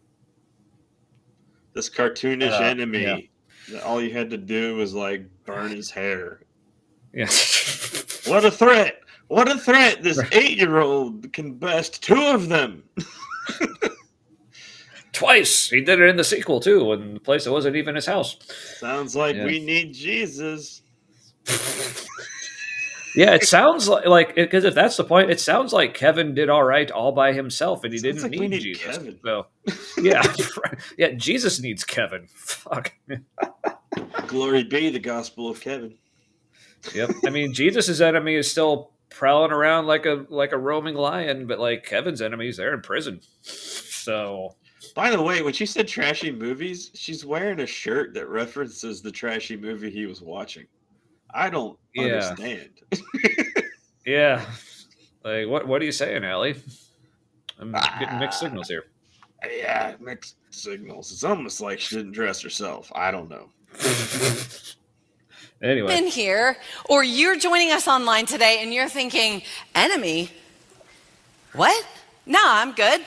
this cartoonish enemy, all you had to do was like burn his hair. Yeah. What a threat! What a threat! This 8-year-old can best 2 of them. Twice. He did it in the sequel too, in the place that wasn't even his house. Sounds like we need Jesus. Yeah, it sounds like because if that's the point, it sounds like Kevin did all right all by himself, and he didn't need Jesus. Kevin. So, yeah, yeah, Jesus needs Kevin. Fuck. Glory be the gospel of Kevin. Yep. I mean, Jesus' enemy is still prowling around like a roaming lion, but like Kevin's enemies, they're in prison. So. By the way, when she said trashy movies, she's wearing a shirt that references the trashy movie he was watching. I don't understand. Yeah. Like, what are you saying, Allie? I'm getting mixed signals here. Yeah, mixed signals. It's almost like she didn't dress herself. I don't know. Anyway. In here, or you're joining us online today and you're thinking, enemy? What? Nah, I'm good.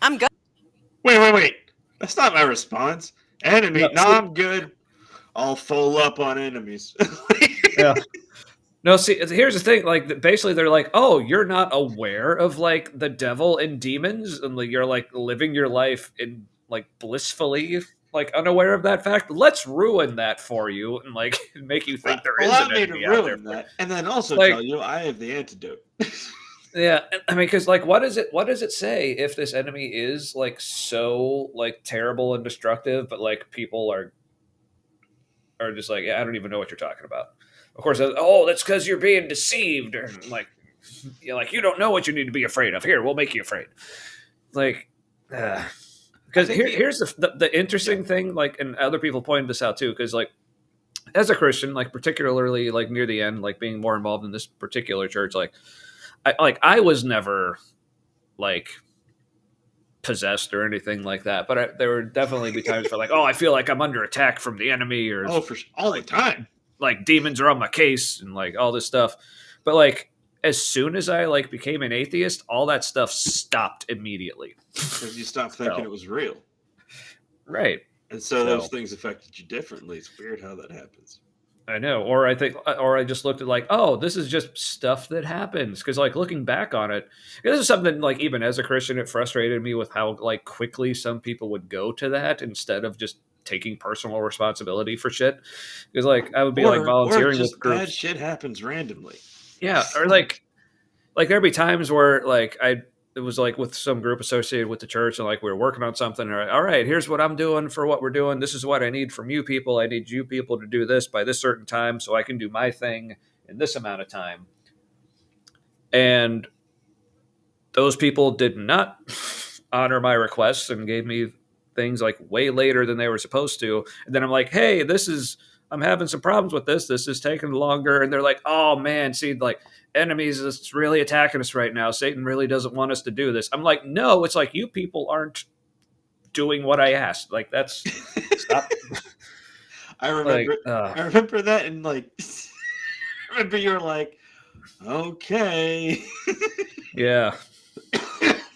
I'm good. Wait. That's not my response. Enemy? No, No, see- I'm good. I'll full up on enemies. Yeah. No, see, here's the thing. Like, basically, they're like, "Oh, you're not aware of like the devil and demons, and like you're like living your life in like blissfully, like unaware of that fact. Let's ruin that for you and like make you think there is Allow an me to enemy out there." ruin that, and then also Like- tell you I have the antidote. Yeah, I mean, because like, what does it say if this enemy is like so like terrible and destructive, but like people are just like, yeah, I don't even know what you're talking about. Of course, oh, that's because you're being deceived, or like, you don't know what you need to be afraid of. Here, we'll make you afraid. Like, because here's the interesting thing. Like, and other people pointed this out too. Because like, as a Christian, like particularly like near the end, like being more involved in this particular church, I was never like possessed or anything like that, but there would definitely be times where like, oh, I feel like I'm under attack from the enemy, or All the time. like demons are on my case and like all this stuff. But like as soon as I like became an atheist, all that stuff stopped immediately Because you stopped thinking it was real. Right. And so those things affected you differently. It's weird how that happens. I know. Or I just looked at like, oh, this is just stuff that happens. Because like looking back on it, this is something like even as a Christian, it frustrated me with how like quickly some people would go to that instead of just taking personal responsibility for shit. Because like I would be like volunteering with groups. Bad shit happens randomly. Yeah, or like there'd be times where like it was like with some group associated with the church, and like we were working on something. All right, here's what I'm doing for what we're doing. This is what I need from you people. I need you people to do this by this certain time so I can do my thing in this amount of time. And those people did not honor my requests and gave me things like way later than they were supposed to. And then I'm like, hey, I'm having some problems with this. This is taking longer. And they're like, oh man, see, like enemies is really attacking us right now. Satan really doesn't want us to do this. I'm like, no, it's like you people aren't doing what I asked. Like that's stop. I remember that, and like I remember you were like, okay. Yeah.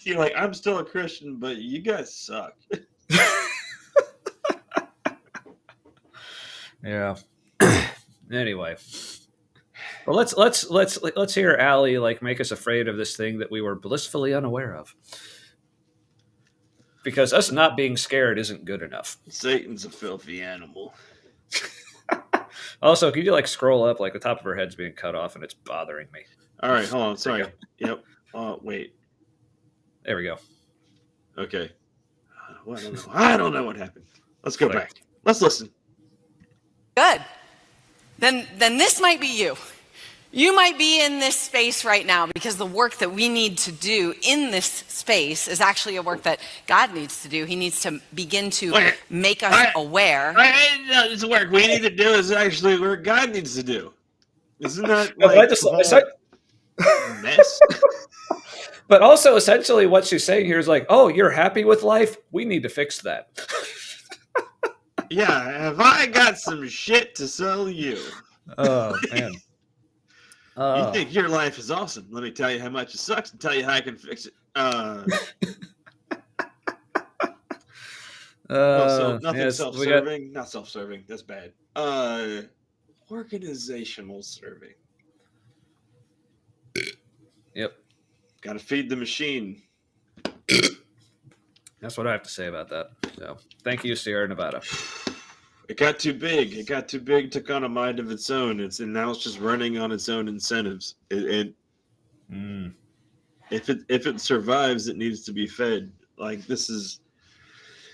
You're like, I'm still a Christian, but you guys suck. Yeah. Anyway, well, let's hear Allie like make us afraid of this thing that we were blissfully unaware of. Because us not being scared isn't good enough. Satan's a filthy animal. Also, could you like scroll up? Like the top of her head's being cut off, and it's bothering me. All right, hold on. Sorry. Yep. Wait. There we go. Okay. Well, I don't know. I don't know what happened. Let's go back. Let's listen. Good. Then this might be you. You might be in this space right now because the work that we need to do in this space is actually a work that God needs to do. He needs to begin to make us aware. No, this work we need to do is actually work God needs to do. Isn't that mess? But also, essentially, what she's saying here is like, oh, you're happy with life? We need to fix that. Yeah, have I got some shit to sell you? Oh, man. You think your life is awesome. Let me tell you how much it sucks and tell you how I can fix it. Nothing self-serving. Not self-serving. That's bad. Organizational serving. Yep. Got to feed the machine. That's what I have to say about that. So, thank you, Sierra Nevada. It got too big. It got too big. Took on a mind of its own. And now it's just running on its own incentives. If it survives, it needs to be fed. Like this is.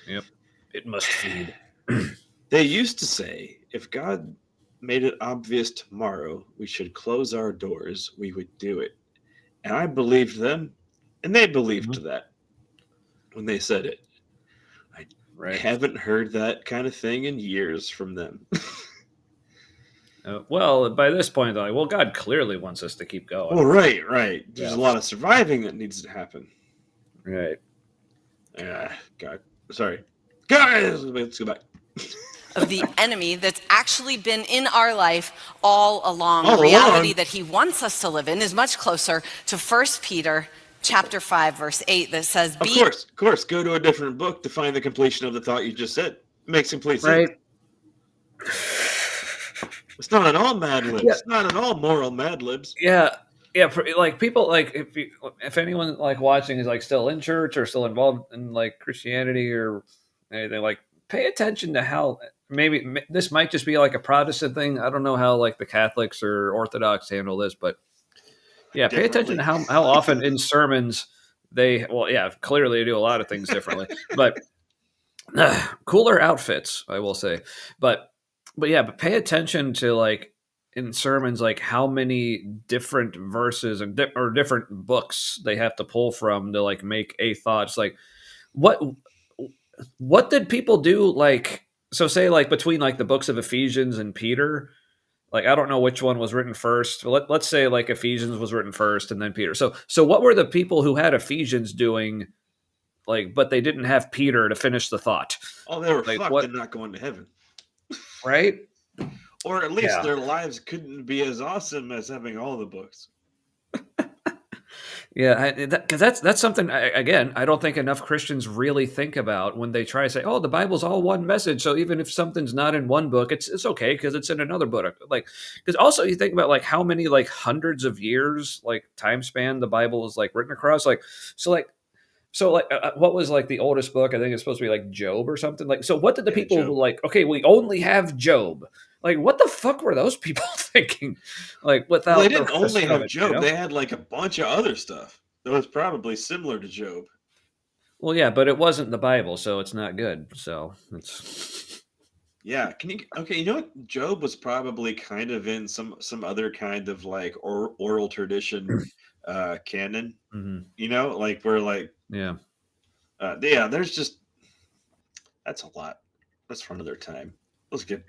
Yep. It must feed. They used to say, if God made it obvious tomorrow we should close our doors, we would do it. And I believed them, and they believed that when they said it. I haven't heard that kind of thing in years from them. Well, by this point, though, well, God clearly wants us to keep going. Well, right. There's a lot of surviving that needs to happen. Right. God, sorry, guys, let's go back. Of the enemy that's actually been in our life all along. All the reality along? that he wants us to live in is much closer to 1 Peter chapter 5, verse 8 that says, Of course, go to a different book to find the completion of the thought you just said. Makes complete sense. Right? It's not at all Mad Libs. Yeah. It's not at all moral Mad Libs. Yeah. Yeah, like people like if anyone like watching is like still in church or still involved in like Christianity or anything, like pay attention to how maybe this might just be like a Protestant thing. I don't know how like the Catholics or Orthodox handle this, but yeah, pay attention to how often in sermons clearly they do a lot of things differently, but cooler outfits, I will say, but pay attention to like in sermons, like how many different verses and or different books they have to pull from to like make a thought. It's like what did people do? Like, so say like between like the books of Ephesians and Peter, like I don't know which one was written first. Let's say like Ephesians was written first and then Peter. So what were the people who had Ephesians doing? Like, but they didn't have Peter to finish the thought. Oh, they were like, fucked what? and not going to heheaven. Right? Or at least their lives couldn't be as awesome as having all the books. Yeah, because that's something, again, I don't think enough Christians really think about when they try to say, oh, the Bible's all one message. So even if something's not in one book, it's okay because it's in another book. Like, because also you think about like how many like hundreds of years, like time span the Bible is like written across. Like, what was like the oldest book? I think it's supposed to be like Job or something. Like, so what did the people who like, okay, we only have Job. Like, what the fuck were those people thinking? Like, without they didn't only have Job, you know? They had like a bunch of other stuff that was probably similar to Job. Well, yeah, but it wasn't the Bible, so it's not good. So it's yeah. You know what? Job was probably kind of in some other kind of like oral tradition canon. Mm-hmm. You know, like where like there's just that's a lot. That's for another time. Let's get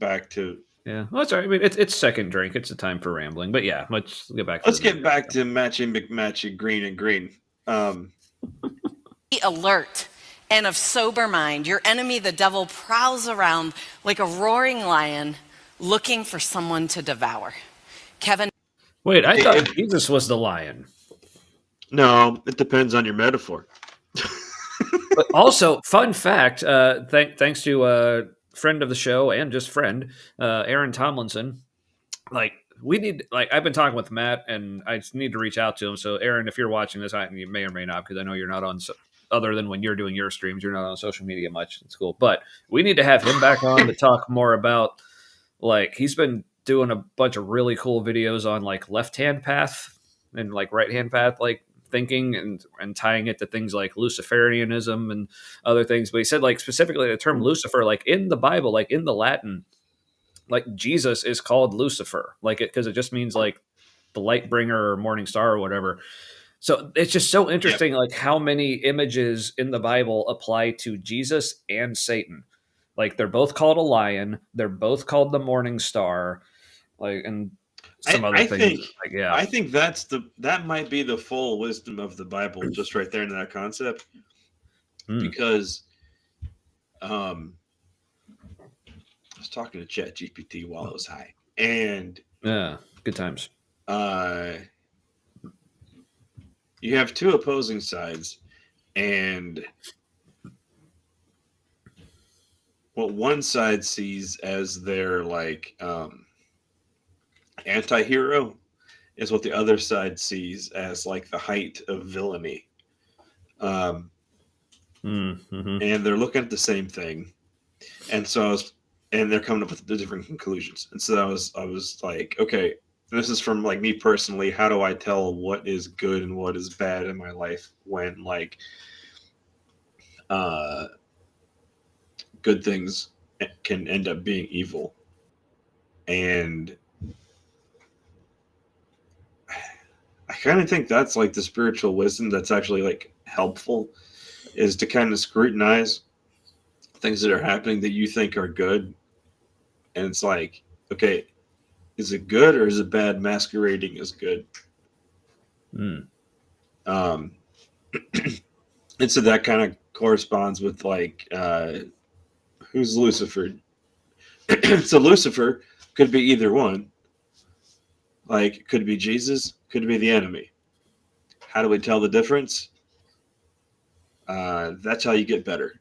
back to Well, sorry. I mean, it's second drink. It's a time for rambling, but yeah, let's get back. Let's get back to matching McMatchy green and green. Be alert and of sober mind. Your enemy, the devil, prowls around like a roaring lion, looking for someone to devour. Kevin. Wait, I thought Jesus was the lion. No, it depends on your metaphor. But also, fun fact, thanks to friend of the show and just friend, Aaron Tomlinson. Like, we need, like, I've been talking with Matt and I just need to reach out to him. So, Aaron, if you're watching this, you may or may not, because I know you're not on, other than when you're doing your streams, you're not on social media much. It's cool. But we need to have him back on to talk more about, like, he's been doing a bunch of really cool videos on, like, left-hand path and, like, right-hand path, like, thinking and tying it to things like Luciferianism and other things. But he said, like, specifically the term Lucifer, like in the Bible, like in the Latin, like Jesus is called Lucifer, like it, because it just means like the light bringer or morning star or whatever. So it's just so interesting, like how many images in the Bible apply to Jesus and Satan. Like they're both called a lion. They're both called the morning star. Like, and some other things. I think that might be the full wisdom of the Bible, just right there in that concept. Because I was talking to ChatGPT while I was high, and good times. You have two opposing sides, and what one side sees as their like anti-hero is what the other side sees as like the height of villainy. And they're looking at the same thing, and they're coming up with the different conclusions. And so I was like, okay, this is from like me personally. How do I tell what is good and what is bad in my life when like good things can end up being evil? And I kind of think that's like the spiritual wisdom that's actually like helpful, is to kind of scrutinize things that are happening that you think are good. And it's like, okay, is it good or is it bad masquerading as good? And so that kind of corresponds with like who's Lucifer? So Lucifer could be either one. Like, could be Jesus, could be the enemy. How do we tell the difference? That's how you get better.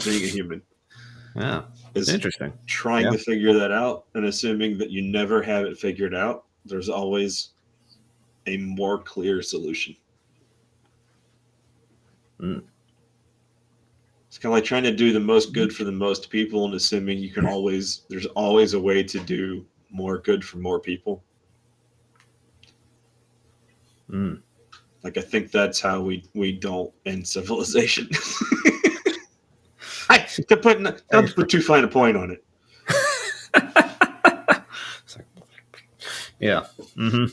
Being a human. Yeah, Is interesting. Trying to figure that out and assuming that you never have it figured out. There's always a more clear solution. Mm. It's kind of like trying to do the most good for the most people and assuming there's always a way to do more good for more people. Mm. Like, I think that's how we don't end civilization. Don't put too fine a point on it. Yeah. Mm-hmm.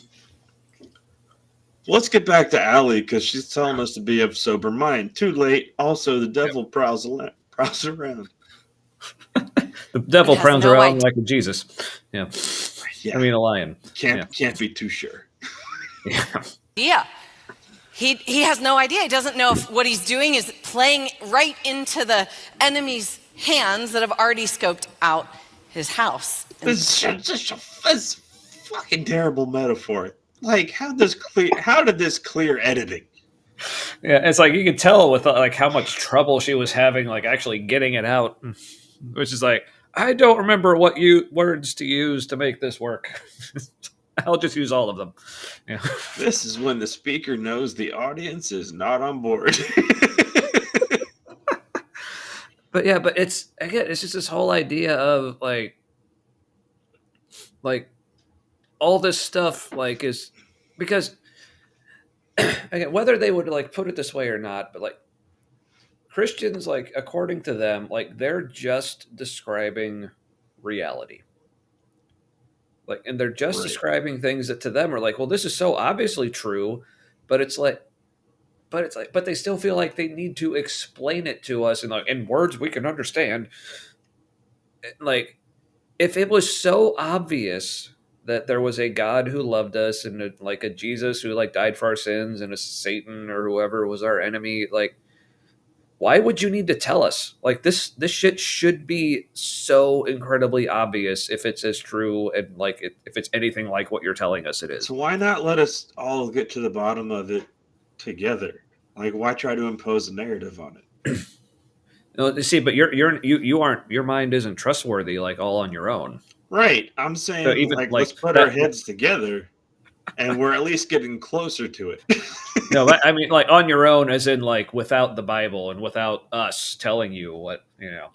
Let's get back to Allie because she's telling us to be of sober mind. Too late. Also, the devil prowls around. The devil It has prowls no around idea. like a Jesus. Yeah. I mean, a lion. Can't be too sure. Yeah. He has no idea. He doesn't know if what he's doing is playing right into the enemy's hands that have already scoped out his house. This is fucking terrible metaphor. Like, how did this clear editing? Yeah, it's like you could tell with like how much trouble she was having, like actually getting it out, which is like I don't remember what words to use to make this work. I'll just use all of them. Yeah. This is when the speaker knows the audience is not on board. But it's just this whole idea of like all this stuff like is because again, whether they would like put it this way or not, but like Christians, like according to them, like they're just describing reality. Like, and they're just describing things that to them are like, well, this is so obviously true, but but they still feel like they need to explain it to us in words we can understand. Like, if it was so obvious that there was a God who loved us and a Jesus who like died for our sins and a Satan or whoever was our enemy, like, why would you need to tell us? Like this shit should be so incredibly obvious if it's as true and like if it's anything like what you're telling us it is. So why not let us all get to the bottom of it together? Like, why try to impose a narrative on it? No, see, but you aren't, your mind isn't trustworthy like all on your own. Right. I'm saying So even, like let's put our heads together and we're at least getting closer to it. No, but I mean like on your own as in like without the Bible and without us telling you what, you know.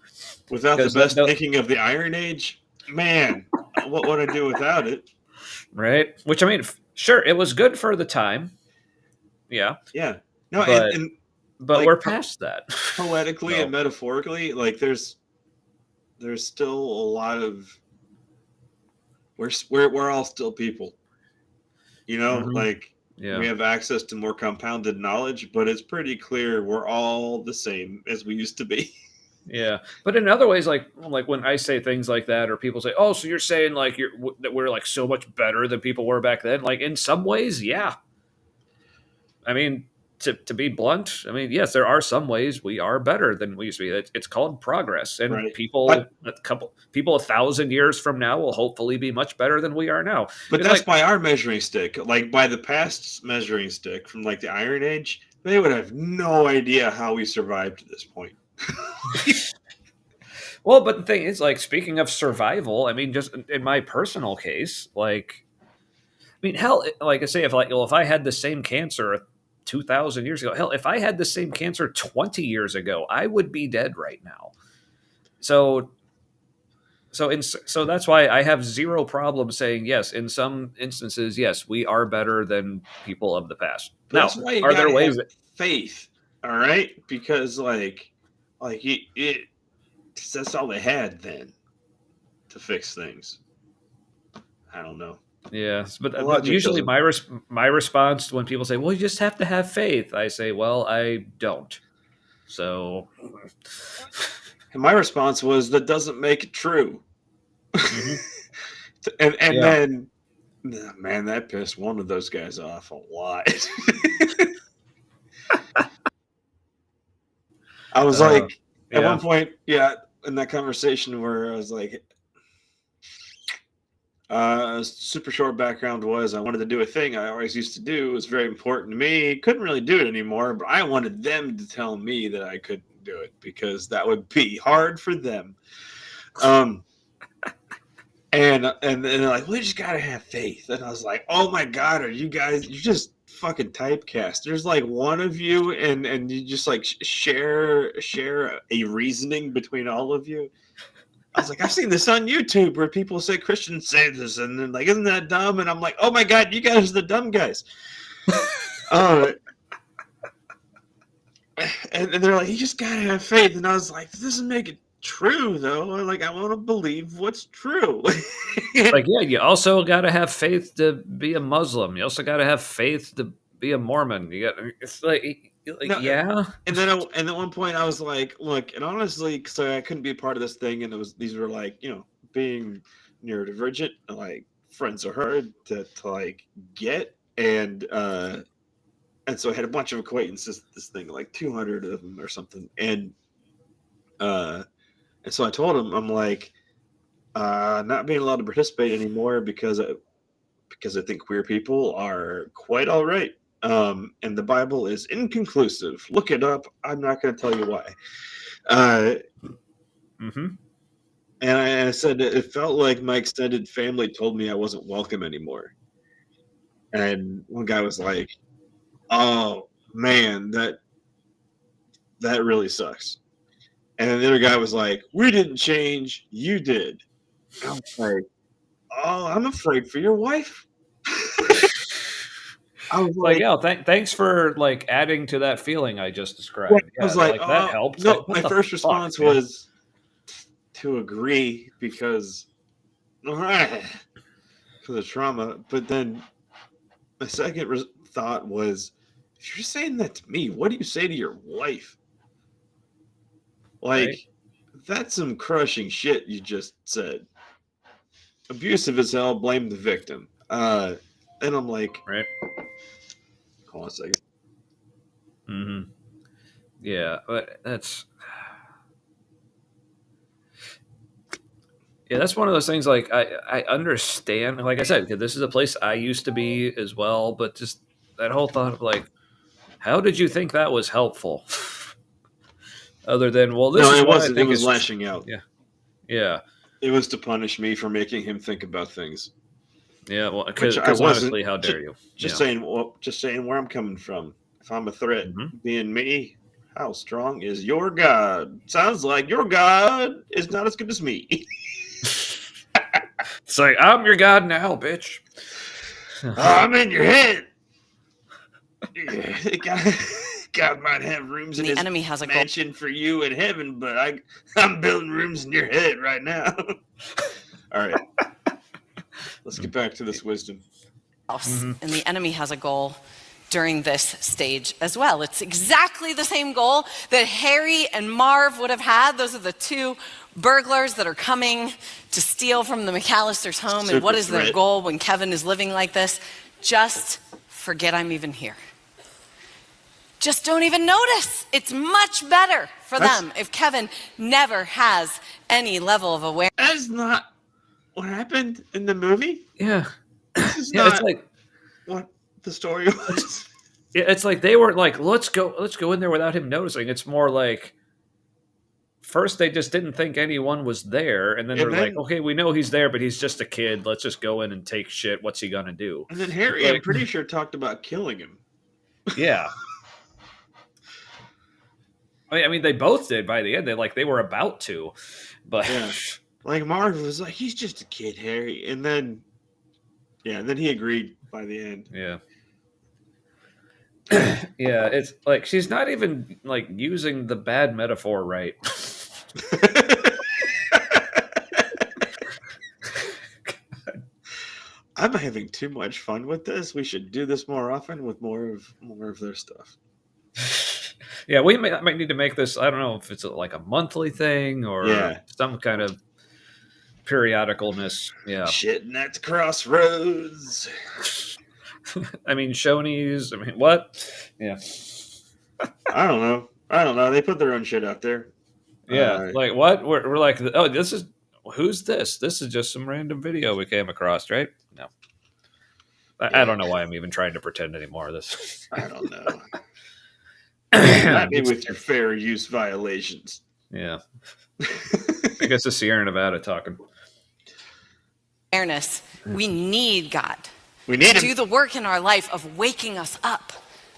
Without the best thinking of the Iron Age? Man, what would I do without it? Right? Which I mean, sure, it was good for the time. Yeah. Yeah. No, but like, we're past that. Poetically and metaphorically, like there's still a lot of we're all still people. You know, like we have access to more compounded knowledge, but it's pretty clear we're all the same as we used to be. Yeah, but in other ways, like when I say things like that, or people say, "Oh, so you're saying like that we're like so much better than people were back then?" Like in some ways, yeah. I mean, to be blunt, I mean, yes, there are some ways we are better than we used to be. It's called progress, and people 1,000 years from now will hopefully be much better than we are now. But that's like, by our measuring stick. Like by the past measuring stick from like the Iron Age, they would have no idea how we survived to this point. Well, but the thing is, like, speaking of survival, I mean, just in my personal case, like, I mean, hell, like I say, if I had the same cancer 2,000 years ago, hell, if I had the same cancer 20 years ago, I would be dead right now. So that's why I have zero problem saying yes. In some instances, yes, we are better than people of the past. That's now, why you are there ways have faith? All right, because that's all they had then to fix things. I don't know. Yeah, but usually my response when people say, "Well, you just have to have faith," I say, "Well, I don't." So, and my response was, "That doesn't make it true." and then, man, that pissed one of those guys off a lot. I was like, at yeah. one point, yeah, in that conversation where I was like, super short background was I wanted to do a thing I always used to do. It was very important to me. Couldn't really do it anymore, but I wanted them to tell me that I couldn't do it because that would be hard for them. And they're like, we just gotta have faith. And I was like, oh my god, are you guys? You're just fucking typecast. There's like one of you, and you just like share a reasoning between all of you. I was like, I've seen this on YouTube where people say Christian saved us, and then like, isn't that dumb? And I'm like, oh my god, you guys are the dumb guys. And they're like, you just gotta have faith. And I was like, this doesn't make it true though. Like, I want to believe what's true. Like, yeah, you also got to have faith to be a Muslim. You also got to have faith to be a Mormon. You got, it's like No, yeah. And then at one point I was like, look, and honestly, so I couldn't be a part of this thing, and these were like, being neurodivergent, like friends are hard to like get, and so I had a bunch of acquaintances. This thing, like 200 of them or something, and so I told him, I'm like, not being allowed to participate anymore because I think queer people are quite all right. And the Bible is inconclusive. Look it up. I'm not going to tell you why. And I said it felt like my extended family told me I wasn't welcome anymore. And one guy was like, "Oh man, that really sucks." And the other guy was like, "We didn't change. You did." I was like, "Oh, I'm afraid for your wife." I was like, oh, thanks for like adding to that feeling I just described. I was like, that helps. No, like, my first response was to agree because for the trauma. But then my second thought was, if you're saying that to me, what do you say to your wife? Like, right? That's some crushing shit you just said. Abusive as hell, blame the victim. And I'm like, Right. Hold on a second. Mm-hmm. Yeah, but that's one of those things. Like, I understand. Like I said, this is a place I used to be as well. But just that whole thought of like, how did you think that was helpful? Other than, well, this is it what wasn't. I think It was is lashing out. Yeah. It was to punish me for making him think about things. Yeah, well, because honestly, how dare you? Just saying where I'm coming from. If I'm a threat, being me, how strong is your God? Sounds like your God is not as good as me. It's like, I'm your God now, bitch. I'm in your head. God might have rooms in his enemy has a mansion for you in heaven, but I'm building rooms in your head right now. All right. Let's get back to this wisdom. And the enemy has a goal during this stage as well. It's exactly the same goal that Harry and Marv would have had. Those are the two burglars that are coming to steal from the McAllister's home. And what is their goal when Kevin is living like this? Just forget I'm even here. Just don't even notice. It's much better for them if Kevin never has any level of awareness. That's not what happened in the movie. Yeah. It's like what the story was. It's like they were like, let's go in there without him noticing. It's more like first they just didn't think anyone was there, and then they're like, okay, we know he's there, but he's just a kid. Let's just go in and take shit. What's he gonna do? And then Harry, I'm pretty sure, talked about killing him. Yeah. I mean, they both did by the end. They were about to, but like Marv was like, he's just a kid, Harry, and then he agreed by the end. Yeah. Yeah, it's like she's not even like using the bad metaphor right. I'm having too much fun with this. We should do this more often with more of their stuff. Yeah, we might need to make this. I don't know if it's like a monthly thing or some kind of periodicalness. Yeah, shitting at the crossroads. I mean, Shoney's. I mean, what? Yeah. I don't know. I don't know. They put their own shit out there. Yeah, like what? We're like, oh, this is who's this? This is just some random video we came across, right? No, I don't know why I'm even trying to pretend anymore. This I don't know. Not me with your fair use violations. Yeah, I guess it's Sierra Nevada talking. Awareness. We need God. We need to him. do the work in our life of waking us up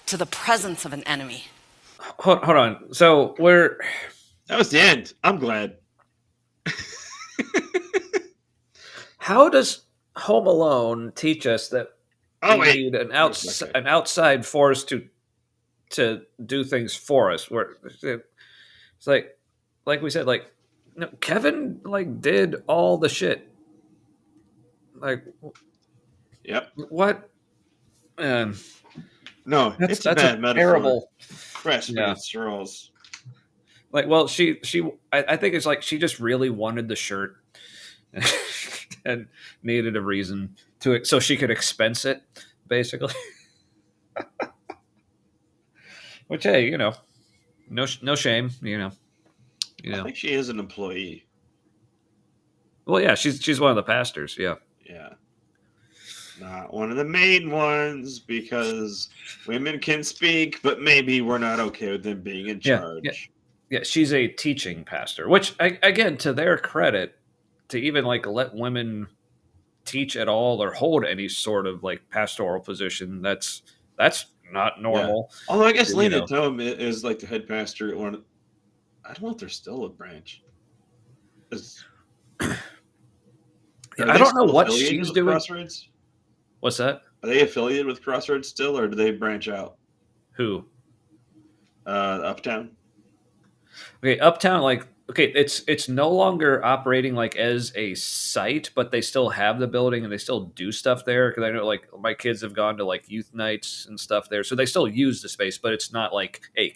to the presence of an enemy. Hold on. So that was the end. I'm glad. How does Home Alone teach us that we need an outside force to do things for us? Where it's like we said, like Kevin did all the shit. Like, yep. What? No, it's a bad metaphor. Terrible. Fresh straws. Like, well, I think it's like she just really wanted the shirt and needed a reason so she could expense it, basically. Which, hey, no shame, I think she is an employee. Well, yeah, she's one of the pastors. Yeah. Yeah. Not one of the main ones because women can speak, but maybe we're not okay with them being in charge. Yeah, she's a teaching pastor, which, again, to their credit, to even let women teach at all or hold any sort of pastoral position, that's not normal. Yeah. Although I guess Lena Tome is the head pastor at one. I don't know if there's still a branch. I don't know what she's doing. Crossroads? What's that? Are they affiliated with Crossroads still, or do they branch out? Who? Uptown. Okay, Uptown, it's no longer operating as a site, but they still have the building and they still do stuff there. Because I know my kids have gone to youth nights and stuff there, so they still use the space, but it's not a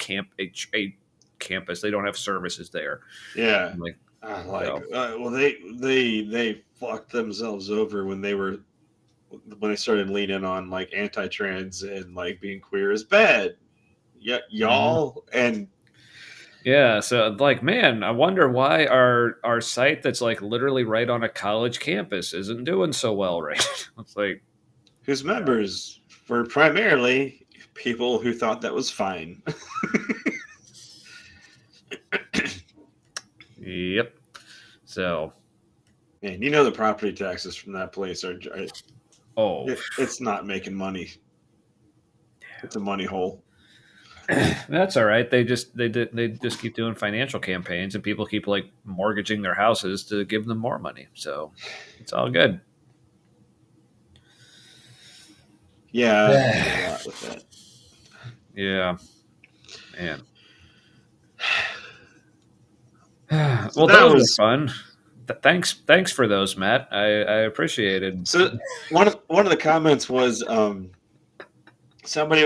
campus. They don't have services there. Yeah. Well, they fucked themselves over when they started leaning on anti-trans and being queer is bad. Yeah, y'all. And yeah, so man, I wonder why our site that's literally right on a college campus isn't doing so well, right? It's whose members were primarily people who thought that was fine. Yep. So, and the property taxes from that place are it's not making money. It's a money hole. That's all right. They just keep doing financial campaigns, and people keep mortgaging their houses to give them more money. So it's all good. Yeah, a lot with that. Yeah, man. So well, that was fun. Thanks for those, Matt. I appreciate it. So one of the comments was somebody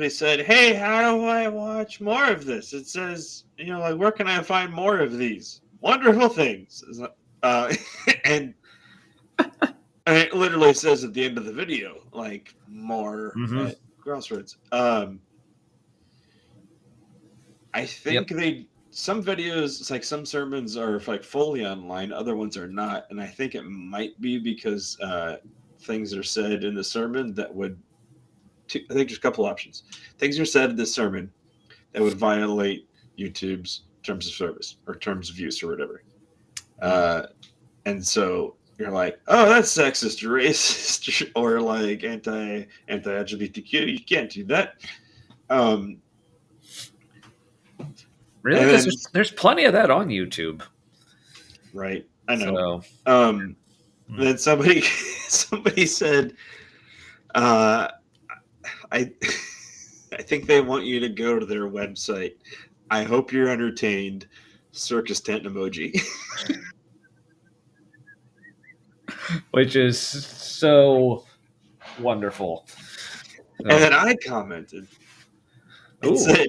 said, "Hey, how do I watch more of this?" It says, where can I find more of these wonderful things? And it literally says at the end of the video, more at Crossroads. I think some videos, some sermons are fully online, other ones are not, and I think it might be because things are said in the sermon that would. I think there's a couple options. Things are said in this sermon that would violate YouTube's terms of service or terms of use or whatever. And so you're oh, that's sexist or racist or anti-LGBTQ. You can't do that. Really? Because there's plenty of that on YouTube. Right. I know. Then somebody said, I think they want you to go to their website. I hope you're entertained. Circus tent emoji. Which is so wonderful. And then I commented and said,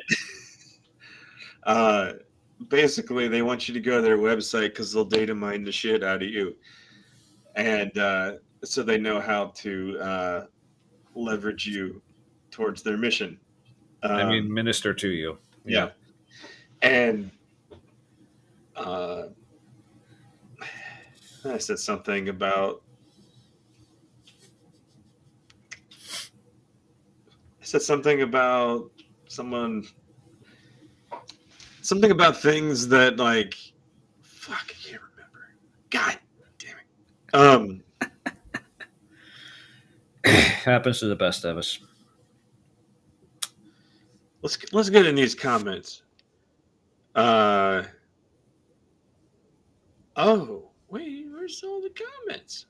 basically, they want you to go to their website because they'll data mine the shit out of you. And so they know how to leverage you towards their mission. Minister to you. Yeah. And I said something about something about things that like fuck, I can't remember. God damn it. Happens to the best of us. Let's get in these comments. Oh wait, where's all the comments?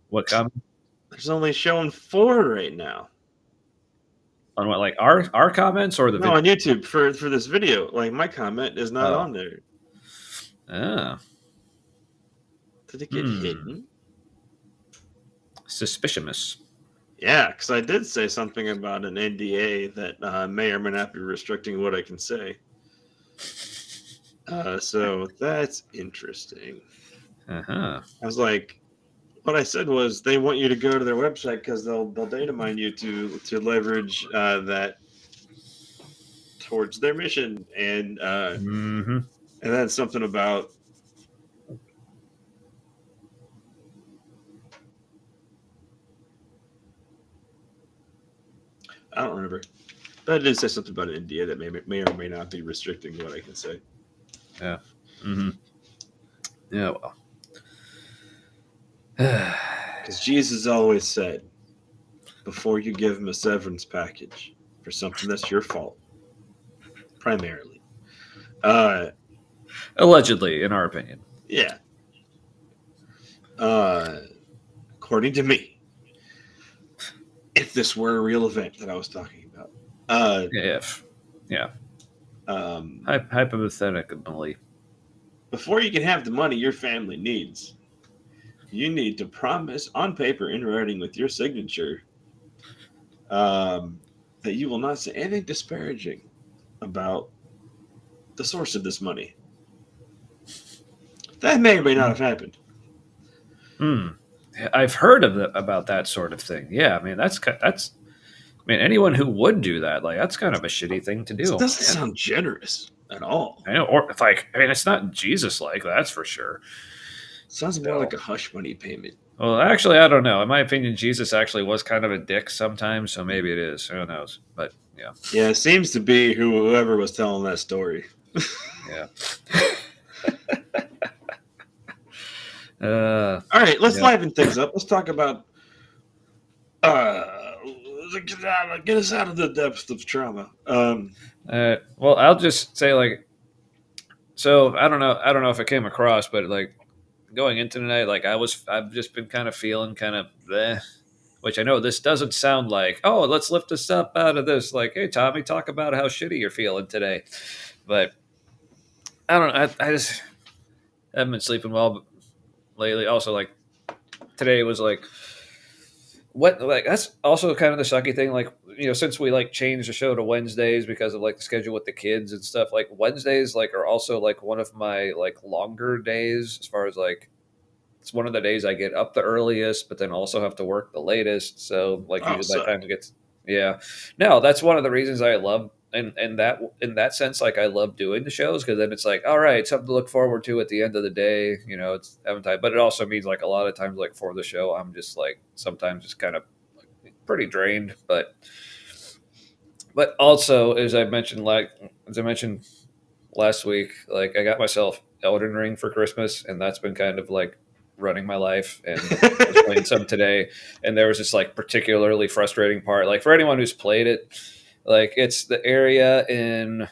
What comment? There's only showing 4 right now. On what, like our comments or the No, video? on YouTube for this video. Like my comment is not on there. Oh. Did it get hidden? Suspicious. Yeah, because I did say something about an NDA that may or may not be restricting what I can say. So that's interesting. Uh-huh. I was like, what I said was they want you to go to their website because they'll data mine you to leverage that towards their mission, and then something about I don't remember, but I did say something about an NDA that may or may not be restricting what I can say. Yeah. Yeah. Well. Because Jesus always said, before you give him a severance package for something that's your fault, primarily. Allegedly, in our opinion. Yeah. According to me, if this were a real event that I was talking about. Hypothetically. Before you can have the money your family needs, you need to promise on paper in writing with your signature that you will not say anything disparaging about the source of this money. That may or may not have happened. I've heard about that sort of thing. Yeah, I mean that's. I mean, anyone who would do that, like, that's kind of a shitty thing to do. It doesn't sound generous at all. I know, or if I mean, it's not Jesus-like, that's for sure. Sounds more like a hush money payment. Well, actually, I don't know. In my opinion, Jesus actually was kind of a dick sometimes, so maybe it is. Who knows? But yeah. Yeah, it seems to be whoever was telling that story. Yeah. All right, let's liven things up. Let's talk about get us out of the depths of trauma. Well, I'll just say, like, so I don't know if it came across, but like going into tonight, like I've just been kind of feeling kind of bleh, which I know this doesn't sound like, oh, let's lift us up out of this. Like, hey, Tommy, talk about how shitty you're feeling today. But I don't know. I just haven't been sleeping well lately. Also, like today was like, what, like, that's also kind of the sucky thing. Like, you know, since we like changed the show to Wednesdays because of like the schedule with the kids and stuff, like Wednesdays like are also like one of my like longer days as far as like, it's one of the days I get up the earliest, but then also have to work the latest. So like usually by the time it gets, no, that's one of the reasons I love, and in that sense, like I love doing the shows, because then it's like, all right, something to look forward to at the end of the day. You know, it's having time, but it also means like a lot of times, like for the show, I'm just like sometimes just kind of pretty drained, but also as I mentioned last week, like I got myself Elden Ring for Christmas, and that's been kind of like running my life, and I was playing some today, and there was this like particularly frustrating part, like for anyone who's played it, like it's the area in, I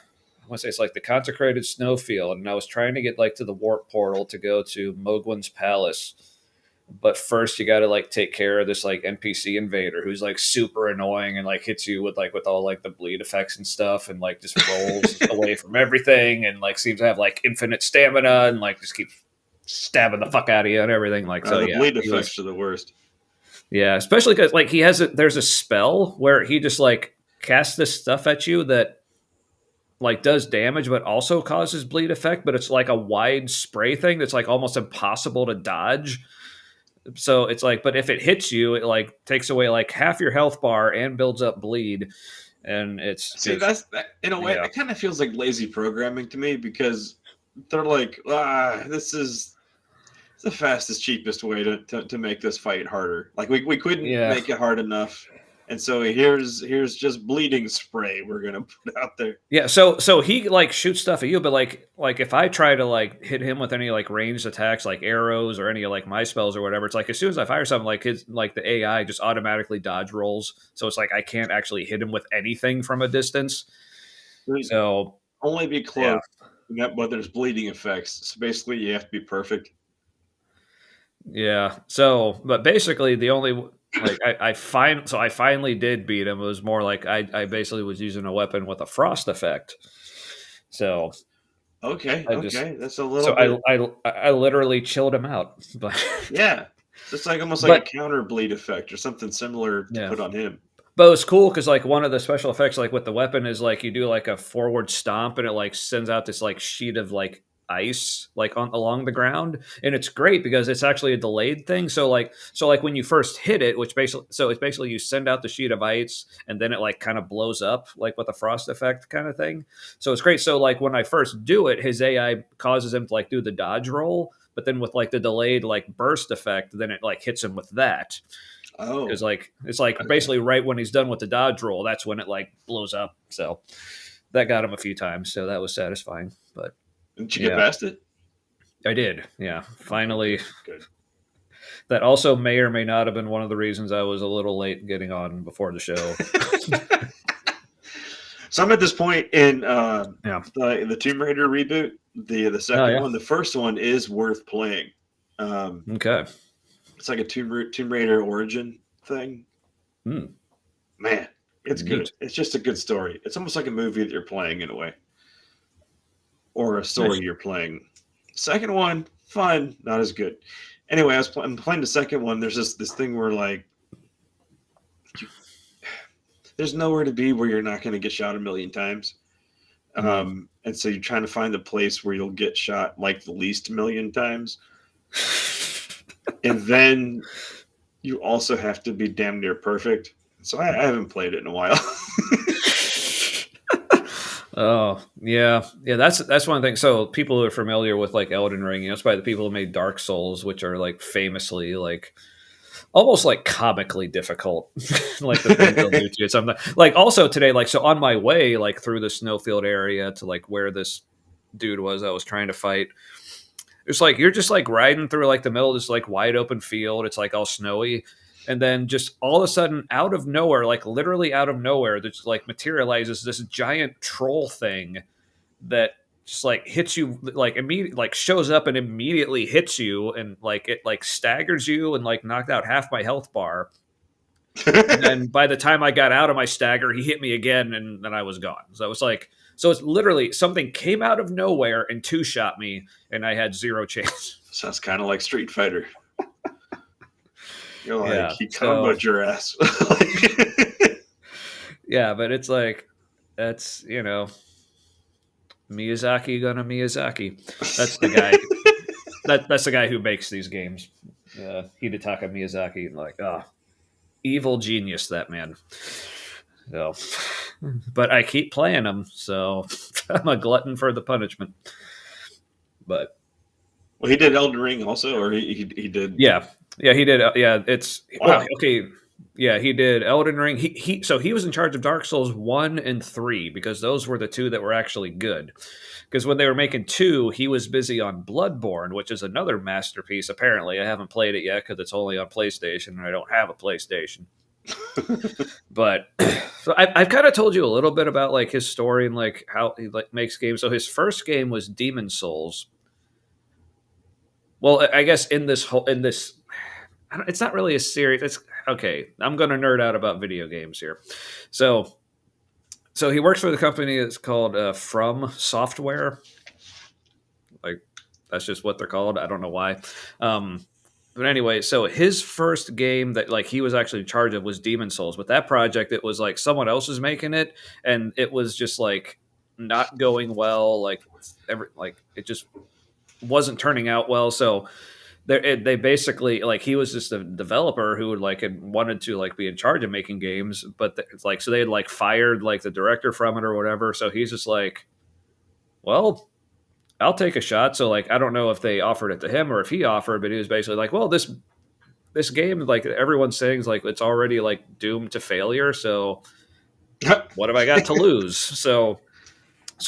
want to say it's like the consecrated snowfield, and I was trying to get like to the warp portal to go to Mogwin's palace, but first you got to like take care of this like NPC invader who's like super annoying and like hits you with all like the bleed effects and stuff, and like just rolls away from everything, and like seems to have like infinite stamina, and like just keeps stabbing the fuck out of you and everything. Like, so the bleed effects are the worst. Yeah, especially because like there's a spell where he just like casts this stuff at you that like does damage but also causes bleed effect, but it's like a wide spray thing that's like almost impossible to dodge. So it's like, but if it hits you, it like takes away like half your health bar and builds up bleed. And it's See, that's that, in a way, yeah. it kind of feels like lazy programming to me because they're like, this is the fastest, cheapest way to make this fight harder. Like we couldn't Yeah. make it hard enough, and so here's just bleeding spray we're gonna put out there. Yeah, so he like shoots stuff at you, but like if I try to like hit him with any like ranged attacks like arrows or any of like my spells or whatever, it's like as soon as I fire something, like his like the AI just automatically dodge rolls. So it's like I can't actually hit him with anything from a distance. So only be close. Yeah. But there's bleeding effects. So basically you have to be perfect. Yeah. So but basically the only like I finally did beat him. It was more like I basically was using a weapon with a frost effect. So okay, that's a little. So bit... I literally chilled him out. But yeah, it's like almost like a counter bleed effect or something similar to put on him. But it's cool because like one of the special effects, like with the weapon, is like you do like a forward stomp and it like sends out this like sheet of like ice like on along the ground, and it's great because it's actually a delayed thing. So like when you first hit it, which basically it's basically you send out the sheet of ice and then it like kind of blows up like with a frost effect kind of thing. So it's great. So like when I first do it, his AI causes him to like do the dodge roll, but then with like the delayed like burst effect, then it like hits him with that. Oh, because like it's like basically right when he's done with the dodge roll, that's when it like blows up. So that got him a few times. So that was satisfying. But did you get past it? I did. Yeah, finally. Good. That also may or may not have been one of the reasons I was a little late getting on before the show. So I'm at this point in the Tomb Raider reboot, the second one. The first one is worth playing. Okay. It's like a Tomb Raider origin thing. Man, it's good. It's just a good story. It's almost like a movie that you're playing in a way. Or a story you're playing. Second one, fun, not as good. Anyway, I'm playing the second one. There's this thing where like there's nowhere to be where you're not going to get shot a million times. And so you're trying to find the place where you'll get shot like the least million times. And then you also have to be damn near perfect. So I haven't played it in a while. Oh, yeah. Yeah, that's one thing. So people who are familiar with like Elden Ring, it's by the people who made Dark Souls, which are like famously like almost like comically difficult. Like the thing they'll do to you. Something like also today, like so on my way like through the snowfield area to like where this dude was I was trying to fight. It's like you're just like riding through like the middle of this like wide open field. It's like all snowy. And then just all of a sudden out of nowhere, like literally out of nowhere, that just like materializes this giant troll thing that just like hits you like immediately, like shows up and immediately hits you. And like it like staggers you and like knocked out half my health bar. And then by the time I got out of my stagger, he hit me again and then I was gone. So it was like, so it's literally something came out of nowhere and two-shot me, and I had zero chance. Sounds kind of like Street Fighter. You're like, he comboed your ass. Yeah, but it's like, that's, Miyazaki gonna Miyazaki. That's the guy. That's the guy who makes these games. Hidetaka Miyazaki. Like, evil genius, that man. So, but I keep playing them, so I'm a glutton for the punishment. But well, he did Elden Ring also, or he did. Yeah, he did. Yeah, it's wow. Okay. Yeah, he did Elden Ring. So he was in charge of Dark Souls 1 and 3 because those were the two that were actually good. Because when they were making 2, he was busy on Bloodborne, which is another masterpiece. Apparently, I haven't played it yet because it's only on PlayStation, and I don't have a PlayStation. But so I've kind of told you a little bit about like his story and like how he like makes games. So his first game was Demon Souls. Well, I guess in this it's not really a series. It's okay. I'm going to nerd out about video games here. So he works for the company that's called From Software. Like that's just what they're called. I don't know why. But anyway, so his first game that like he was actually in charge of was Demon Souls. But that project, it was like someone else was making it, and it was just like not going well. Like it just wasn't turning out well. So they basically like he was just a developer who would like had wanted to like be in charge of making games, but it's like so they had like fired like the director from it or whatever. So he's just like, well, I'll take a shot. So like I don't know if they offered it to him or if he offered, but he was basically like, well, this game like everyone's saying is like it's already like doomed to failure. So what have I got to lose? So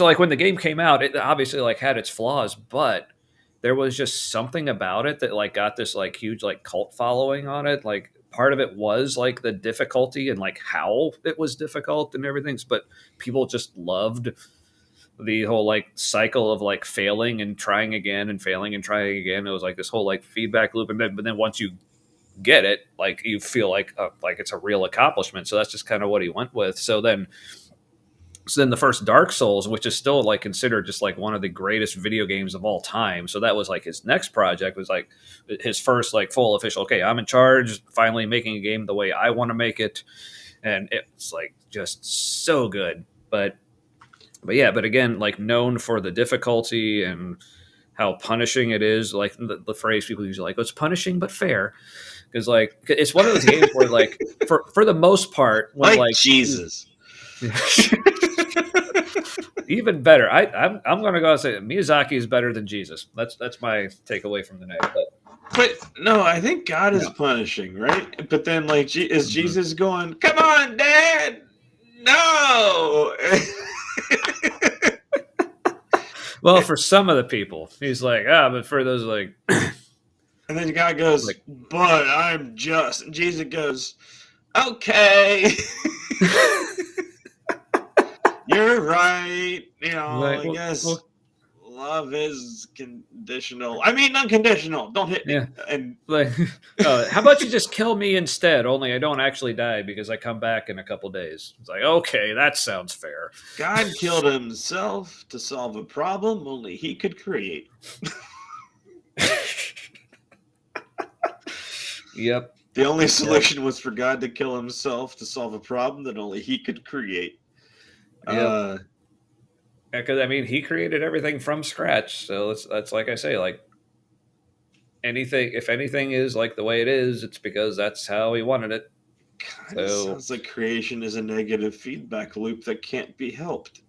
like when the game came out, it obviously like had its flaws, but there was just something about it that like got this like huge like cult following on it. Like part of it was like the difficulty and like how it was difficult and everything, but people just loved the whole like cycle of like failing and trying again and failing and trying again. It was like this whole like feedback loop, and then but then once you get it, like you feel like it's a real accomplishment. So that's just kind of what he went with. So then the first Dark Souls, which is still like considered just like one of the greatest video games of all time. So that was like his next project, was like his first like full official, okay, I'm in charge, finally making a game the way I want to make it. And it's like just so good. But yeah, but again, like known for the difficulty and how punishing it is. Like the phrase people use, like, it's punishing but fair. Because like it's one of those games where like for the most part, when like Jesus. Even better. I'm going to go and say that Miyazaki is better than Jesus. That's my takeaway from the night. But no, I think God is punishing, right? But then, like, is Jesus going, "Come on, Dad, no"? Well, for some of the people, he's like, but for those like, and then God goes, like, "But I'm just." And Jesus goes, "Okay." You're right. You know, I guess love is conditional. I mean, unconditional. Don't hit me. Yeah. And like, how about you just kill me instead? Only I don't actually die because I come back in a couple days. It's like, okay, that sounds fair. God killed himself to solve a problem only he could create. Yep. The only solution was for God to kill himself to solve a problem that only he could create. Yeah, because I mean, he created everything from scratch. So that's like I say, like anything. If anything is like the way it is, it's because that's how he wanted it. Kind of sounds like creation is a negative feedback loop that can't be helped.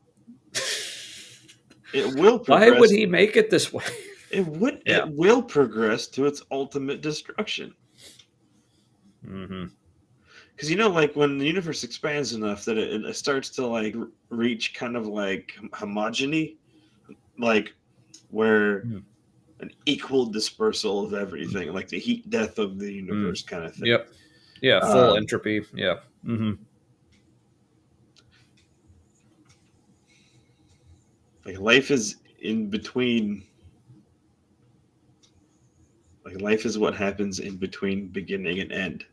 It will progress. Why would he make it this way? It would. Yeah. It will progress to its ultimate destruction. Mm-hmm. Because, you know, like when the universe expands enough that it starts to like reach kind of like homogeny, like where an equal dispersal of everything, like the heat death of the universe kind of thing. Yep. Yeah. Full entropy. Yeah. Mm-hmm. Like life is in between. Like life is what happens in between beginning and end.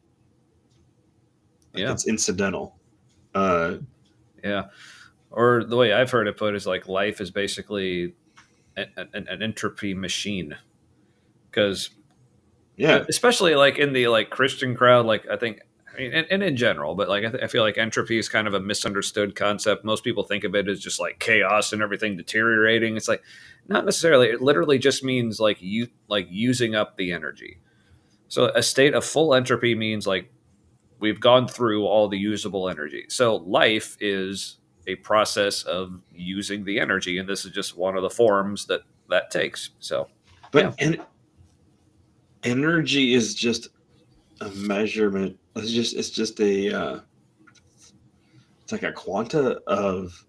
It's incidental. Yeah. Or the way I've heard it put is like life is basically an entropy machine. Because, especially like in the like Christian crowd, like I think, I mean, and in general, but like I feel like entropy is kind of a misunderstood concept. Most people think of it as just like chaos and everything deteriorating. It's like not necessarily. It literally just means like using up the energy. So a state of full entropy means like we've gone through all the usable energy. So life is a process of using the energy, and this is just one of the forms that takes. So, but energy is just a measurement. It's just a it's like a quanta of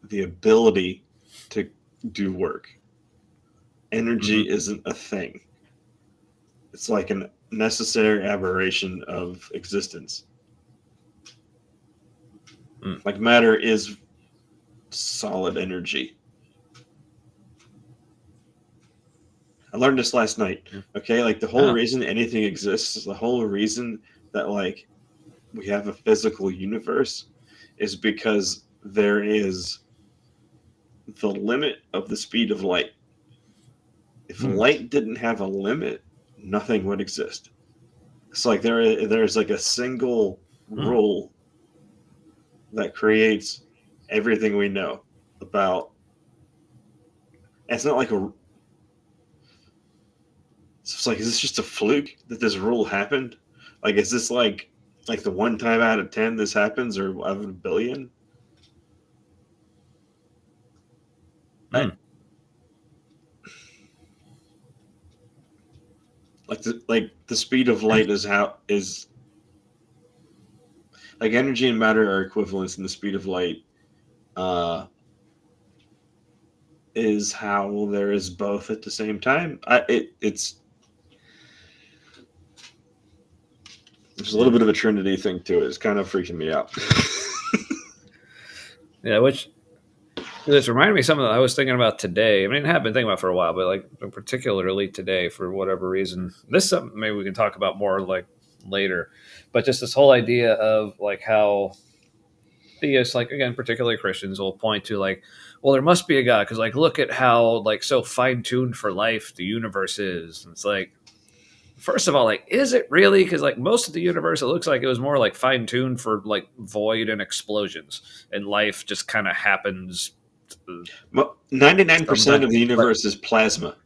the ability to do work. Energy isn't a thing. It's like a necessary aberration of existence. Like matter is solid energy. I learned this last night. Okay, like the whole reason anything exists is the whole reason that like we have a physical universe is because there is the limit of the speed of light. If light didn't have a limit, nothing would exist. It's like there's like a single rule that creates everything we know about. It's not like So it's like, is this just a fluke that this rule happened? Like, is this like the one time out of 10 this happens, or out of a billion? Mm. The speed of light is like energy and matter are equivalents, and the speed of light is how there is both at the same time. It's there's a little bit of a Trinity thing to it. It's kind of freaking me out. Yeah, which this reminded me of something that I was thinking about today. I mean, I have been thinking about it for a while, but like particularly today for whatever reason. This is something maybe we can talk about more like later. But just this whole idea of like how theists, like again, particularly Christians, will point to like, well, there must be a God because like look at how like so fine tuned for life the universe is. And it's like, first of all, like, is it really? Because like most of the universe, it looks like it was more like fine tuned for like void and explosions, and life just kind of happens. 99% of the universe is plasma,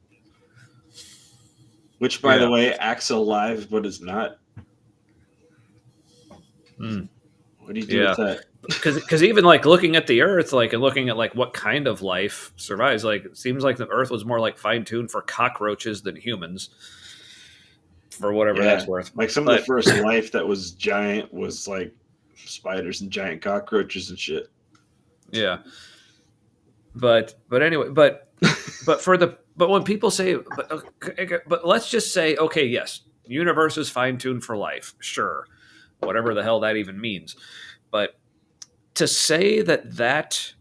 which, by the way, acts alive but is not. What do you do with that? Because even like looking at the Earth, like and looking at like what kind of life survives, like it seems like the Earth was more like fine tuned for cockroaches than humans. For whatever that's worth. Like some of the first life that was giant was like spiders and giant cockroaches and shit. Yeah. But anyway, but when people say, but let's just say, okay, yes, universe is fine tuned for life. Sure. Whatever the hell that even means. But to say that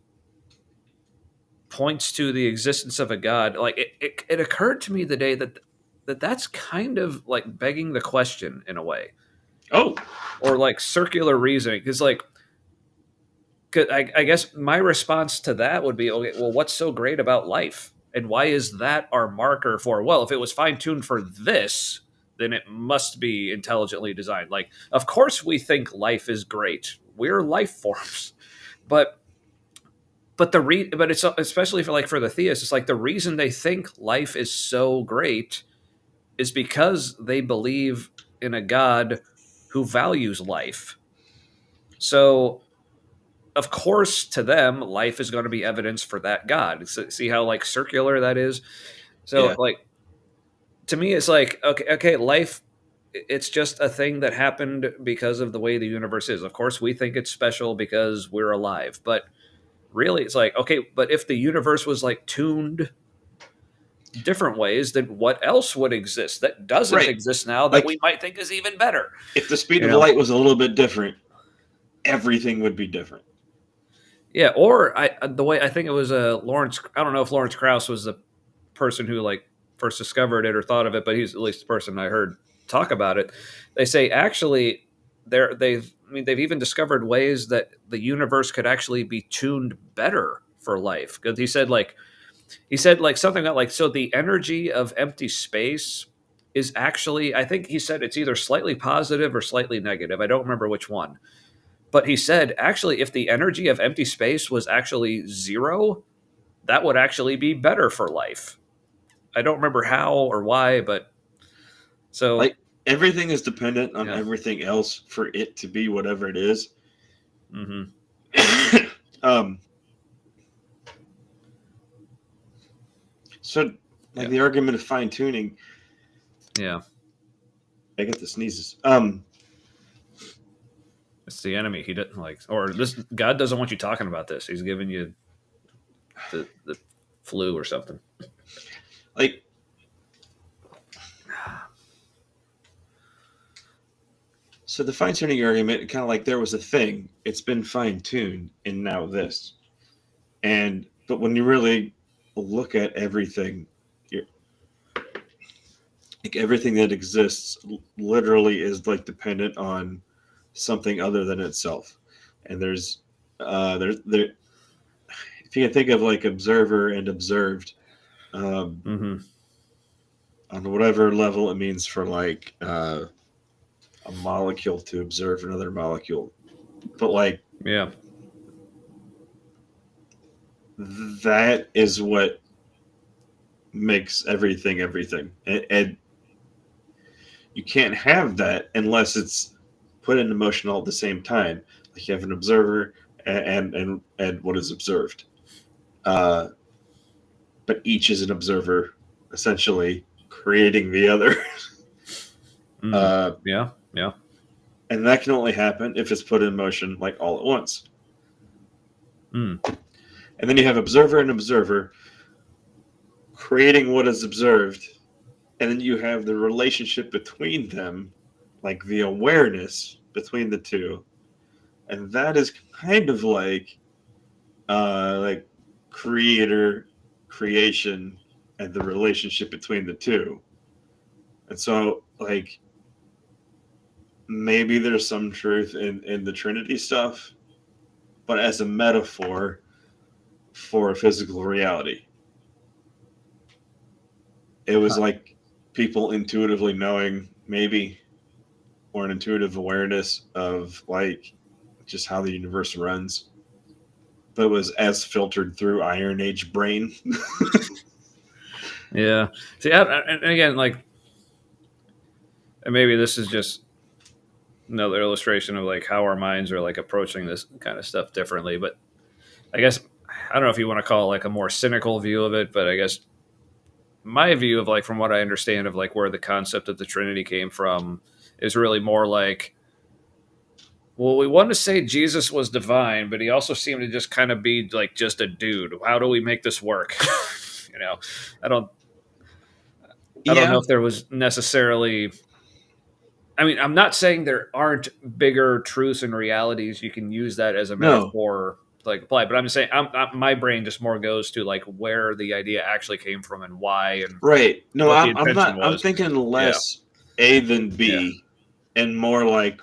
points to the existence of a God, like it occurred to me the day that's kind of like begging the question in a way. Oh, or like circular reasoning. Because like, I guess my response to that would be, okay, well, what's so great about life? And why is that our marker for, well, if it was fine tuned for this, then it must be intelligently designed. Like, of course we think life is great. We're life forms. But it's especially for the theists, it's like the reason they think life is so great is because they believe in a God who values life. So, of course, to them, life is going to be evidence for that God. See how like circular that is? So, like, to me, it's like, okay, life, it's just a thing that happened because of the way the universe is. Of course, we think it's special because we're alive. But really, it's like, okay, but if the universe was like tuned different ways, then what else would exist that doesn't exist now that we might think is even better? If the speed of light was a little bit different, everything would be different. Yeah, or the way I think it was Lawrence. I don't know if Lawrence Krauss was the person who like first discovered it or thought of it, but he's at least the person I heard talk about it. They say actually they've even discovered ways that the universe could actually be tuned better for life. Because he said something about like, so the energy of empty space is actually, I think he said it's either slightly positive or slightly negative. I don't remember which one. But he said, actually, if the energy of empty space was actually zero, that would actually be better for life. I don't remember how or why, but so like everything is dependent on everything else for it to be whatever it is. Mm-hmm. So like the argument of fine tuning. Yeah. I get the sneezes. It's the enemy. He didn't like, or this God doesn't want you talking about this. He's giving you the flu or something. Like, so the fine tuning argument, kind of like there was a thing, it's been fine tuned, and now this. But when you really look at everything, like everything that exists literally is like dependent on something other than itself. And there's if you can think of like observer and observed, on whatever level it means for like a molecule to observe another molecule, but like that is what makes everything. And you can't have that unless it's put in motion all at the same time. Like you have an observer and what is observed. But each is an observer, essentially creating the other. Yeah. And that can only happen if it's put in motion like all at once. And then you have observer and observer creating what is observed, and then you have the relationship between them, like the awareness between the two, and that is kind of like creator creation and the relationship between the two. And so like maybe there's some truth in the Trinity stuff, but as a metaphor for physical reality. It was like people intuitively knowing, maybe, or an intuitive awareness of like just how the universe runs, but it was as filtered through Iron Age brain. Yeah. See, and again, like, and maybe this is just another illustration of like how our minds are like approaching this kind of stuff differently. But I guess I don't know if you want to call it like a more cynical view of it, but I guess my view of like from what I understand of like where the concept of the Trinity came from is really more like, well, we want to say Jesus was divine, but he also seemed to just kind of be like just a dude. How do we make this work? You know, I don't know if there was necessarily. I mean, I'm not saying there aren't bigger truths and realities you can use that as a metaphor, like apply. But I'm saying, my brain just more goes to like where the idea actually came from and why. And right. No, what the I'm intention not. I'm was. thinking less A than B, and more like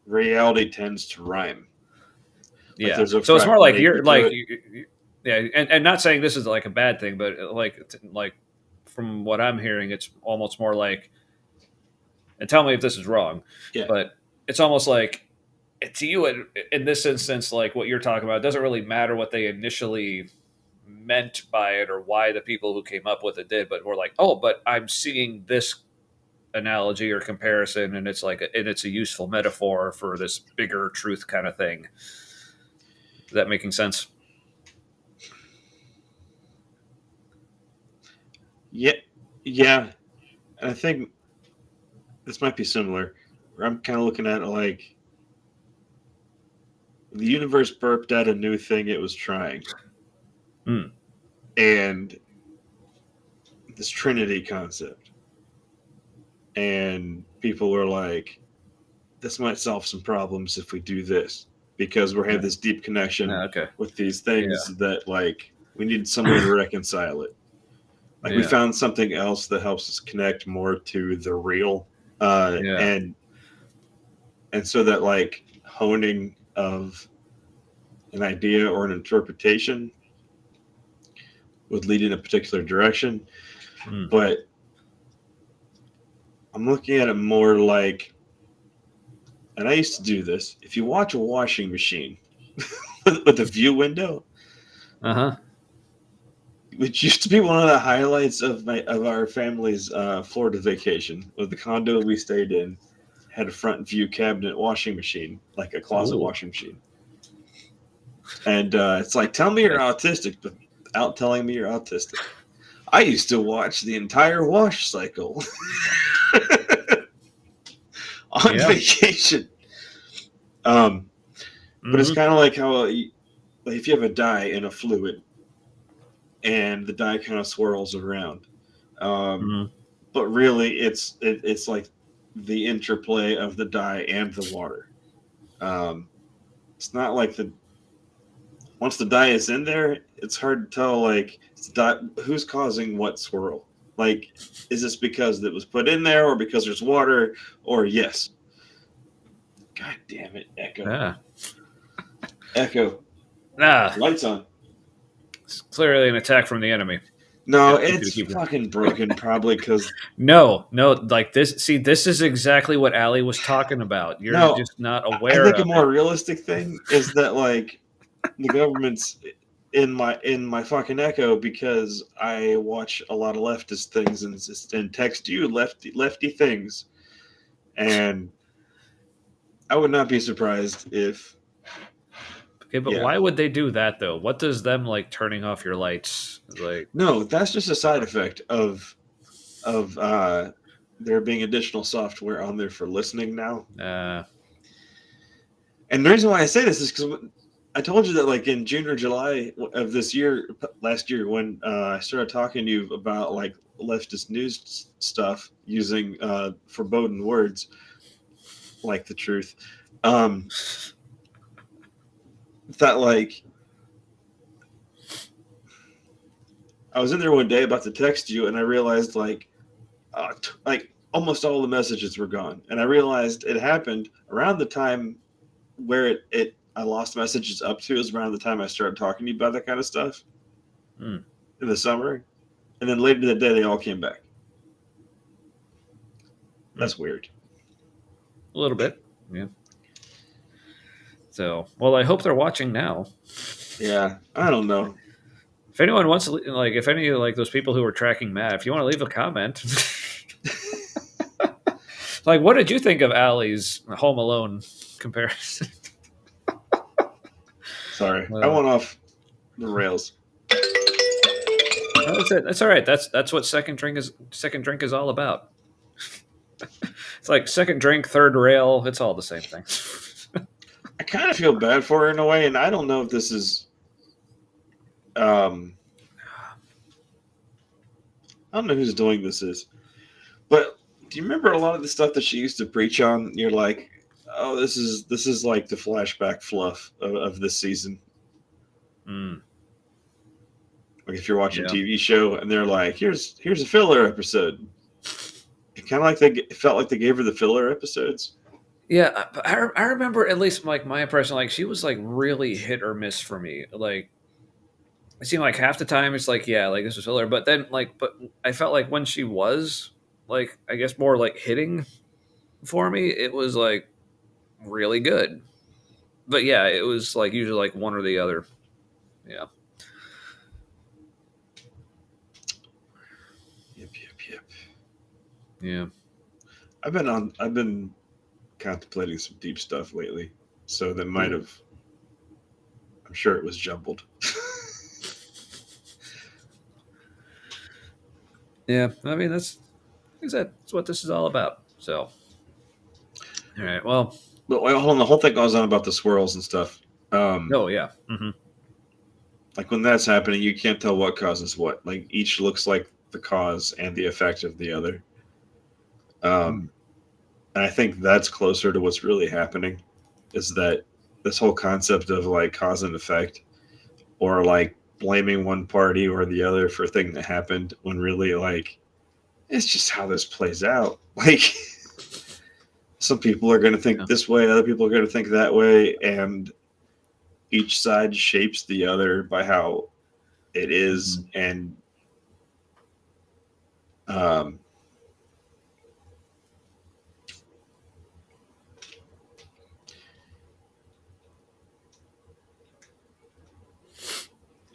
reality tends to rhyme. Like Yeah. So it's more like you're like, yeah, and not saying this is like a bad thing, but like from what I'm hearing, it's almost more like, and tell me if this is wrong, but it's almost like to you in this instance, like what you're talking about, it doesn't really matter what they initially meant by it or why the people who came up with it did, but we're like, oh, but I'm seeing this analogy or comparison, and it's like, and it's a useful metaphor for this bigger truth kind of thing. Is that making sense? Yeah. And I think this might be similar. I'm kind of looking at it like the universe burped out a new thing it was trying. And this Trinity concept. And people were like, this might solve some problems if we do this, because we have this deep connection with these things that like we need some way to reconcile it. Like we found something else that helps us connect more to the real. And so that like honing of an idea or an interpretation would lead in a particular direction. But I'm looking at it more like, and I used to do this, if you watch a washing machine with a view window, which used to be one of the highlights of our family's Florida vacation, with the condo we stayed in had a front view cabinet washing machine, like a closet washing machine. And it's like, tell me you're autistic, but without telling me you're autistic. I used to watch the entire wash cycle on vacation. But it's kind of like how if you have a dye in a fluid and the dye kind of swirls around. But really it's like the interplay of the dye and the water. It's not like once the dye is in there, it's hard to tell like who's causing what swirl. Like, is this because it was put in there, or because there's water, or yes? God damn it, Echo! Echo. Lights on. It's clearly an attack from the enemy. No, it's fucking broken, probably because no, like this. See, this is exactly what Allie was talking about. You're just not aware. I think a more realistic thing is that like the government's in my fucking Echo, because I watch a lot of leftist things and text you lefty things. And I would not be surprised if. Okay, but why would they do that though? What does them like turning off your lights like? No, that's just a side effect of there being additional software on there for listening now. And the reason why I say this is because I told you that like in June or July of last year, when I started talking to you about like leftist news stuff using foreboding words like the truth, that like I was in there one day about to text you, and I realized like almost all the messages were gone, and I realized it happened around the time where I lost messages up to is around the time I started talking to you about that kind of stuff in the summer, and then later in the day they all came back. That's weird. A little bit, yeah. So, well, I hope they're watching now. Yeah, I don't know. If anyone wants to, like, if any like those people who are tracking Matt, if you want to leave a comment, like, what did you think of Allie's Home Alone comparison? Sorry, I went off the rails. That's it. That's all right. That's what second drink is all about. It's like second drink, third rail. It's all the same thing. I kind of feel bad for her in a way, and I don't know if this is. I don't know whose doing this is, but do you remember a lot of the stuff that she used to preach on? You're like, oh, this is like the flashback fluff of this season. Like if you're watching a TV show and they're like, here's a filler episode. It kind of like it felt like they gave her the filler episodes. Yeah, I remember at least like my impression, like she was like really hit or miss for me. Like it seemed like half the time it's like, yeah, like this was filler, but then but I felt like when she was like, I guess more like hitting for me, it was like really good. But yeah, it was like usually like one or the other. Yeah. Yep. Yeah. I've been contemplating some deep stuff lately, so that might have. I'm sure it was jumbled. Yeah, I mean that's what this is all about. So, all right, well, but hold on, the whole thing goes on about the swirls and stuff. Oh yeah, like when that's happening, you can't tell what causes what. Like each looks like the cause and the effect of the other. And I think that's closer to what's really happening. Is that this whole concept of like cause and effect, or like blaming one party or the other for a thing that happened, when really like it's just how this plays out. Like some people are going to think this way, other people are going to think that way, and each side shapes the other by how it is. And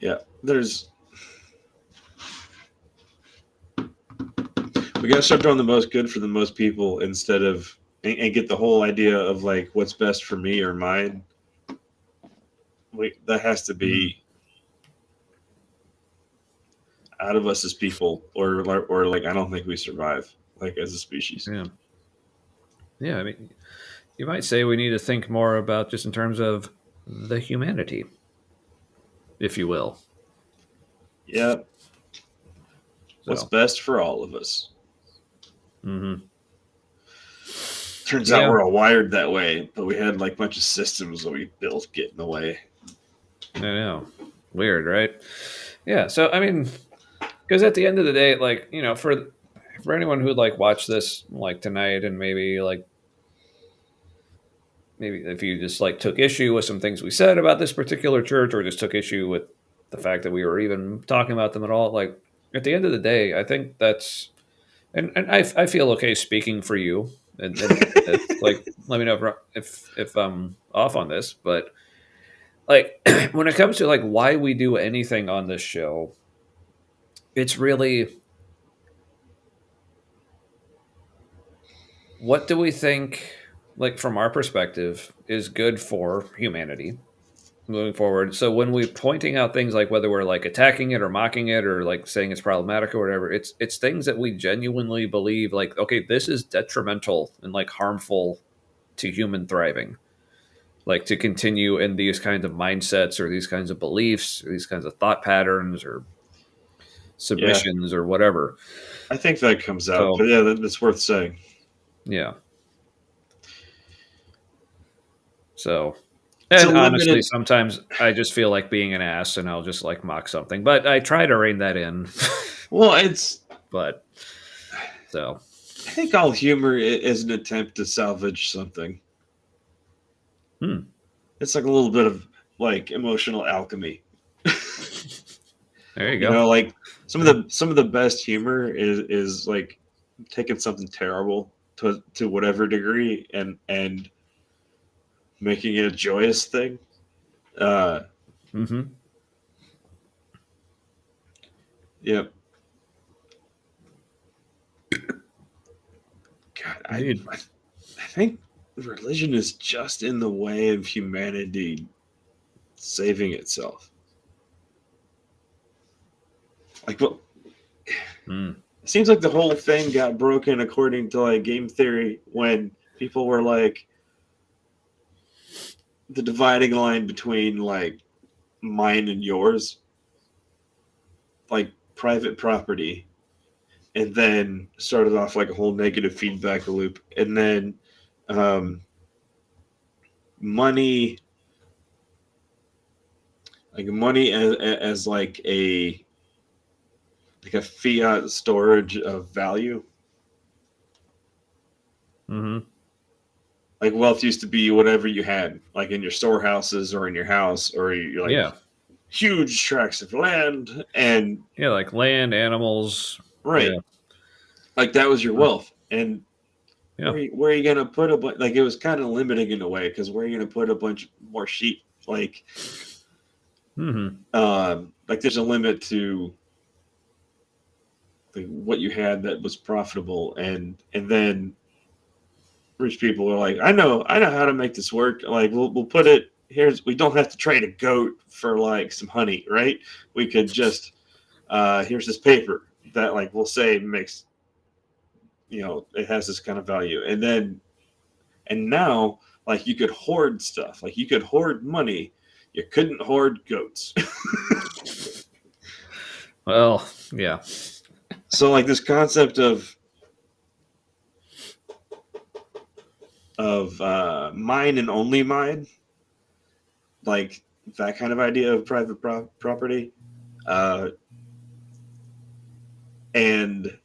yeah, we got to start doing the most good for the most people instead of and get the whole idea of like what's best for me or mine. That has to be out of us as people, or like I don't think we survive like as a species. Yeah. I mean, you might say we need to think more about just in terms of the humanity, if you will. Yeah. What's best for all of us. Turns out we're all wired that way, but we had like a bunch of systems that we built get in the way. I know. Weird, right? Yeah. So, I mean, because at the end of the day, like, you know, for anyone who'd like watch this like tonight and maybe if you just like took issue with some things we said about this particular church, or just took issue with the fact that we were even talking about them at all, like at the end of the day, I think that's, and I feel okay speaking for you, and like let me know if I'm off on this, but like when it comes to like why we do anything on this show, it's really what do we think, like from our perspective, is good for humanity moving forward? So when we're pointing out things like whether we're like attacking it or mocking it or like saying it's problematic or whatever, it's things that we genuinely believe like, okay, this is detrimental and like harmful to human thriving. Like to continue in these kinds of mindsets or these kinds of beliefs or these kinds of thought patterns or submissions or whatever. I think that comes out, So but yeah, that's worth saying. yeah. So, It's a and honestly, limited. sometimes I just feel like being an ass and I'll just like mock something, but I try to rein that in. Well, it's. But so, I think all humor is an attempt to salvage something. It's like a little bit of like emotional alchemy. there you You go. know, like some of the best humor is like taking something terrible to whatever degree and making it a joyous thing. Mm-hmm. Yeah. God, Indeed. I think religion is just in the way of humanity saving itself. Like, well, Mm. it seems like the whole thing got broken according to like game theory when people were like the dividing line between like mine and yours, like private property, and then started off like a whole negative feedback loop, and then um, money, like money as like a fiat storage of value. Mm-hmm. Like wealth used to be whatever you had, like in your storehouses or in your house or your like Yeah. huge tracts of land, and Yeah. Like land, animals. right, Yeah. like that was your wealth. And Yeah. where are you gonna put a bunch? Like it was kind of limiting in a way because where are you gonna put a bunch more sheep? Mm-hmm. Like there's a limit to what you had that was profitable, and then rich people are like, I know how to make this work. Like we'll put it here's. We don't have to trade a goat for like some honey, right? We could just here's this paper that like we'll say makes it has this kind of value, and now like you could hoard stuff, like you could hoard money. You couldn't hoard goats. Well, yeah. So like this concept of mine and only mine, like that kind of idea of private property, uh, and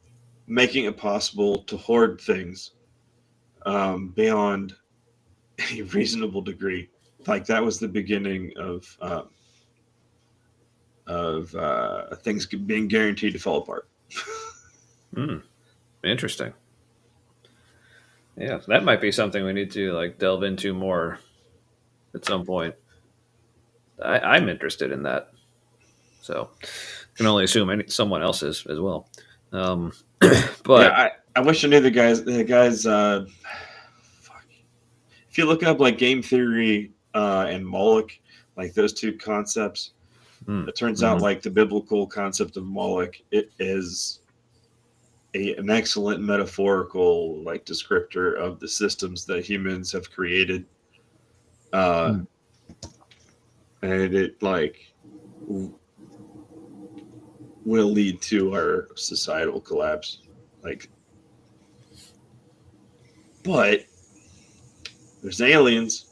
making it possible to hoard things beyond a reasonable degree. Like that was the beginning of things being guaranteed to fall apart. Interesting. Yeah, that might be something we need to like delve into more at some point. I'm interested in that, so can only assume someone else is as well. Um, but Yeah, I wish I knew the guys. The guys. Fuck. If you look up like game theory and Moloch, like those two concepts, it turns out like the biblical concept of Moloch, it is an excellent metaphorical like descriptor of the systems that humans have created, and it like will lead to our societal collapse. Like, but there's aliens.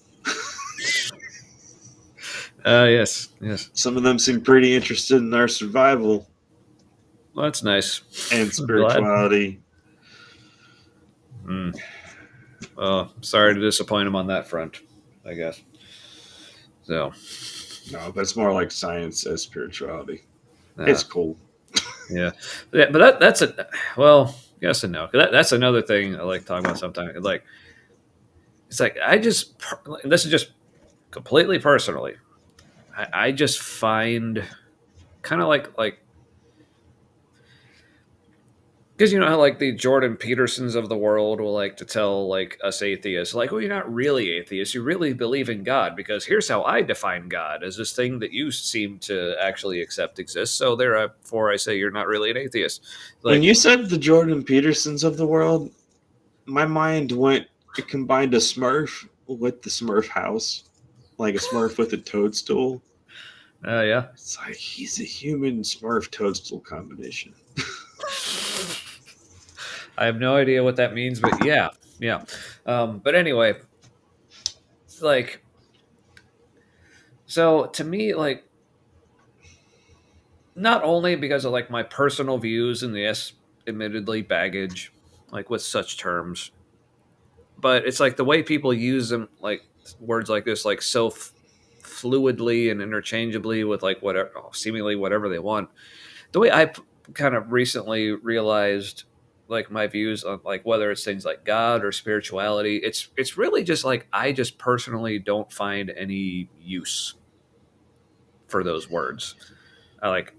yes. Some of them seem pretty interested in our survival Well, that's nice. and I'm glad. spirituality. Well, sorry to disappoint him on that front, I guess. So, No, but it's more like science as spirituality. It's cool. yeah, but that's a well, yes and no. That's another thing I like talking about sometimes. Like, it's like this is just completely personally. I just find kind of like Because you know how like the Jordan Petersons of the world will like to tell like us atheists, like, well, you're not really atheists. You really believe in God because here's how I define God as this thing that you seem to actually accept exists. So therefore, I say you're not really an atheist. When Like, you said the Jordan Petersons of the world, my mind went, it combined a Smurf with the Smurf house, like a Smurf with a toadstool. yeah. It's like he's a human Smurf toadstool combination. I have no idea what that means, but yeah. But anyway, like, so to me, like, not only because of like my personal views and yes, admittedly baggage, like with such terms, but it's like the way people use them, like words like this, like so fluidly and interchangeably with like whatever, seemingly whatever they want. The way I kind of recently realized like my views on like whether it's things like God or spirituality, it's really just like I just personally don't find any use for those words. I like,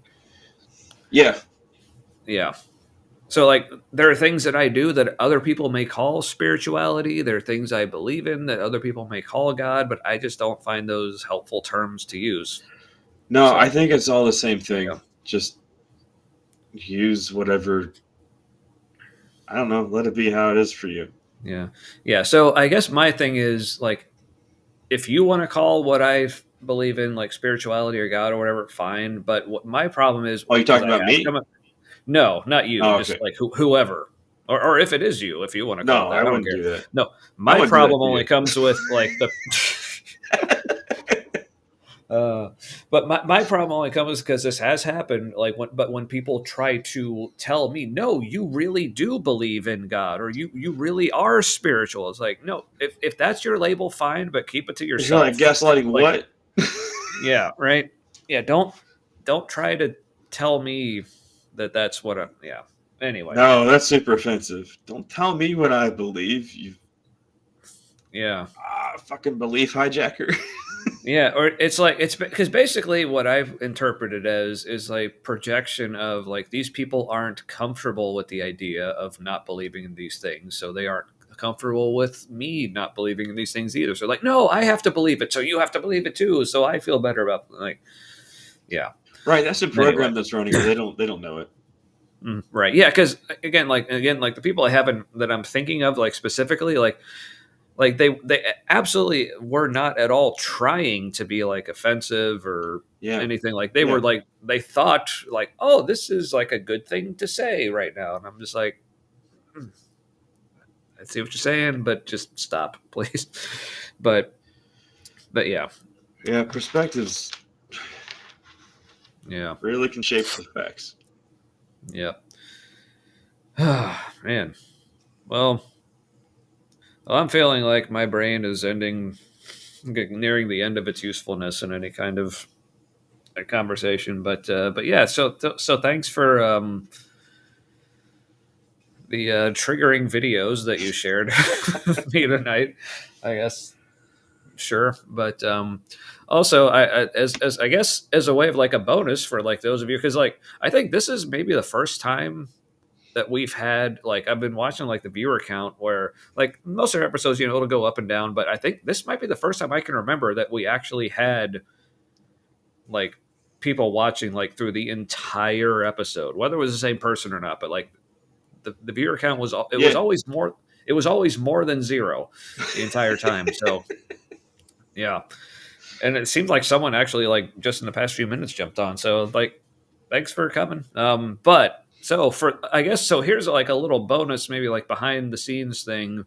Yeah. yeah. So like there are things that I do that other people may call spirituality. There are things I believe in that other people may call God, but I just don't find those helpful terms to use. No, So I think it's all the same thing. yeah. Just use whatever. I don't know. Let it be how it is for you. Yeah. So I guess my thing is like, if you want to call what I believe in like spirituality or God or whatever, fine. But what my problem is, Oh, you because talking I about ask me? them, no, not you, Oh, just okay. like whoever, or if it is you, if you want to call No, it that, I I don't wouldn't care. do that. No, I my wouldn't do that problem to only you. comes with like the. Uh, but my problem only comes because this has happened. Like when people try to tell me, no, you really do believe in God, or you really are spiritual. It's like, no, if that's your label, fine, but keep it to You're like yourself. gaslighting Like, what? yeah, right, yeah. Don't try to tell me that that's what I. Yeah. Anyway, No, that's super offensive. Don't tell me what I believe. You yeah. fucking belief hijacker. Yeah, or it's like it's because basically what I've interpreted as is like projection of like these people aren't comfortable with the idea of not believing in these things, so they aren't comfortable with me not believing in these things either. So like, no, I have to believe it, so you have to believe it too. So I feel better about like, yeah. Right, that's the Anyway, program that's running, but they don't know it. right, yeah, because again, like the people I haven't that I'm thinking of like specifically like they absolutely were not at all trying to be like offensive or Yeah, anything. Like they yeah, were like they thought like, oh, this is like a good thing to say right now, and I'm just like, I see what you're saying, but just stop, please. but but yeah, yeah. Perspectives yeah, really can shape the facts. yeah. Man, well, I'm feeling like my brain is nearing the end of its usefulness in any kind of a conversation. But yeah, so thanks for the triggering videos that you shared with me tonight. I guess sure, but also I as I guess as a way of like a bonus for like those of you, because like I think this is maybe the first time that we've had like I've been watching like the viewer count where like most of our episodes, it'll go up and down, but I think this might be the first time I can remember that we actually had like people watching like through the entire episode, whether it was the same person or not. But like the viewer count was was Yeah, always more. It was always more than zero the entire time. So yeah, and it seemed like someone actually like just in the past few minutes jumped on. So like, thanks for coming. But so for I guess so here's like a little bonus, maybe like behind the scenes thing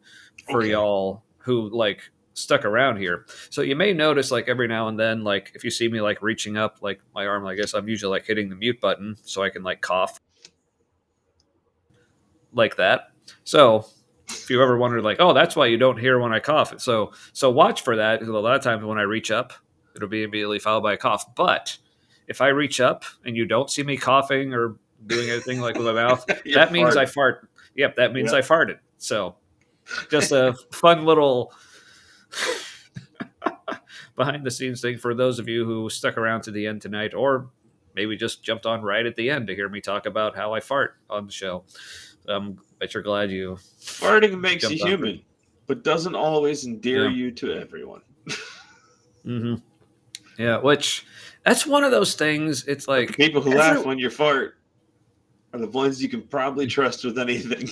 for okay. y'all who like stuck around here. So you may notice like every now and then, like if you see me like reaching up like my arm, I guess I'm usually like hitting the mute button so I can like cough like that. So if you ever wondered like, oh, that's why you don't hear when I cough. So watch for that, because a lot of times when I reach up, it'll be immediately followed by a cough. But if I reach up and you don't see me coughing or doing anything like with my mouth, You're that means I farting. fart. Yep, that means I Yep. farted. So just a fun little behind the scenes thing for those of you who stuck around to the end tonight, or maybe just jumped on right at the end to hear me talk about how I fart on the show. Bet you're glad you Farting makes you jumped on for it. human, but doesn't always endear Yeah. you to everyone. Mm-hmm. Yeah, which that's one of those things. It's But the like people who laugh when you fart are the ones you can probably trust with anything.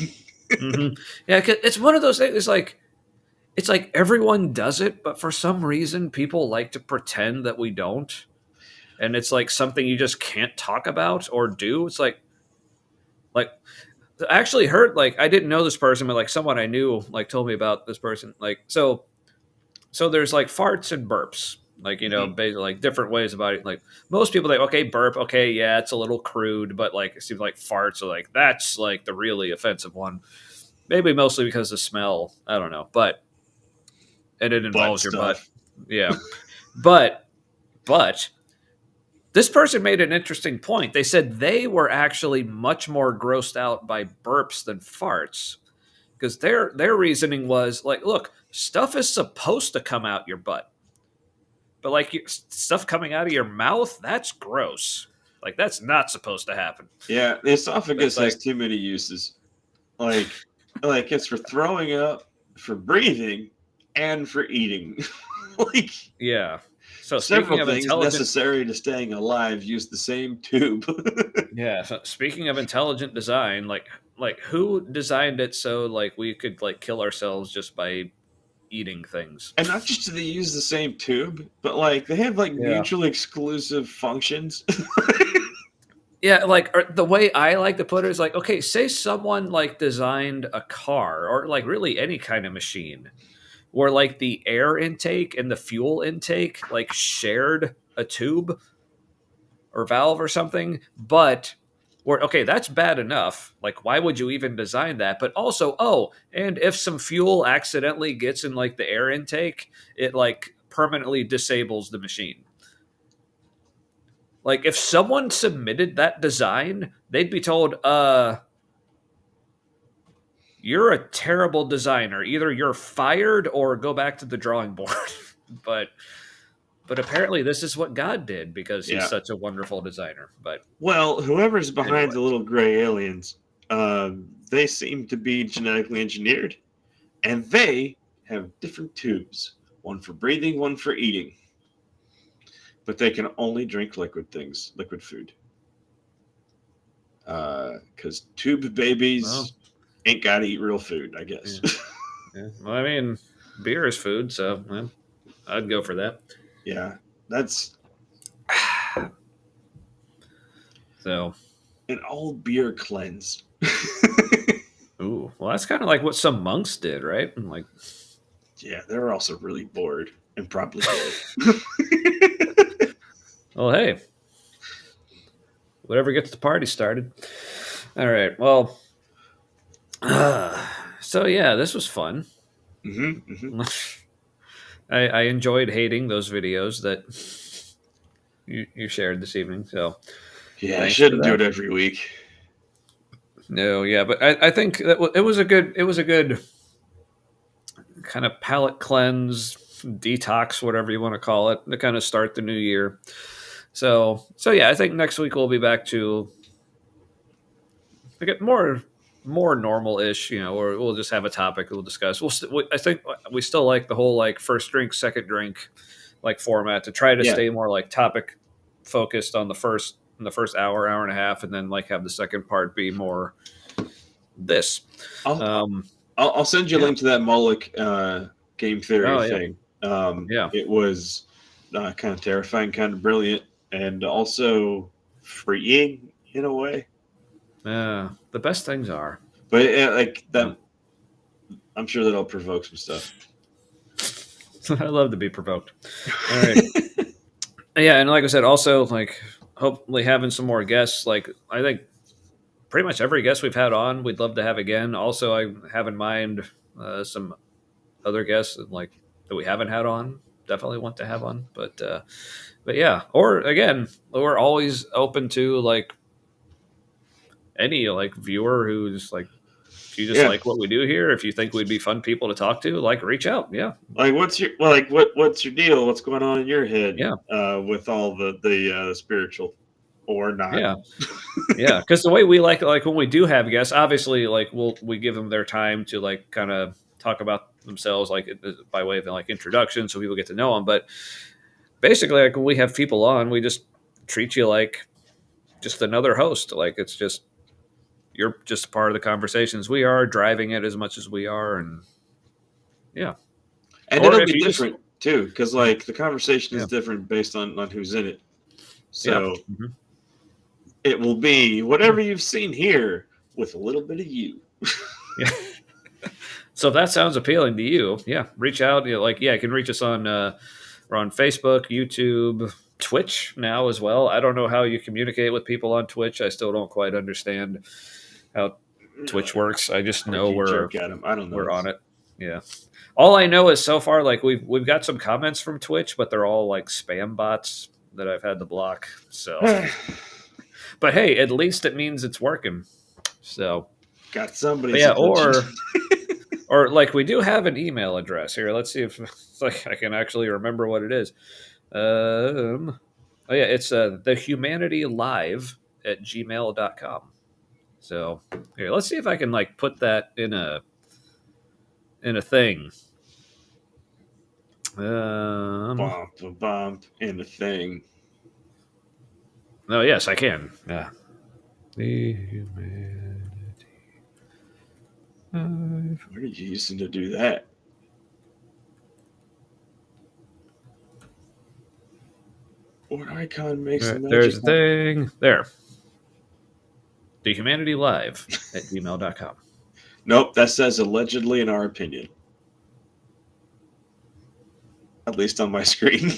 Mm-hmm. Yeah, 'cause it's one of those things. It's like everyone does it, but for some reason, people like to pretend that we don't, and it's like something you just can't talk about or do. It's like I actually heard, like, I didn't know this person, but like someone I knew like told me about this person. Like, so there's like farts and burps, like, you know, basically like different ways about it. Like most people think, okay, burp, okay, yeah, it's a little crude, but like it seems like farts are like that's like the really offensive one. Maybe mostly because of smell. I don't know, but and it involves your butt. Yeah, but this person made an interesting point. They said they were actually much more grossed out by burps than farts because their reasoning was like, look, stuff is supposed to come out your butt, but like stuff coming out of your mouth, that's gross. Like that's not supposed to happen. Yeah, the esophagus Like, has too many uses. Like it's for throwing up, for breathing, and for eating. Like yeah. So several speaking of things intelligent, necessary to staying alive use the same tube. yeah. So speaking of intelligent design, like who designed it so like we could like kill ourselves just by eating things? And not just do they use the same tube, but like they have like Yeah. mutually exclusive functions. Yeah, like the way I like to put it is like, okay, say someone like designed a car or like really any kind of machine where like the air intake and the fuel intake like shared a tube or valve or something, but where okay, that's bad enough. Like, why would you even design that? But also, oh, and if some fuel accidentally gets in like the air intake, it like permanently disables the machine. Like if someone submitted that design, they'd be told, you're a terrible designer. Either you're fired or go back to the drawing board." but apparently this is what God did because he's such a wonderful designer. But well, whoever's behind anyway. the little gray aliens, they seem to be genetically engineered, and they have different tubes, one for breathing, one for eating. But they can only drink liquid food. Because tube babies ain't got to eat real food, I guess. Yeah. Well, I mean, beer is food, so well, I'd go for that. Yeah, that's so an all beer cleanse. Ooh, well, that's kind of like what some monks did, right? And like, yeah, they were also really bored and probably dead. Well, hey, whatever gets the party started. All right. Well, so yeah, this was fun. I enjoyed hating those videos that you shared this evening. So yeah, I shouldn't do it every week. No, yeah, but I think that it was a good kind of palate cleanse, detox, whatever you want to call it, to kind of start the new year. So yeah, I think next week we'll be back to get more normal-ish, you know, or we'll just have a topic we'll discuss. I think we still like the whole like first drink, second drink like format to try to stay more like topic focused on the first hour and a half, and then like have the second part be more this. I'll send you a link to that Moloch game theory thing. It was kind of terrifying, kind of brilliant, and also freeing in a way. Yeah, the best things are. But like that, I'm sure that'll provoke some stuff. I love to be provoked. All right. Yeah, and like I said, also like hopefully having some more guests. Like I think pretty much every guest we've had on, we'd love to have again. Also, I have in mind some other guests like that we haven't had on. Definitely want to have on, but yeah. Or again, we're always open to like any like viewer who's like, if you just like what we do here, if you think we'd be fun people to talk to, like reach out. Yeah. Like what's your what's your deal? What's going on in your head? Yeah. With all the spiritual or not. Yeah. Yeah, because the way we like when we do have guests, obviously, like we give them their time to like kind of talk about themselves, like by way of like introduction, so people get to know them. But basically, like when we have people on, we just treat you like just another host. Like it's just you're just part of the conversations. We are driving it as much as we are, and yeah, and or it'll if be you different too, because like the conversation is Yeah. different based on who's in it. So yeah. Mhm. it will be whatever you've seen here with a little bit of you. Yeah. So if that sounds appealing to you, yeah, reach out. You can reach us on we're on Facebook, YouTube, Twitch now as well. I don't know how you communicate with people on Twitch. I still don't quite understand how Twitch works. I just know jerk at 'em. I don't know. we're on it. Yeah. All I know is so far, like we've got some comments from Twitch, but they're all like spam bots that I've had to block. So, but hey, at least it means it's working. So, got somebody's attention. Or like we do have an email address here. Let's see if like I can actually remember what it is. Oh yeah, it's thehumanitylive@gmail.com. So here, let's see if I can like put that in a thing. Bump in a thing. Oh yes, I can. Yeah. The humanity. Where did you used to do that? What icon makes the magic? There's a thing there. The Humanity Live at gmail.com. Nope, that says allegedly in our opinion. At least on my screen.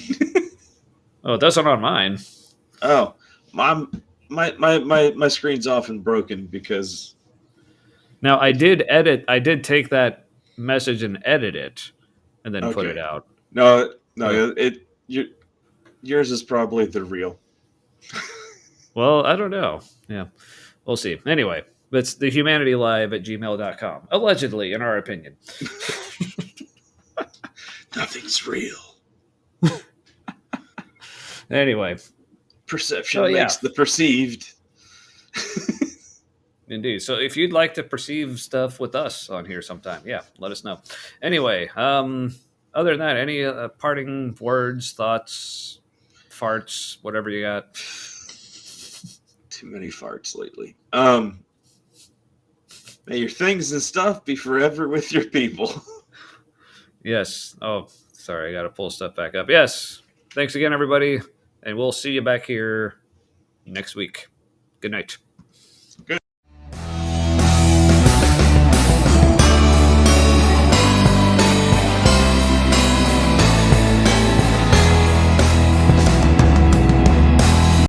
Oh, it doesn't on mine. Oh, my screen's often broken because. Now I did take that message and edit it, and then put it out. No, yours is probably the real. Well, I don't know. Yeah, we'll see. Anyway, it's the Humanity Live at gmail.com. Allegedly, in our opinion. Nothing's real. Anyway. Perception makes the perceived. Indeed. So if you'd like to perceive stuff with us on here sometime, yeah, let us know. Anyway, other than that, any parting words, thoughts, farts, whatever you got? Too many farts lately. May your things and stuff be forever with your people. Yes. Oh, sorry. I got to pull stuff back up. Yes. Thanks again, everybody. And we'll see you back here next week. Good night.